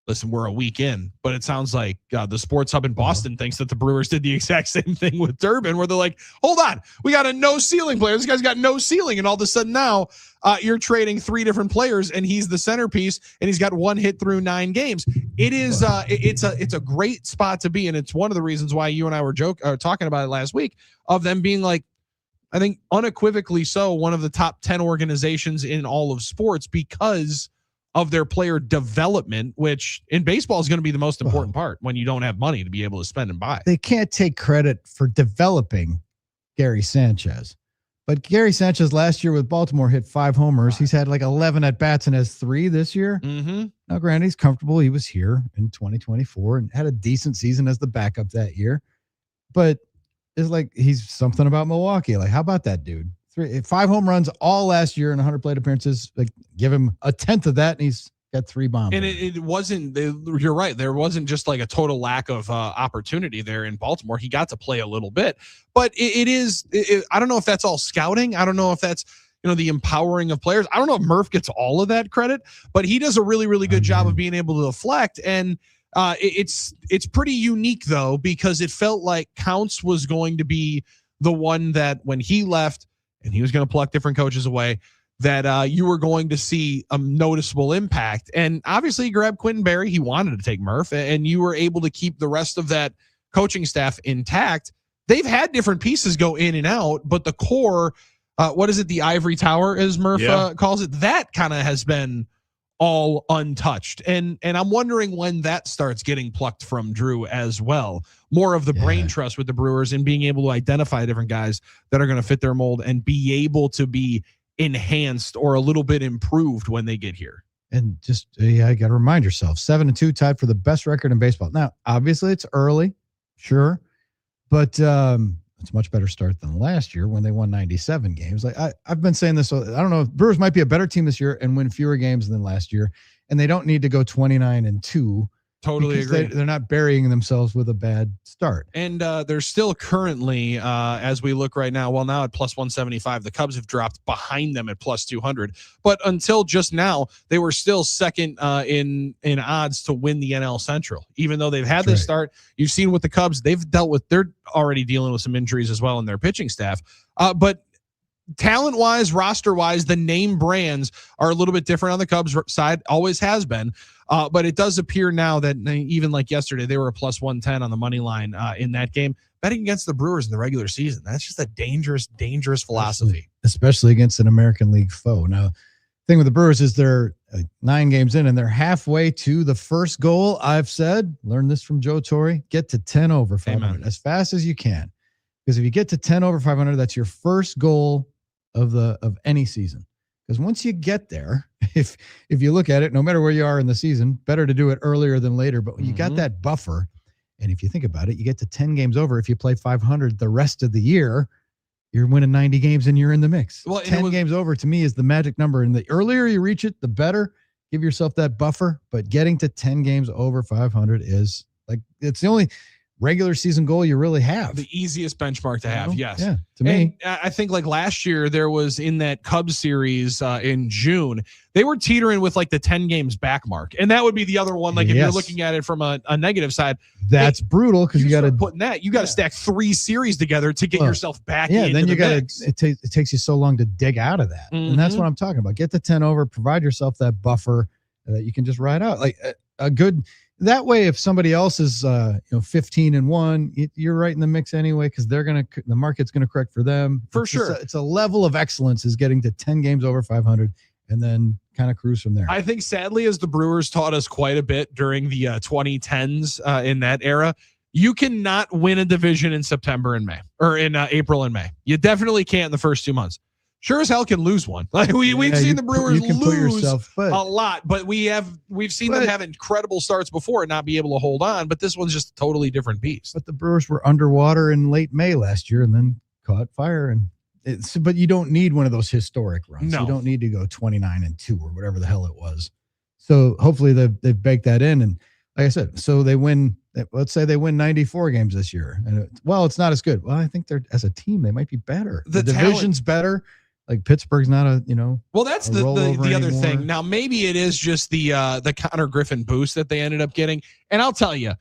listen, we're a week in, but it sounds like the Sports Hub in Boston thinks that the Brewers did the exact same thing with Durbin, where they're like, hold on, we got a no ceiling player. This guy's got no ceiling. And all of a sudden now you're trading 3 different players and he's the centerpiece and he's got 1 hit through 9 games. It is it's a great spot to be. And it's one of the reasons why you and I were talking about it last week, of them being like, I think unequivocally so, one of the top 10 organizations in all of sports, because of their player development, which in baseball is going to be the most important part when you don't have money to be able to spend and buy. They can't take credit for developing Gary Sanchez. But Gary Sanchez last year with Baltimore hit 5 homers. He's had like 11 at-bats and has 3 this year. Mm-hmm. Now, granted, he's comfortable. He was here in 2024 and had a decent season as the backup that year. But it's like he's something about Milwaukee. Like, how about that dude? 5 home runs all last year and 100 plate appearances. Like, give him a tenth of that, and he's got 3 bombs. And it wasn't. You're right. There wasn't just like a total lack of opportunity there in Baltimore. He got to play a little bit, but it is. I don't know if that's all scouting. I don't know if that's the empowering of players. I don't know if Murph gets all of that credit, but he does a really, really good job of being able to deflect. And it's pretty unique though, because it felt like Counts was going to be the one that when he left, and he was going to pluck different coaches away, that you were going to see a noticeable impact. And obviously he grabbed Quentin Berry. He wanted to take Murph, and you were able to keep the rest of that coaching staff intact. They've had different pieces go in and out, but the core, what is it? The ivory tower, as Murph calls it, that kind of has been all untouched. And I'm wondering when that starts getting plucked from Drew as well. More of the brain trust with the Brewers and being able to identify different guys that are going to fit their mold and be able to be enhanced or a little bit improved when they get here. And just, you got to remind yourself, 7-2 tied for the best record in baseball. Now, obviously it's early, sure, but it's a much better start than last year when they won 97 games. Like I've been saying this, I don't know, Brewers might be a better team this year and win fewer games than last year, and they don't need to go 29-2. Totally agree. They're not burying themselves with a bad start. And they're still currently, as we look right now, well, now at plus 175, the Cubs have dropped behind them at plus 200. But until just now, they were still second in odds to win the NL Central. Even though they've had this start, you've seen with the Cubs, they're already dealing with some injuries as well in their pitching staff. But talent-wise, roster-wise, the name brands are a little bit different on the Cubs side, always has been. But it does appear now that even like yesterday, they were a plus 110 on the money line in that game. Betting against the Brewers in the regular season, that's just a dangerous, dangerous philosophy. Especially against an American League foe. Now, the thing with the Brewers is they're 9 games in and they're halfway to the first goal. I've said, learn this from Joe Torre, get to 10 over 500 as fast as you can. Because if you get to 10 over 500, that's your first goal of any season. Because once you get there, if you look at it, no matter where you are in the season, better to do it earlier than later. But when you got that buffer, and if you think about it, you get to 10 games over. If you play 500 the rest of the year, you're winning 90 games and you're in the mix. Well, 10 games over to me is the magic number. And the earlier you reach it, the better. Give yourself that buffer. But getting to 10 games over 500 is like, it's the only regular season goal you really have. The easiest benchmark to have, yes. Yeah, to me. And I think like last year, there was in that Cubs series in June, they were teetering with like the 10 games back mark. And that would be the other one. Like if you're looking at it from a negative side. That's brutal because you got to put that. You got to stack 3 series together to get yourself back into then you the mix. It takes you so long to dig out of that. And that's what I'm talking about. Get the 10 over, provide yourself that buffer that you can just ride out. Like a good... That way, if somebody else is 15-1, you're right in the mix anyway, because the market's gonna correct for them. For sure. It's a level of excellence is getting to 10 games over 500 and then kind of cruise from there. I think sadly, as the Brewers taught us quite a bit during the 2010s in that era, you cannot win a division in September and May, or in April and May. You definitely can't in the first 2 months. sure as hell can lose one. Like we've seen the Brewers lose a lot, but we've seen them have incredible starts before and not be able to hold on. But this one's just a totally different beast. But the Brewers were underwater in late May last year and then caught fire. But you don't need one of those historic runs. No. You don't need to go 29-2 or whatever the hell it was. So hopefully they've baked that in. And like I said, so they win. Let's say they win 94 games this year. And it's not as good. Well, I think they're as a team they might be better. The division's better. Like Pittsburgh's not a Well, that's the other thing. Now maybe it is just the Connor Griffin boost that they ended up getting. And I'll tell you,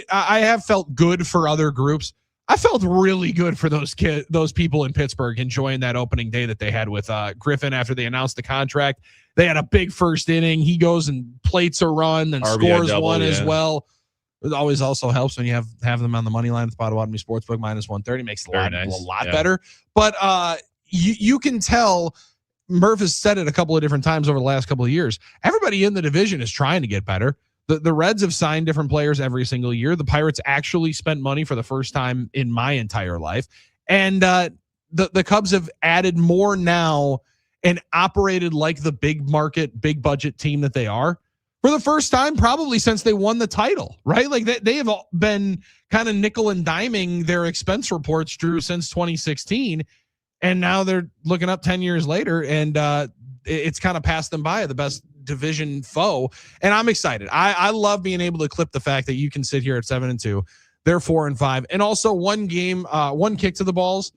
I have felt good for other groups. I felt really good for those people in Pittsburgh enjoying that opening day that they had with Griffin after they announced the contract. They had a big first inning. He goes and plates a run and scores one as well. It always also helps when you have them on the money line at the Potawatomi Sportsbook -130. Makes it a lot better. But you can tell Murph has said it a couple of different times over the last couple of years. Everybody in the division is trying to get better. The Reds have signed different players every single year. The Pirates actually spent money for the first time in my entire life. And the Cubs have added more now and operated like the big market, big budget team that they are for the first time probably since they won the title, right? Like they have been kind of nickel and diming their expense reports, Drew, since 2016. And now they're looking up 10 years later, and it's kind of passed them by, the best division foe. And I'm excited. I love being able to clip the fact that you can sit here at 7-2. They're 4-5. And also one kick to the balls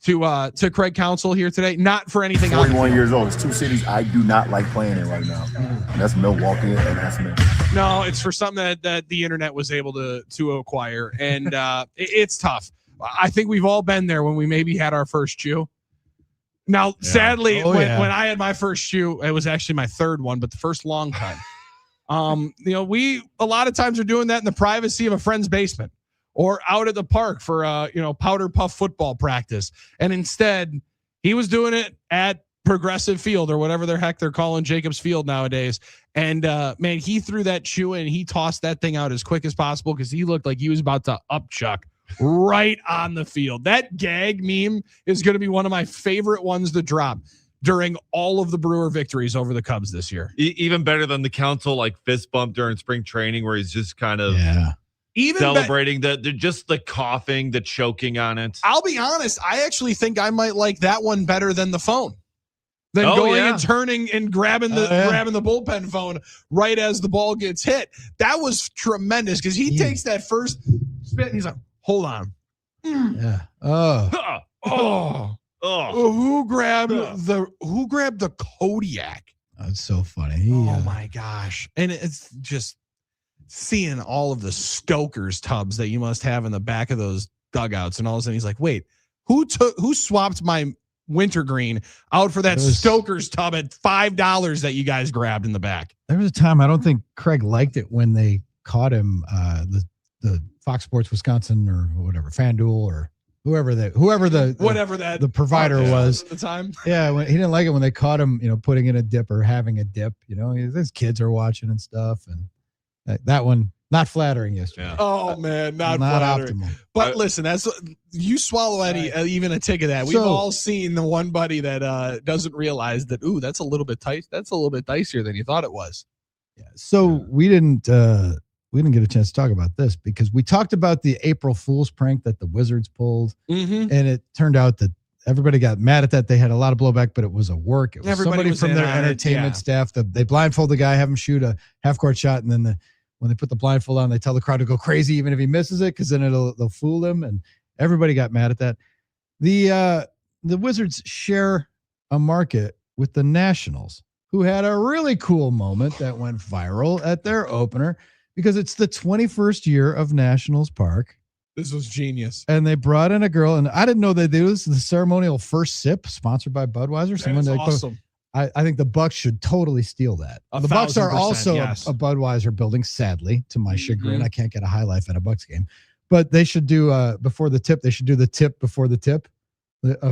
to Craig Counsell here today. Not for anything. 41 years old. It's two cities I do not like playing in right now. And that's Milwaukee and that's Memphis. No, it's for something that the internet was able to acquire. And it's tough. I think we've all been there when we maybe had our first shoe. Now, sadly, when I had my first shoe, it was actually my third one, but the first long time. We a lot of times are doing that in the privacy of a friend's basement or out at the park for powder puff football practice. And instead, he was doing it at Progressive Field or whatever the heck they're calling Jacobs Field nowadays. And man, he threw that shoe in. He tossed that thing out as quick as possible because he looked like he was about to upchuck right on the field. That gag meme is going to be one of my favorite ones to drop during all of the Brewer victories over the Cubs this year. Even better than the Counsell like fist bump during spring training where he's just kind of even celebrating the coughing, the choking on it. I'll be honest, I actually think I might like that one better than the phone. Than going and turning and grabbing the bullpen phone right as the ball gets hit. That was tremendous because he takes that first spit and he's like, hold on. Yeah. Who grabbed the Kodiak? That's so funny. Oh my gosh. And it's just seeing all of the Stoker's tubs that you must have in the back of those dugouts. And all of a sudden he's like, wait, who swapped my wintergreen out for that Stoker's tub at $5 that you guys grabbed in the back? There was a time I don't think Craig liked it when they caught him, the Fox Sports Wisconsin or whatever, FanDuel or whoever the provider was at the time. Yeah, he didn't like it when they caught him, putting in a dip or having a dip. His kids are watching and stuff, and that one not flattering yesterday. Yeah. Oh man, not flattering. Optimal. But listen, that's you swallow even a tick of that. We've all seen the one buddy that doesn't realize that. Ooh, that's a little bit tight. That's a little bit dicier than you thought it was. Yeah. So we didn't get a chance to talk about this because we talked about the April Fool's prank that the Wizards pulled. Mm-hmm. And it turned out that everybody got mad at that. They had a lot of blowback, but it was a work. It was somebody from their entertainment staff. They blindfold the guy, have him shoot a half-court shot, and then when they put the blindfold on, they tell the crowd to go crazy even if he misses it because then they'll fool him. And everybody got mad at that. The Wizards share a market with the Nationals, who had a really cool moment that went viral at their opener. Because it's the 21st year of Nationals Park. This was genius. And they brought in a girl, and I didn't know they do this. The ceremonial first sip, sponsored by Budweiser. That's awesome. I think the Bucks should totally steal that. The Bucks are also a Budweiser building, sadly, to my chagrin. I can't get a high life at a Bucks game. But they should do before the tip. They should do the tip before the tip.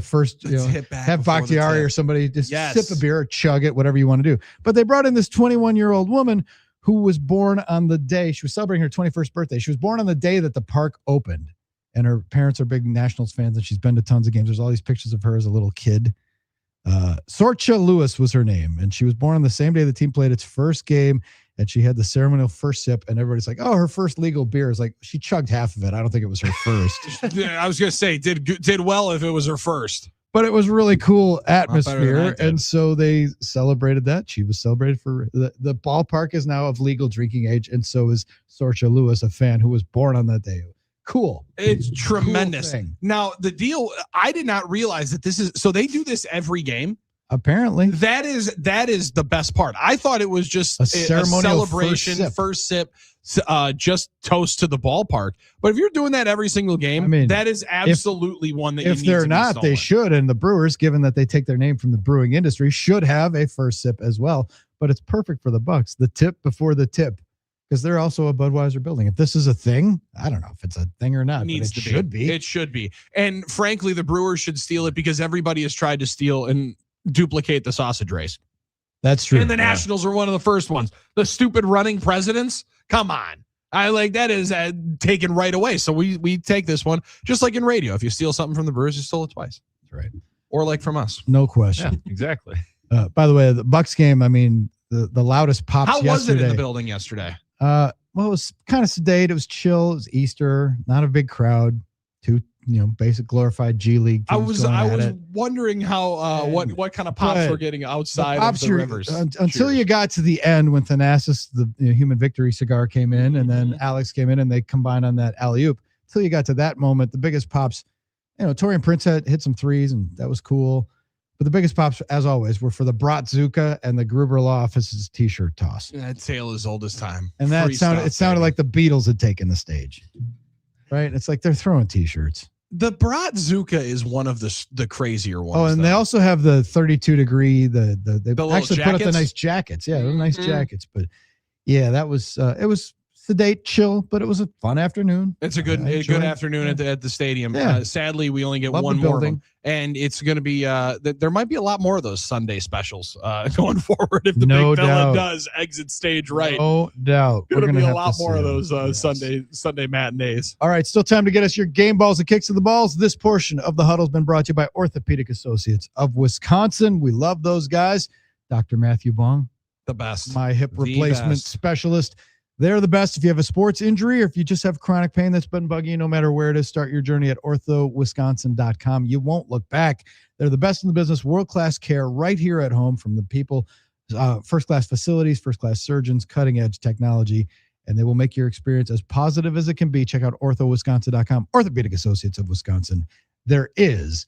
First, have Bakhtiari or somebody just sip a beer, chug it, whatever you want to do. But they brought in this 21-year-old woman who was born on the day she was celebrating her 21st birthday. She was born on the day that the park opened, and her parents are big Nationals fans, and she's been to tons of games. There's all these pictures of her as a little kid. Sorcha Lewis was her name, and she was born on the same day the team played its first game, and she had the ceremonial first sip, and everybody's like, oh, her first legal beer. Is like, she chugged half of it. I don't think it was her first. I was going to say, did well if it was her first. But it was really cool atmosphere, and so they celebrated that. She was celebrated for the ballpark is now of legal drinking age, and so is Sorcha Lewis, a fan who was born on that day. Cool. It's tremendous. Cool. Now, the deal, I did not realize that this is, so they do this every game. Apparently. That is the best part. I thought it was just a celebration, first sip, just toast to the ballpark. But if you're doing that every single game, that is absolutely one that you need to be If they're not, they should. And the Brewers, given that they take their name from the brewing industry, should have a first sip as well. But it's perfect for the Bucks. The tip before the tip. Because they're also a Budweiser building. If this is a thing, I don't know if it's a thing or not. It should be. It should be. And frankly, the Brewers should steal it because everybody has tried to steal and duplicate the sausage race. That's true. And the Nationals are one of the first ones. The stupid running presidents. Come on. That is taken right away. So we take this one just like in radio. If you steal something from the Brewers, you stole it twice. That's right. Or like from us. No question. Yeah, exactly. By the way, the Bucks game, I mean, the loudest pops yesterday. How was it in the building yesterday? Well, it was kind of sedate. It was chill. It was Easter. Not a big crowd. Two, basic glorified G League teams. I was wondering how what kind of pops were getting outside of the Rivers. Until you got to the end when Thanasis, the human victory cigar, came in, and then Alex came in, and they combined on that alley-oop. Until you got to that moment, the biggest pops, Torian Prince hit some threes, and that was cool. But the biggest pops, as always, were for the Bratzuka and the Gruber Law Office's T-shirt toss. That tale is old as time. And that sounded like the Beatles had taken the stage, right? It's like they're throwing T-shirts. The Bratzuka is one of the crazier ones. Oh, and they also have the 32 degree. They actually put up the nice jackets. Yeah, they're nice jackets. But yeah, that was it was sedate, chill, but it was a fun afternoon. It's a good afternoon at the stadium. Yeah. Sadly, we only get one more of them, and it's going to be there might be a lot more of those Sunday specials going forward if the big fella does exit stage right. No doubt. Going to be a lot more of those Sunday matinees. All right, still time to get us your game balls and kicks of the balls. This portion of the Huddle has been brought to you by Orthopedic Associates of Wisconsin. We love those guys. Dr. Matthew Bong, the best, my hip replacement specialist. They're the best. If you have a sports injury or if you just have chronic pain that's been bugging you, no matter where it is, start your journey at orthowisconsin.com. You won't look back. They're the best in the business, world-class care right here at home from the people, first-class facilities, first-class surgeons, cutting-edge technology, and they will make your experience as positive as it can be. Check out orthowisconsin.com, Orthopedic Associates of Wisconsin. There is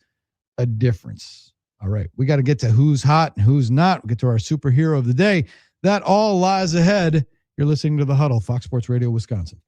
a difference. All right, we got to get to who's hot and who's not. We'll get to our superhero of the day. That all lies ahead. You're listening to The Huddle, Fox Sports Radio, Wisconsin.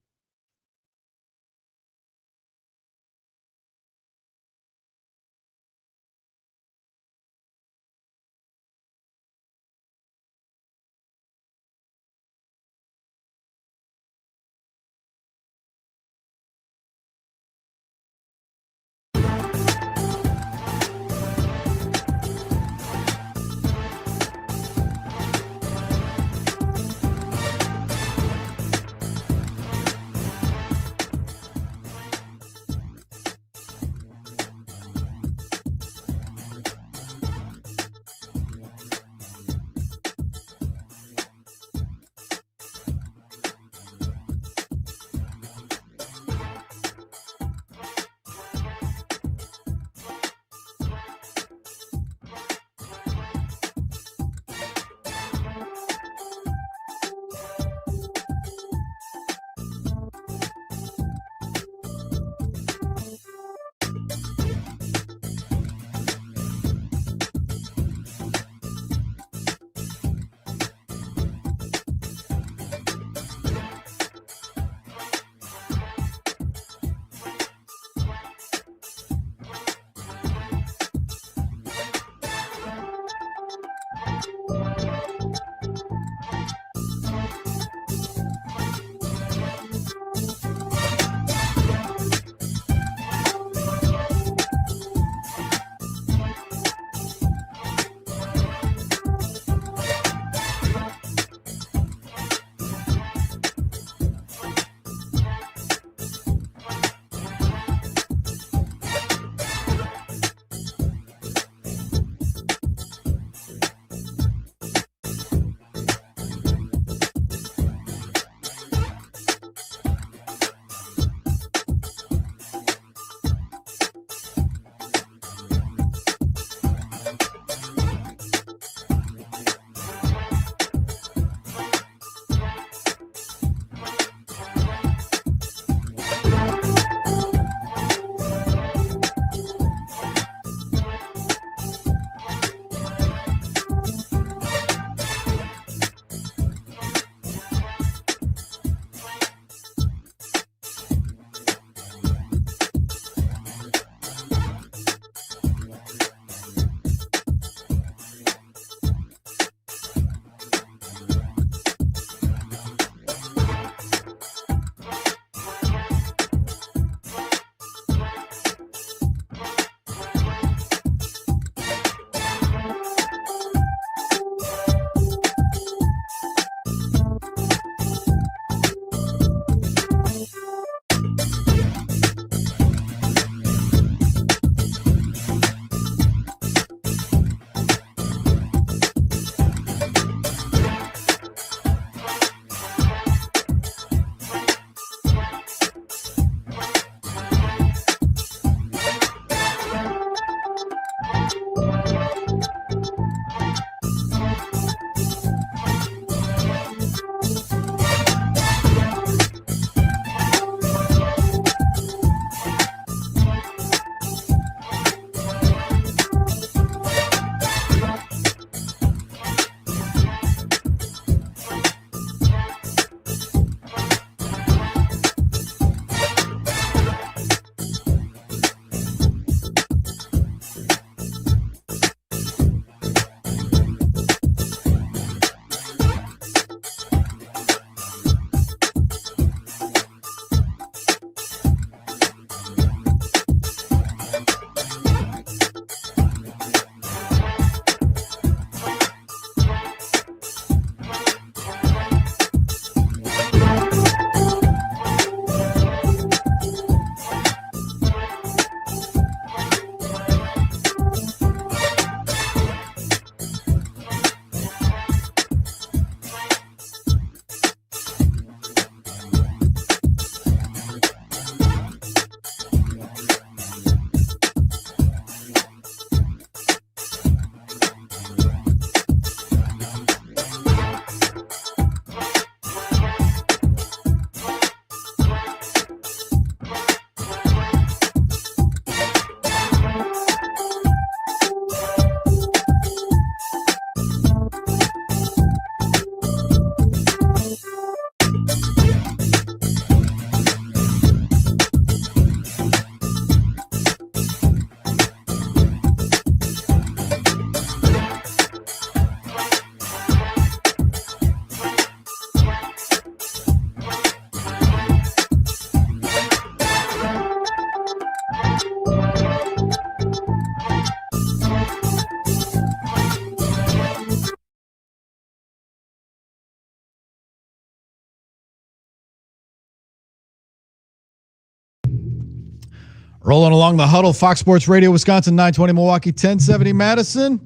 Rolling along the Huddle, Fox Sports Radio, Wisconsin, 920 Milwaukee, 1070 Madison.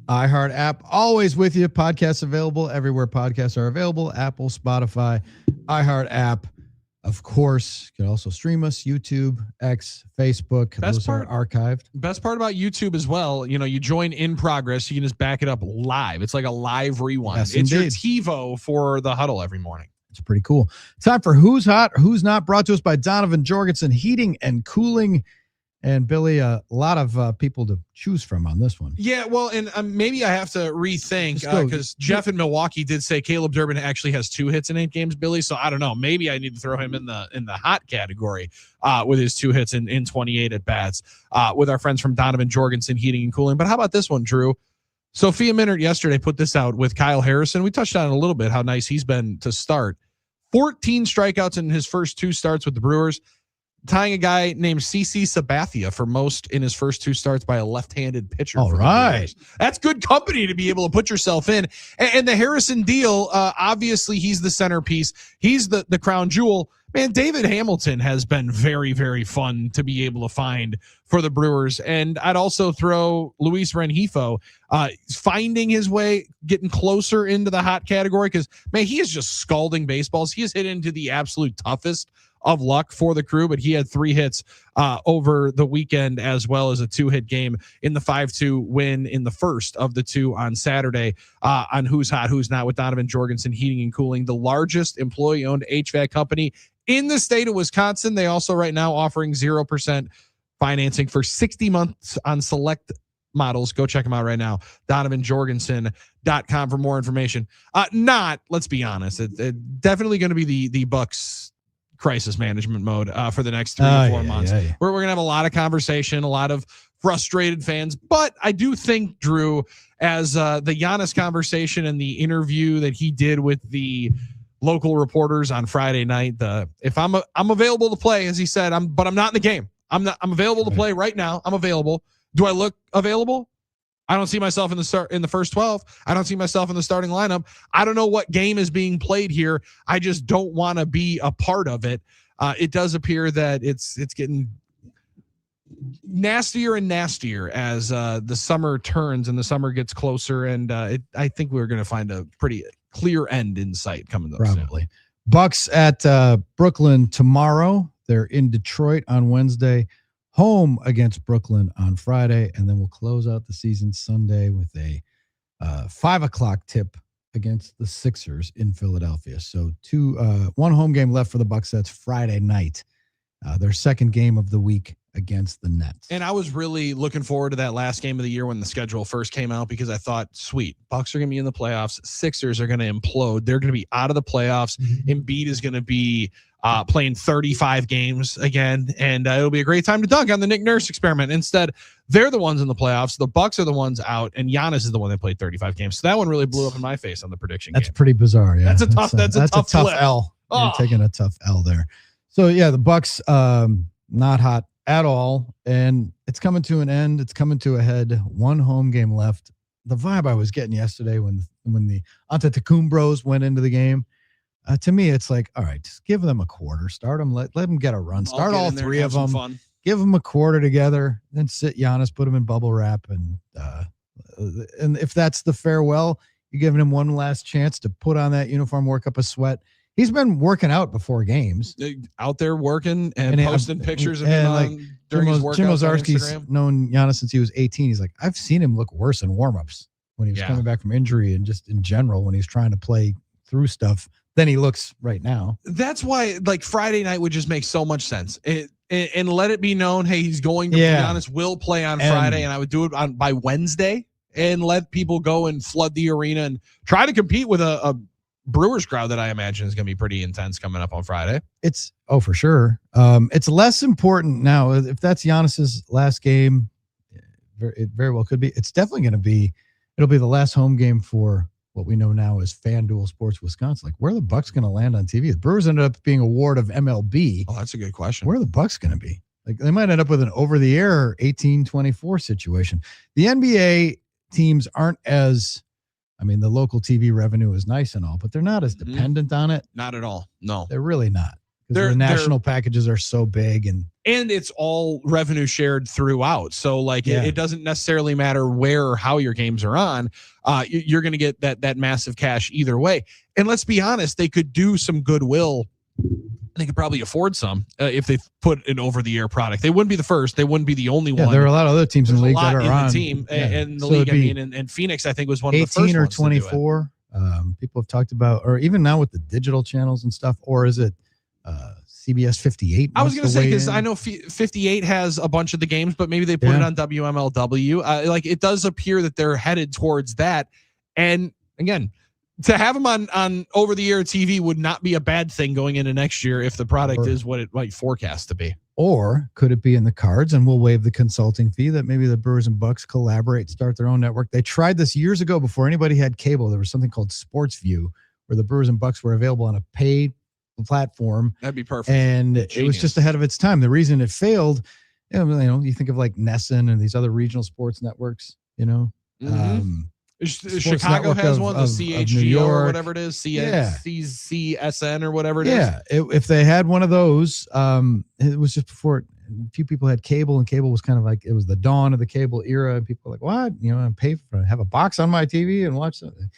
iHeart app, always with you. Podcasts available everywhere podcasts are available. Apple, Spotify, iHeart app. Of course, you can also stream us, YouTube, X, Facebook. Those are archived. Best part about YouTube as well, you join in progress. You can just back it up live. It's like a live rewind. Yes, it's indeed. your TiVo for the Huddle every morning. It's pretty cool. Time for Who's Hot, Who's Not, brought to us by Donovan Jorgensen Heating and Cooling. And Billy, a lot of people to choose from on this one. Yeah, well, and maybe I have to rethink because Jeff in Milwaukee did say Caleb Durbin actually has 2 hits in 8 games, Billy. So I don't know. Maybe I need to throw him in the hot category with his 2 hits in 28 at bats with our friends from Donovan Jorgensen Heating and Cooling. But how about this one, Drew? Sophia Minert yesterday put this out with Kyle Harrison. We touched on it a little bit, how nice he's been to start. 14 strikeouts in his first 2 starts with the Brewers, tying a guy named CC Sabathia for most in his first 2 starts by a left-handed pitcher. All right. That's good company to be able to put yourself in. And the Harrison deal, obviously he's the centerpiece. He's the crown jewel. Man, David Hamilton has been very, very fun to be able to find for the Brewers. And I'd also throw Luis Rengifo finding his way, getting closer into the hot category because, man, he is just scalding baseballs. He has hit into the absolute toughest of luck for the Crew, but he had 3 hits over the weekend as well as a 2-hit game in the 5-2 win in the first of the 2 on Saturday on Who's Hot, Who's Not with Donovan Jorgensen Heating and Cooling, the largest employee-owned HVAC company in the state of Wisconsin. They also right now offering 0% financing for 60 months on select models. Go check them out right now. DonovanJorgensen.com for more information. Let's be honest, it definitely going to be the Bucks crisis management mode for the next 3 to 4 months. We're going to have a lot of conversation, a lot of frustrated fans, but I do think, Drew, as the Giannis conversation and the interview that he did with the local reporters on Friday night, if I'm available to play, as he said, but I'm not in the game. I'm available to play right now. I'm available. Do I look available? I don't see myself in the first 12. I don't see myself in the starting lineup. I don't know what game is being played here. I just don't want to be a part of it. It does appear that it's getting nastier and nastier as the summer turns and the summer gets closer. And I think we're going to find a pretty clear end in sight coming up. Probably. Soon. Bucks at Brooklyn tomorrow. They're in Detroit on Wednesday. Home against Brooklyn on Friday, and then we'll close out the season Sunday with a 5:00 tip against the Sixers in Philadelphia. So 1 home game left for the Bucks. That's Friday night, their second game of the week against the Nets. And I was really looking forward to that last game of the year when the schedule first came out because I thought, sweet, Bucks are going to be in the playoffs. Sixers are going to implode. They're going to be out of the playoffs. Embiid is going to be playing 35 games again, and it'll be a great time to dunk on the Nick Nurse experiment. Instead, they're the ones in the playoffs. The Bucks are the ones out, and Giannis is the one that played 35 games. So that one really blew up in my face on the prediction That's game. Pretty bizarre. Yeah, that's a tough flip. L. You're taking a tough L there. So yeah, the Bucks not hot at all, and it's coming to an end. It's coming to a head. 1 home game left. The vibe I was getting yesterday when the Antetokounmbros went into the game. To me, it's like, all right, just give them a quarter. Start them. Let them get a run. Start all 3 of them. Fun. Give them a quarter together. Then sit Giannis, put him in bubble wrap, and if that's the farewell, you're giving him one last chance to put on that uniform, work up a sweat. He's been working out before games. Out there working and posting pictures of him during his workouts. Jim Ozarski's known Giannis since he was 18. He's like, I've seen him look worse in warmups when he was coming back from injury and just in general when he's trying to play through stuff than he looks right now. That's why Friday night would just make so much sense. And let it be known, hey, he's going to Giannis will play on Friday, and I would do it by Wednesday and let people go and flood the arena and try to compete with a Brewers crowd that I imagine is going to be pretty intense coming up on Friday. For sure. It's less important now. If that's Giannis's last game, it very well could be. It's definitely going to be, it'll be the last home game for what we know now as FanDuel Sports Wisconsin. Like, where are the Bucks going to land on TV? The Brewers ended up being a ward of MLB. Oh, that's a good question. Where are the Bucks going to be? Like, they might end up with an over-the-air 18-24 situation. The NBA teams aren't as, the local TV revenue is nice and all, but they're not as dependent on it. Not at all. No. They're really not. The national packages are so big, and it's all revenue shared throughout. So like it doesn't necessarily matter where or how your games are on. You're going to get that massive cash either way. And let's be honest, they could do some goodwill. They could probably afford some if they put an over-the-air product. They wouldn't be the first. They wouldn't be the only one. There are a lot of other teams in the league that are on the team and the league. I mean, and Phoenix, I think, was one of the first 18 or ones 24. People have talked about, or even now with the digital channels and stuff, or is it CBS 58? I was going to say, because I know 58 has a bunch of the games, but maybe they put it on WMLW. Like it does appear that they're headed towards that. And again, to have them on over-the-air TV would not be a bad thing going into next year if the product is what it might forecast to be. Or could it be in the cards, and we'll waive the consulting fee, that maybe the Brewers and Bucks collaborate, start their own network? They tried this years ago before anybody had cable. There was something called Sports View, where the Brewers and Bucks were available on a paid platform. That'd be perfect. And it was just ahead of its time. The reason it failed, you think of like Nessun and these other regional sports networks, Chicago has one, the CHGO or whatever it is, CSN or whatever it is. Yeah, if they had one of those, it was just before a few people had cable, and cable was kind of like, it was the dawn of the cable era, and people were like, what? I pay for have a box on my TV and watch something.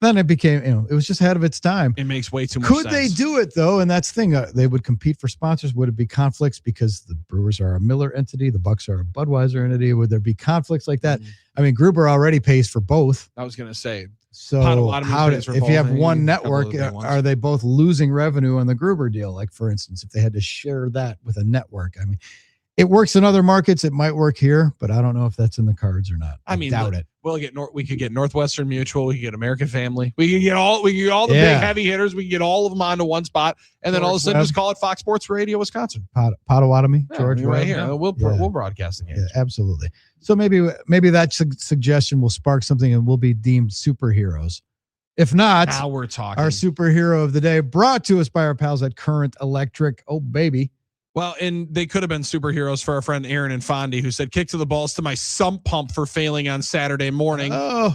Then it became, it was just ahead of its time. It makes way too much sense. Could they do it though? And that's the thing. They would compete for sponsors. Would it be conflicts because the Brewers are a Miller entity, the Bucks are a Budweiser entity? Would there be conflicts like that? I mean, Gruber already pays for both. I was going to say. So if you have one network, are they both losing revenue on the Gruber deal? Like, for instance, if they had to share that with a network, I mean, it works in other markets. It might work here, but I don't know if that's in the cards or not. I doubt it. We could get Northwestern Mutual. We could get American Family. We could get all the big heavy hitters. We can get all of them onto one spot, and then all of a sudden just call it Fox Sports Radio Wisconsin. Potawatomi, George, right here. Yeah. We'll broadcast the game. Yeah, absolutely. So maybe that suggestion will spark something, and we'll be deemed superheroes. If not, now we're talking. Our superhero of the day, brought to us by our pals at Current Electric. Oh baby. Well, and they could have been superheroes for our friend Aaron and Fondy, who said, kick to the balls to my sump pump for failing on Saturday morning. Oh,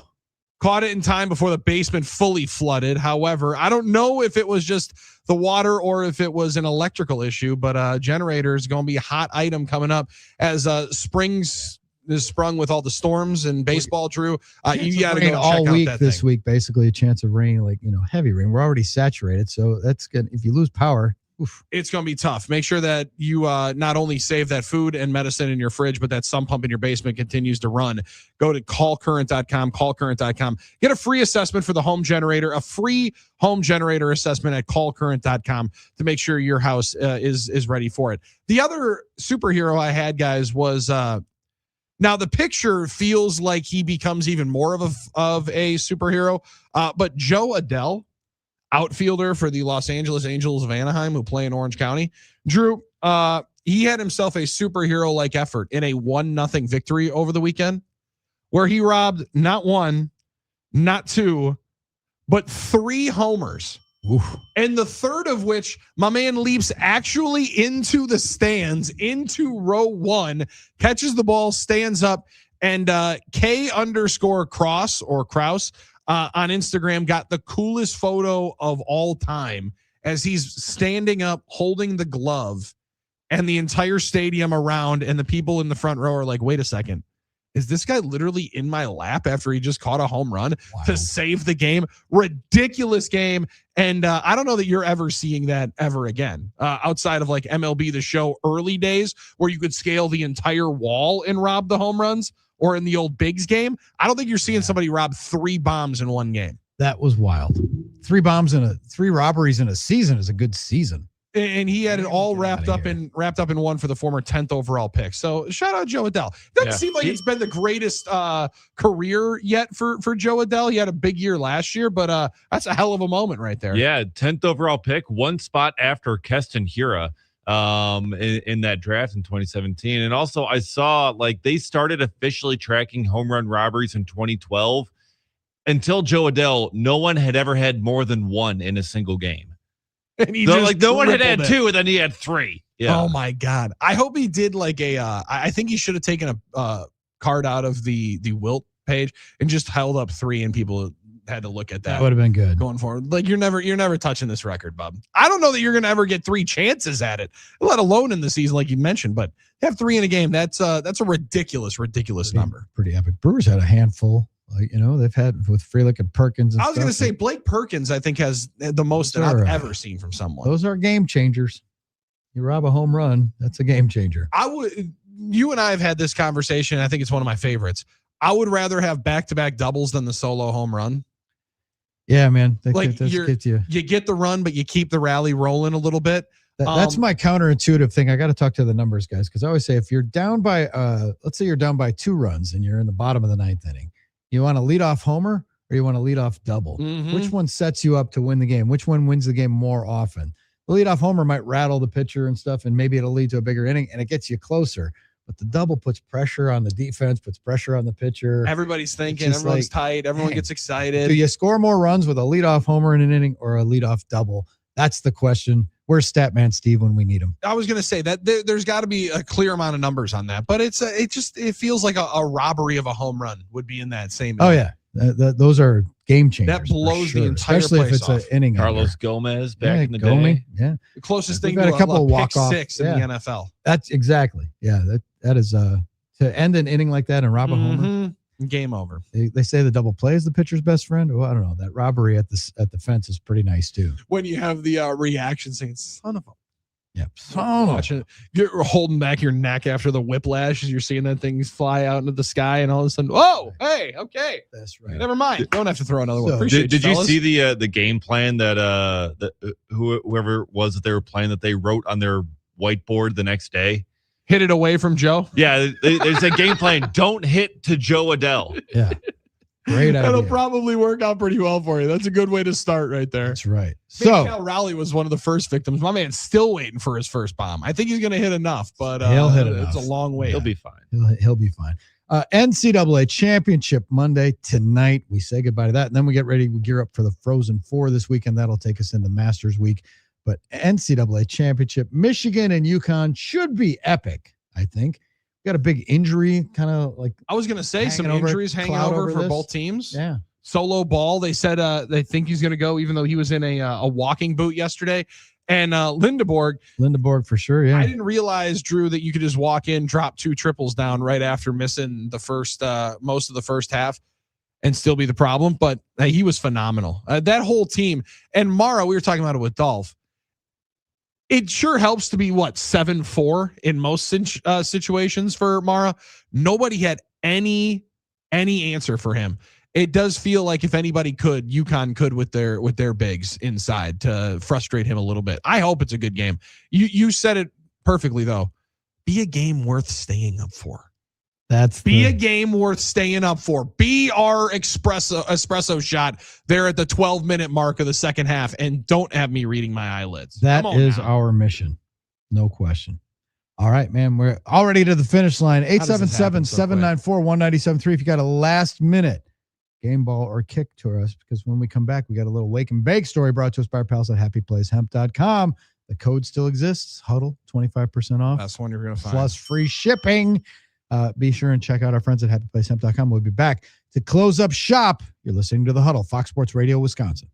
caught it in time before the basement fully flooded. However, I don't know if it was just the water or if it was an electrical issue, but generator is going to be a hot item coming up as springs is sprung with all the storms and baseball, Drew. You got to go all check week out that this thing. week, basically a chance of rain, like, heavy rain. We're already saturated. So that's good. If you lose power, oof. It's going to be tough. Make sure that you not only save that food and medicine in your fridge, but that sump pump in your basement continues to run. Go to callcurrent.com, Get a free assessment for the home generator, a free home generator assessment at callcurrent.com to make sure your house is ready for it. The other superhero I had, guys, was now the picture feels like he becomes even more of a superhero, but Joe Adell, outfielder for the Los Angeles Angels of Anaheim, who play in Orange County. Drew, he had himself a superhero-like effort in a 1-0 victory over the weekend, where he robbed not one, not two, but 3 homers. Oof. And the third of which my man leaps actually into the stands, into row 1, catches the ball, stands up, and K_Cross or Kraus on Instagram got the coolest photo of all time as he's standing up holding the glove, and the entire stadium around and the people in the front row are like, wait a second, is this guy literally in my lap after he just caught a home run to save the game? Ridiculous game. And I don't know that you're ever seeing that ever again, outside of like MLB The Show early days where you could scale the entire wall and rob the home runs. Or in the old Bigs game, I don't think you're seeing somebody rob 3 bombs in one game. That was wild. 3 robberies in a season is a good season. And he had it all wrapped up in one for the former 10th overall pick. So shout out Joe Adell. Doesn't seem like it's been the greatest career yet for Joe Adell. He had a big year last year, but that's a hell of a moment right there. Yeah, 10th overall pick, 1 spot after Keston Hiura. In that draft in 2017. And also I saw like they started officially tracking home run robberies in 2012. Until Joe Adell, no one had ever had more than 1 in a single game. And he so, like no one had 2 and then he had 3. Yeah. Oh my God. I hope he did like I think he should have taken a card out of the Wilt page and just held up 3 and people had to look at That would have been good going forward. Like you're never touching this record, Bob. I don't know that you're going to ever get 3 chances at it, let alone in the season, like you mentioned. But have 3 in a game. That's a ridiculous number. Pretty epic. Brewers had a handful. Like, they've had with Frelick and Perkins. And I was going to say Blake Perkins, I think, has the most that I've ever seen from someone. Those are game changers. You rob a home run, that's a game changer. You and I have had this conversation. I think it's one of my favorites. I would rather have back-to-back doubles than the solo home run. Yeah, man. You get the run, but you keep the rally rolling a little bit. That's my counterintuitive thing. I got to talk to the numbers guys, because I always say if you're down by, let's say you're down by 2 runs and you're in the bottom of the 9th inning, you want to lead off homer or you want to lead off double? Mm-hmm. Which one sets you up to win the game? Which one wins the game more often? The lead off homer might rattle the pitcher and stuff, and maybe it'll lead to a bigger inning and it gets you closer. But the double puts pressure on the defense, puts pressure on the pitcher. Everybody's thinking, everyone's tight, everyone gets excited. Do you score more runs with a leadoff homer in an inning or a leadoff double? That's the question. Where's Statman Steve when we need him? I was going to say that there's got to be a clear amount of numbers on that, but it feels like a robbery of a home run would be in that same. Oh yeah, those are game changers. That blows the entire especially place if it's off. an inning. Carlos Gomez back in the day. Yeah, the closest thing We've to got a couple of pick walk-off 6 in the NFL. That's exactly. Yeah, that is to end an inning like that and rob a homer. Game over. They say the double play is the pitcher's best friend. Well, I don't know. That robbery at the fence is pretty nice too. When you have the reaction saying "son of a," yeah, you're holding back your neck after the whiplash as you're seeing that thing fly out into the sky, and all of a sudden, whoa, hey, okay, that's right. Never mind. Don't have to throw another one. Did you see the game plan that whoever it was that they were playing that they wrote on their whiteboard the next day? Hit it away from Joe. Yeah, there's a game plan. Don't hit to Joe Adele. Yeah, great idea. That'll probably work out pretty well for you. That's a good way to start right there. That's right. So Cal Rowley was one of the first victims. My man's still waiting for his first bomb. I think he's going to hit enough, but he'll hit it's enough. a long way. He'll be fine. He'll be fine. NCAA Championship Monday tonight. We say goodbye to that, and then we get ready. We gear up for the Frozen Four this weekend. That'll take us into Masters Week. But NCAA Championship, Michigan and UConn should be epic. I think got a big injury, kind of like I was going to say some injuries hanging over for both teams. Yeah. Solo Ball. They said they think he's going to go, even though he was in a walking boot yesterday. And Lindeborg for sure. Yeah. I didn't realize, Drew, that you could just walk in, drop 2 triples down right after missing the first most of the first half and still be the problem. But he was phenomenal. That whole team. And Mara, we were talking about it with Dolph. It sure helps to be 7-4 in most situations for Mara. Nobody had any answer for him. It does feel like if anybody could, UConn could with their bigs inside to frustrate him a little bit. I hope it's a good game. You said it perfectly though. Be a game worth staying up for. A game worth staying up for. Be our espresso shot there at the 12-minute mark of the second half, and don't have me reading my eyelids. That is our mission. No question. All right, man. We're already to the finish line. 877-794-1973. If you got a last minute game ball or kick to us, because when we come back, we got a little wake and bake story brought to us by our pals at happyplacehemp.com. The code still exists. Huddle, 25% off. That's one you're going to find. Plus free shipping. Be sure and check out our friends at happyplacehemp.com. We'll be back to close up shop. You're listening to The Huddle, Fox Sports Radio, Wisconsin.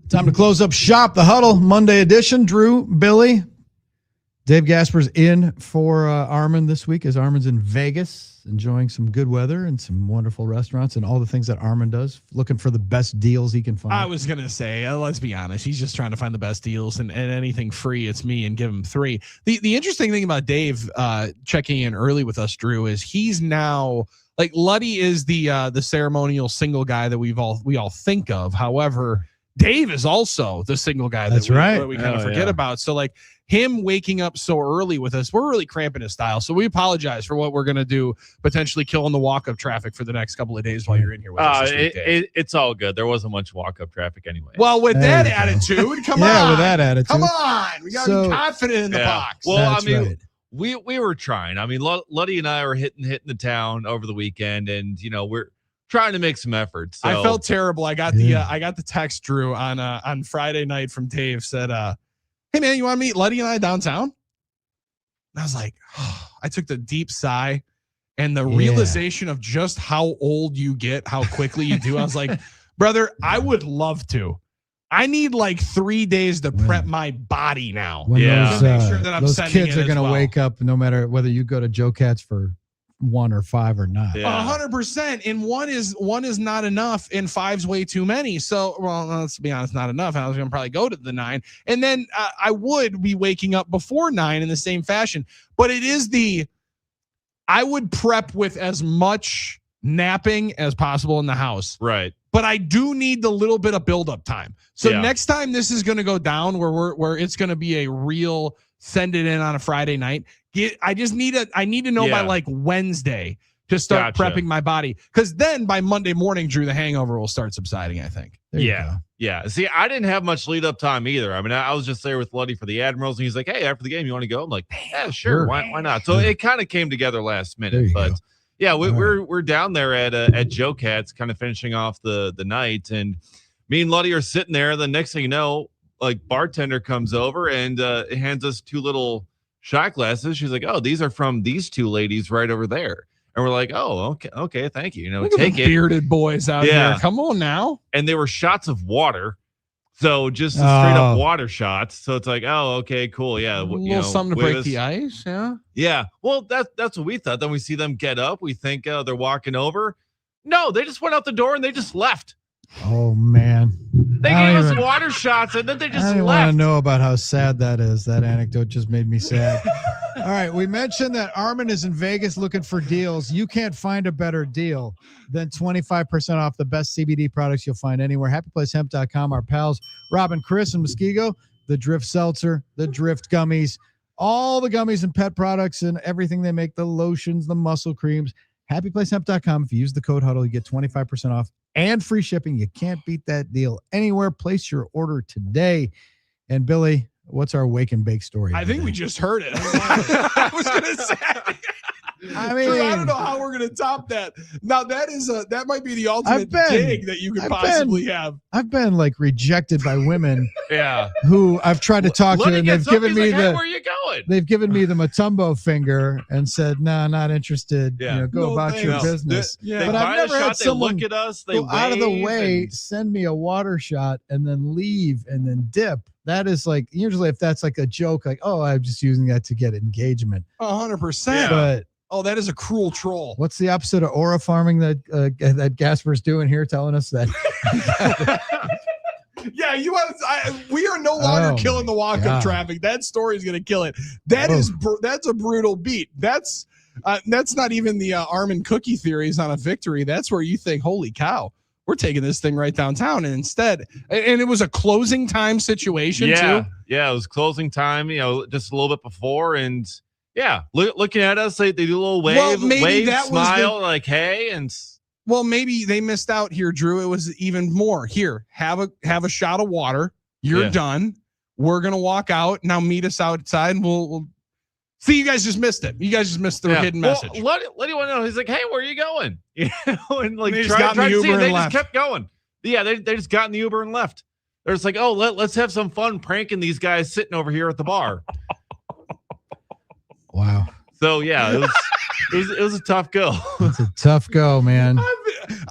Time to close up shop. The Huddle Monday edition. Drew, Billy, Dave Gasper's in for Armin this week as Armin's in Vegas, enjoying some good weather and some wonderful restaurants and all the things that Armin does, looking for the best deals he can find. I was going to say, let's be honest. He's just trying to find the best deals and anything free, it's me and give him 3. The interesting thing about Dave checking in early with us, Drew, is he's now like Luddy is the ceremonial single guy that we all think of. However, Dave is also the single guy that we kind of forget about. So like him waking up so early with us, we're really cramping his style. So we apologize for what we're going to do, potentially killing the walk-up traffic for the next couple of days while you're in here with us. It's all good. There wasn't much walk-up traffic anyway. Well, with that attitude, come on. With that attitude. Come on. We got to be confident in the box. Well, we were trying. I mean, Luddy and I were hitting the town over the weekend, and, we're trying to make some effort. So. I felt terrible. I got the text, Drew, on Friday night from Dave, said, hey man, you want to meet Luddy and I downtown? And I was like, I took the deep sigh, and the realization of just how old you get, how quickly you do. I was like, brother, I would love to. I need like 3 days to prep my body now. When those kids are going to wake up no matter whether you go to Joe Cats for 1 or 5 or not. 100%. And one is not enough, and 5's way too many. So, well, let's be honest, not enough. I was going to probably go to the 9, and then I would be waking up before 9 in the same fashion. But it is I would prep with as much napping as possible in the house. Right. But I do need the little bit of build-up time. So next time this is going to go down where it's going to be a real send it in on a Friday night. I need to know by like Wednesday to start prepping my body. Because then by Monday morning, Drew, the hangover will start subsiding, I think. Yeah. See, I didn't have much lead up time either. I mean, I was just there with Luddy for the Admirals, and he's like, hey, after the game, you want to go? I'm like, yeah, sure. Why not? So it kind of came together last minute. But yeah, we're down there at Joe Cats, kind of finishing off the night. And me and Luddy are sitting there. The next thing you know, like bartender comes over and hands us 2 little shot glasses. She's like, oh, these are from these 2 ladies right over there. And we're like, oh, okay, thank you. Look take at the bearded boys out here. Come on now. And they were shots of water. So just straight up water shots. So it's like, oh, okay, cool. Yeah. A little something to break the ice. Yeah. Yeah. Well, that's what we thought. Then we see them get up. We think they're walking over. No, they just went out the door and they just left. Oh, man. They gave us water shots and then they just left. I want to know about how sad that is. That anecdote just made me sad. All right. We mentioned that Armin is in Vegas looking for deals. You can't find a better deal than 25% off the best CBD products you'll find anywhere. HappyPlaceHemp.com. Our pals, Rob and Chris and Muskego, the Drift Seltzer, the Drift Gummies, all the gummies and pet products and everything they make, the lotions, the muscle creams. HappyPlaceHemp.com. If you use the code HUDDLE, you get 25% off and free shipping. You can't beat that deal anywhere. Place your order today. And Billy, what's our wake and bake story? I think we just heard it. I was going to say. I mean, I don't know how we're going to top that. Now that might be the ultimate dig that you could possibly have. I've been like rejected by women. Yeah. Who I've tried to talk to, and they've given me hey, where are you going? They've given me the Matumbo finger and said, "No, not interested. Yeah. Go about your business." But I've never had someone look at us. They go out of the way, send me a water shot, and then leave, and then dip. That is like usually if that's like a joke, like, oh, I'm just using that to get engagement. 100%. But that is a cruel troll. What's the opposite of aura farming that Gasper's doing here, telling us that? Yeah, we are no longer killing the walk-up traffic. That story is going to kill it. That's a brutal beat. That's not even the Armin cookie theories on a victory. That's where you think, holy cow, we're taking this thing right downtown. And instead, and it was a closing time situation too. Yeah, it was closing time, just a little bit before. And yeah, looking at us, they do a little wave, smile, like, hey. And well, maybe they missed out here, Drew. It was even more. Here, have a shot of water. You're done. We're going to walk out. Now meet us outside and we'll see. You guys just missed it. You guys just missed the hidden message. Let anyone know. He's like, hey, where are you going? And like, they just got in the Uber and left. Just kept going. Yeah, they just got in the Uber and left. They're just like, oh, let's have some fun pranking these guys sitting over here at the bar. Wow. So yeah, it was a tough go. It's a tough go, man.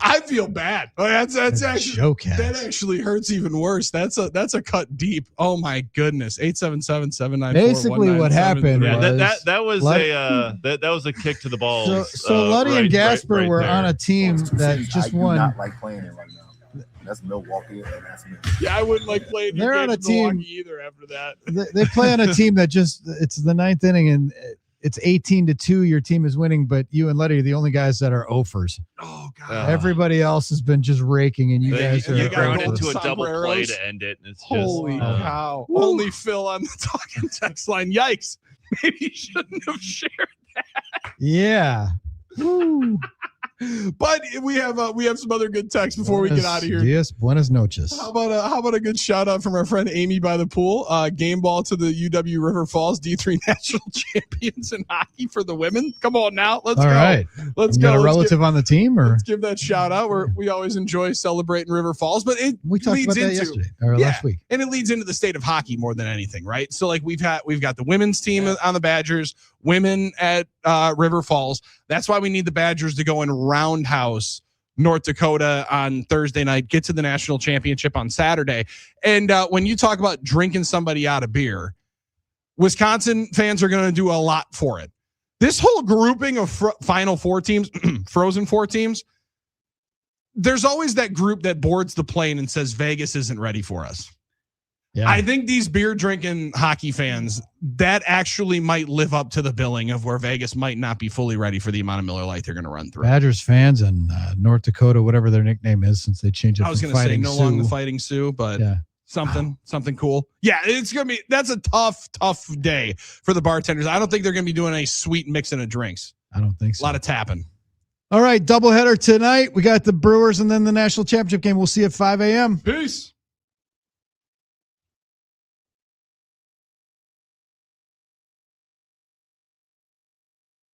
I feel bad. That's actually that actually hurts even worse. That's a cut deep. Oh my goodness. 877-794-1973. Basically, what happened was that was a kick to the balls. So Luddy and Gasper were on a team that just I do won. not like playing it right now. That's Milwaukee, and that's me. Yeah, I wouldn't like playing. They're on a team either. After that, they play on a team that it's the ninth inning and it's 18-2. Your team is winning, but you and Letty are the only guys that are offers. Oh God! Everybody else has been just raking, and you guys are thrown into a double play to end it. And it's holy cow! Only Phil on the talking text line. Yikes! Maybe you shouldn't have shared that. Yeah. Woo. But we have some other good texts before we get out of here. Yes, buenas noches. How about a good shout out from our friend Amy by the pool? Game ball to the UW River Falls D3 national champions in hockey for the women. Come on now, let's go. All right, let's you go. Got a relative on the team, or let's give that shout out. We always enjoy celebrating River Falls, but we talked leads about that into yesterday or last week, and it leads into the state of hockey more than anything, right? So like we've got the women's team on the Badgers, women at River Falls. That's why we need the Badgers to go and roundhouse North Dakota on Thursday night, get to the national championship on Saturday. And when you talk about drinking somebody out of beer, Wisconsin fans are going to do a lot for it. This whole grouping of Final Four teams, Frozen Four teams, there's always that group that boards the plane and says Vegas isn't ready for us. Yeah. I think these beer drinking hockey fans, that actually might live up to the billing of where Vegas might not be fully ready for the amount of Miller Lite they're going to run through. Badgers fans and North Dakota, whatever their nickname is, since they changed it. I was going to say no longer the Fighting Sioux, but something cool. Yeah, that's a tough day for the bartenders. I don't think they're going to be doing a sweet mixing of drinks. I don't think so. A lot of tapping. All right, doubleheader tonight. We got the Brewers and then the national championship game. We'll see you at 5 a.m. Peace.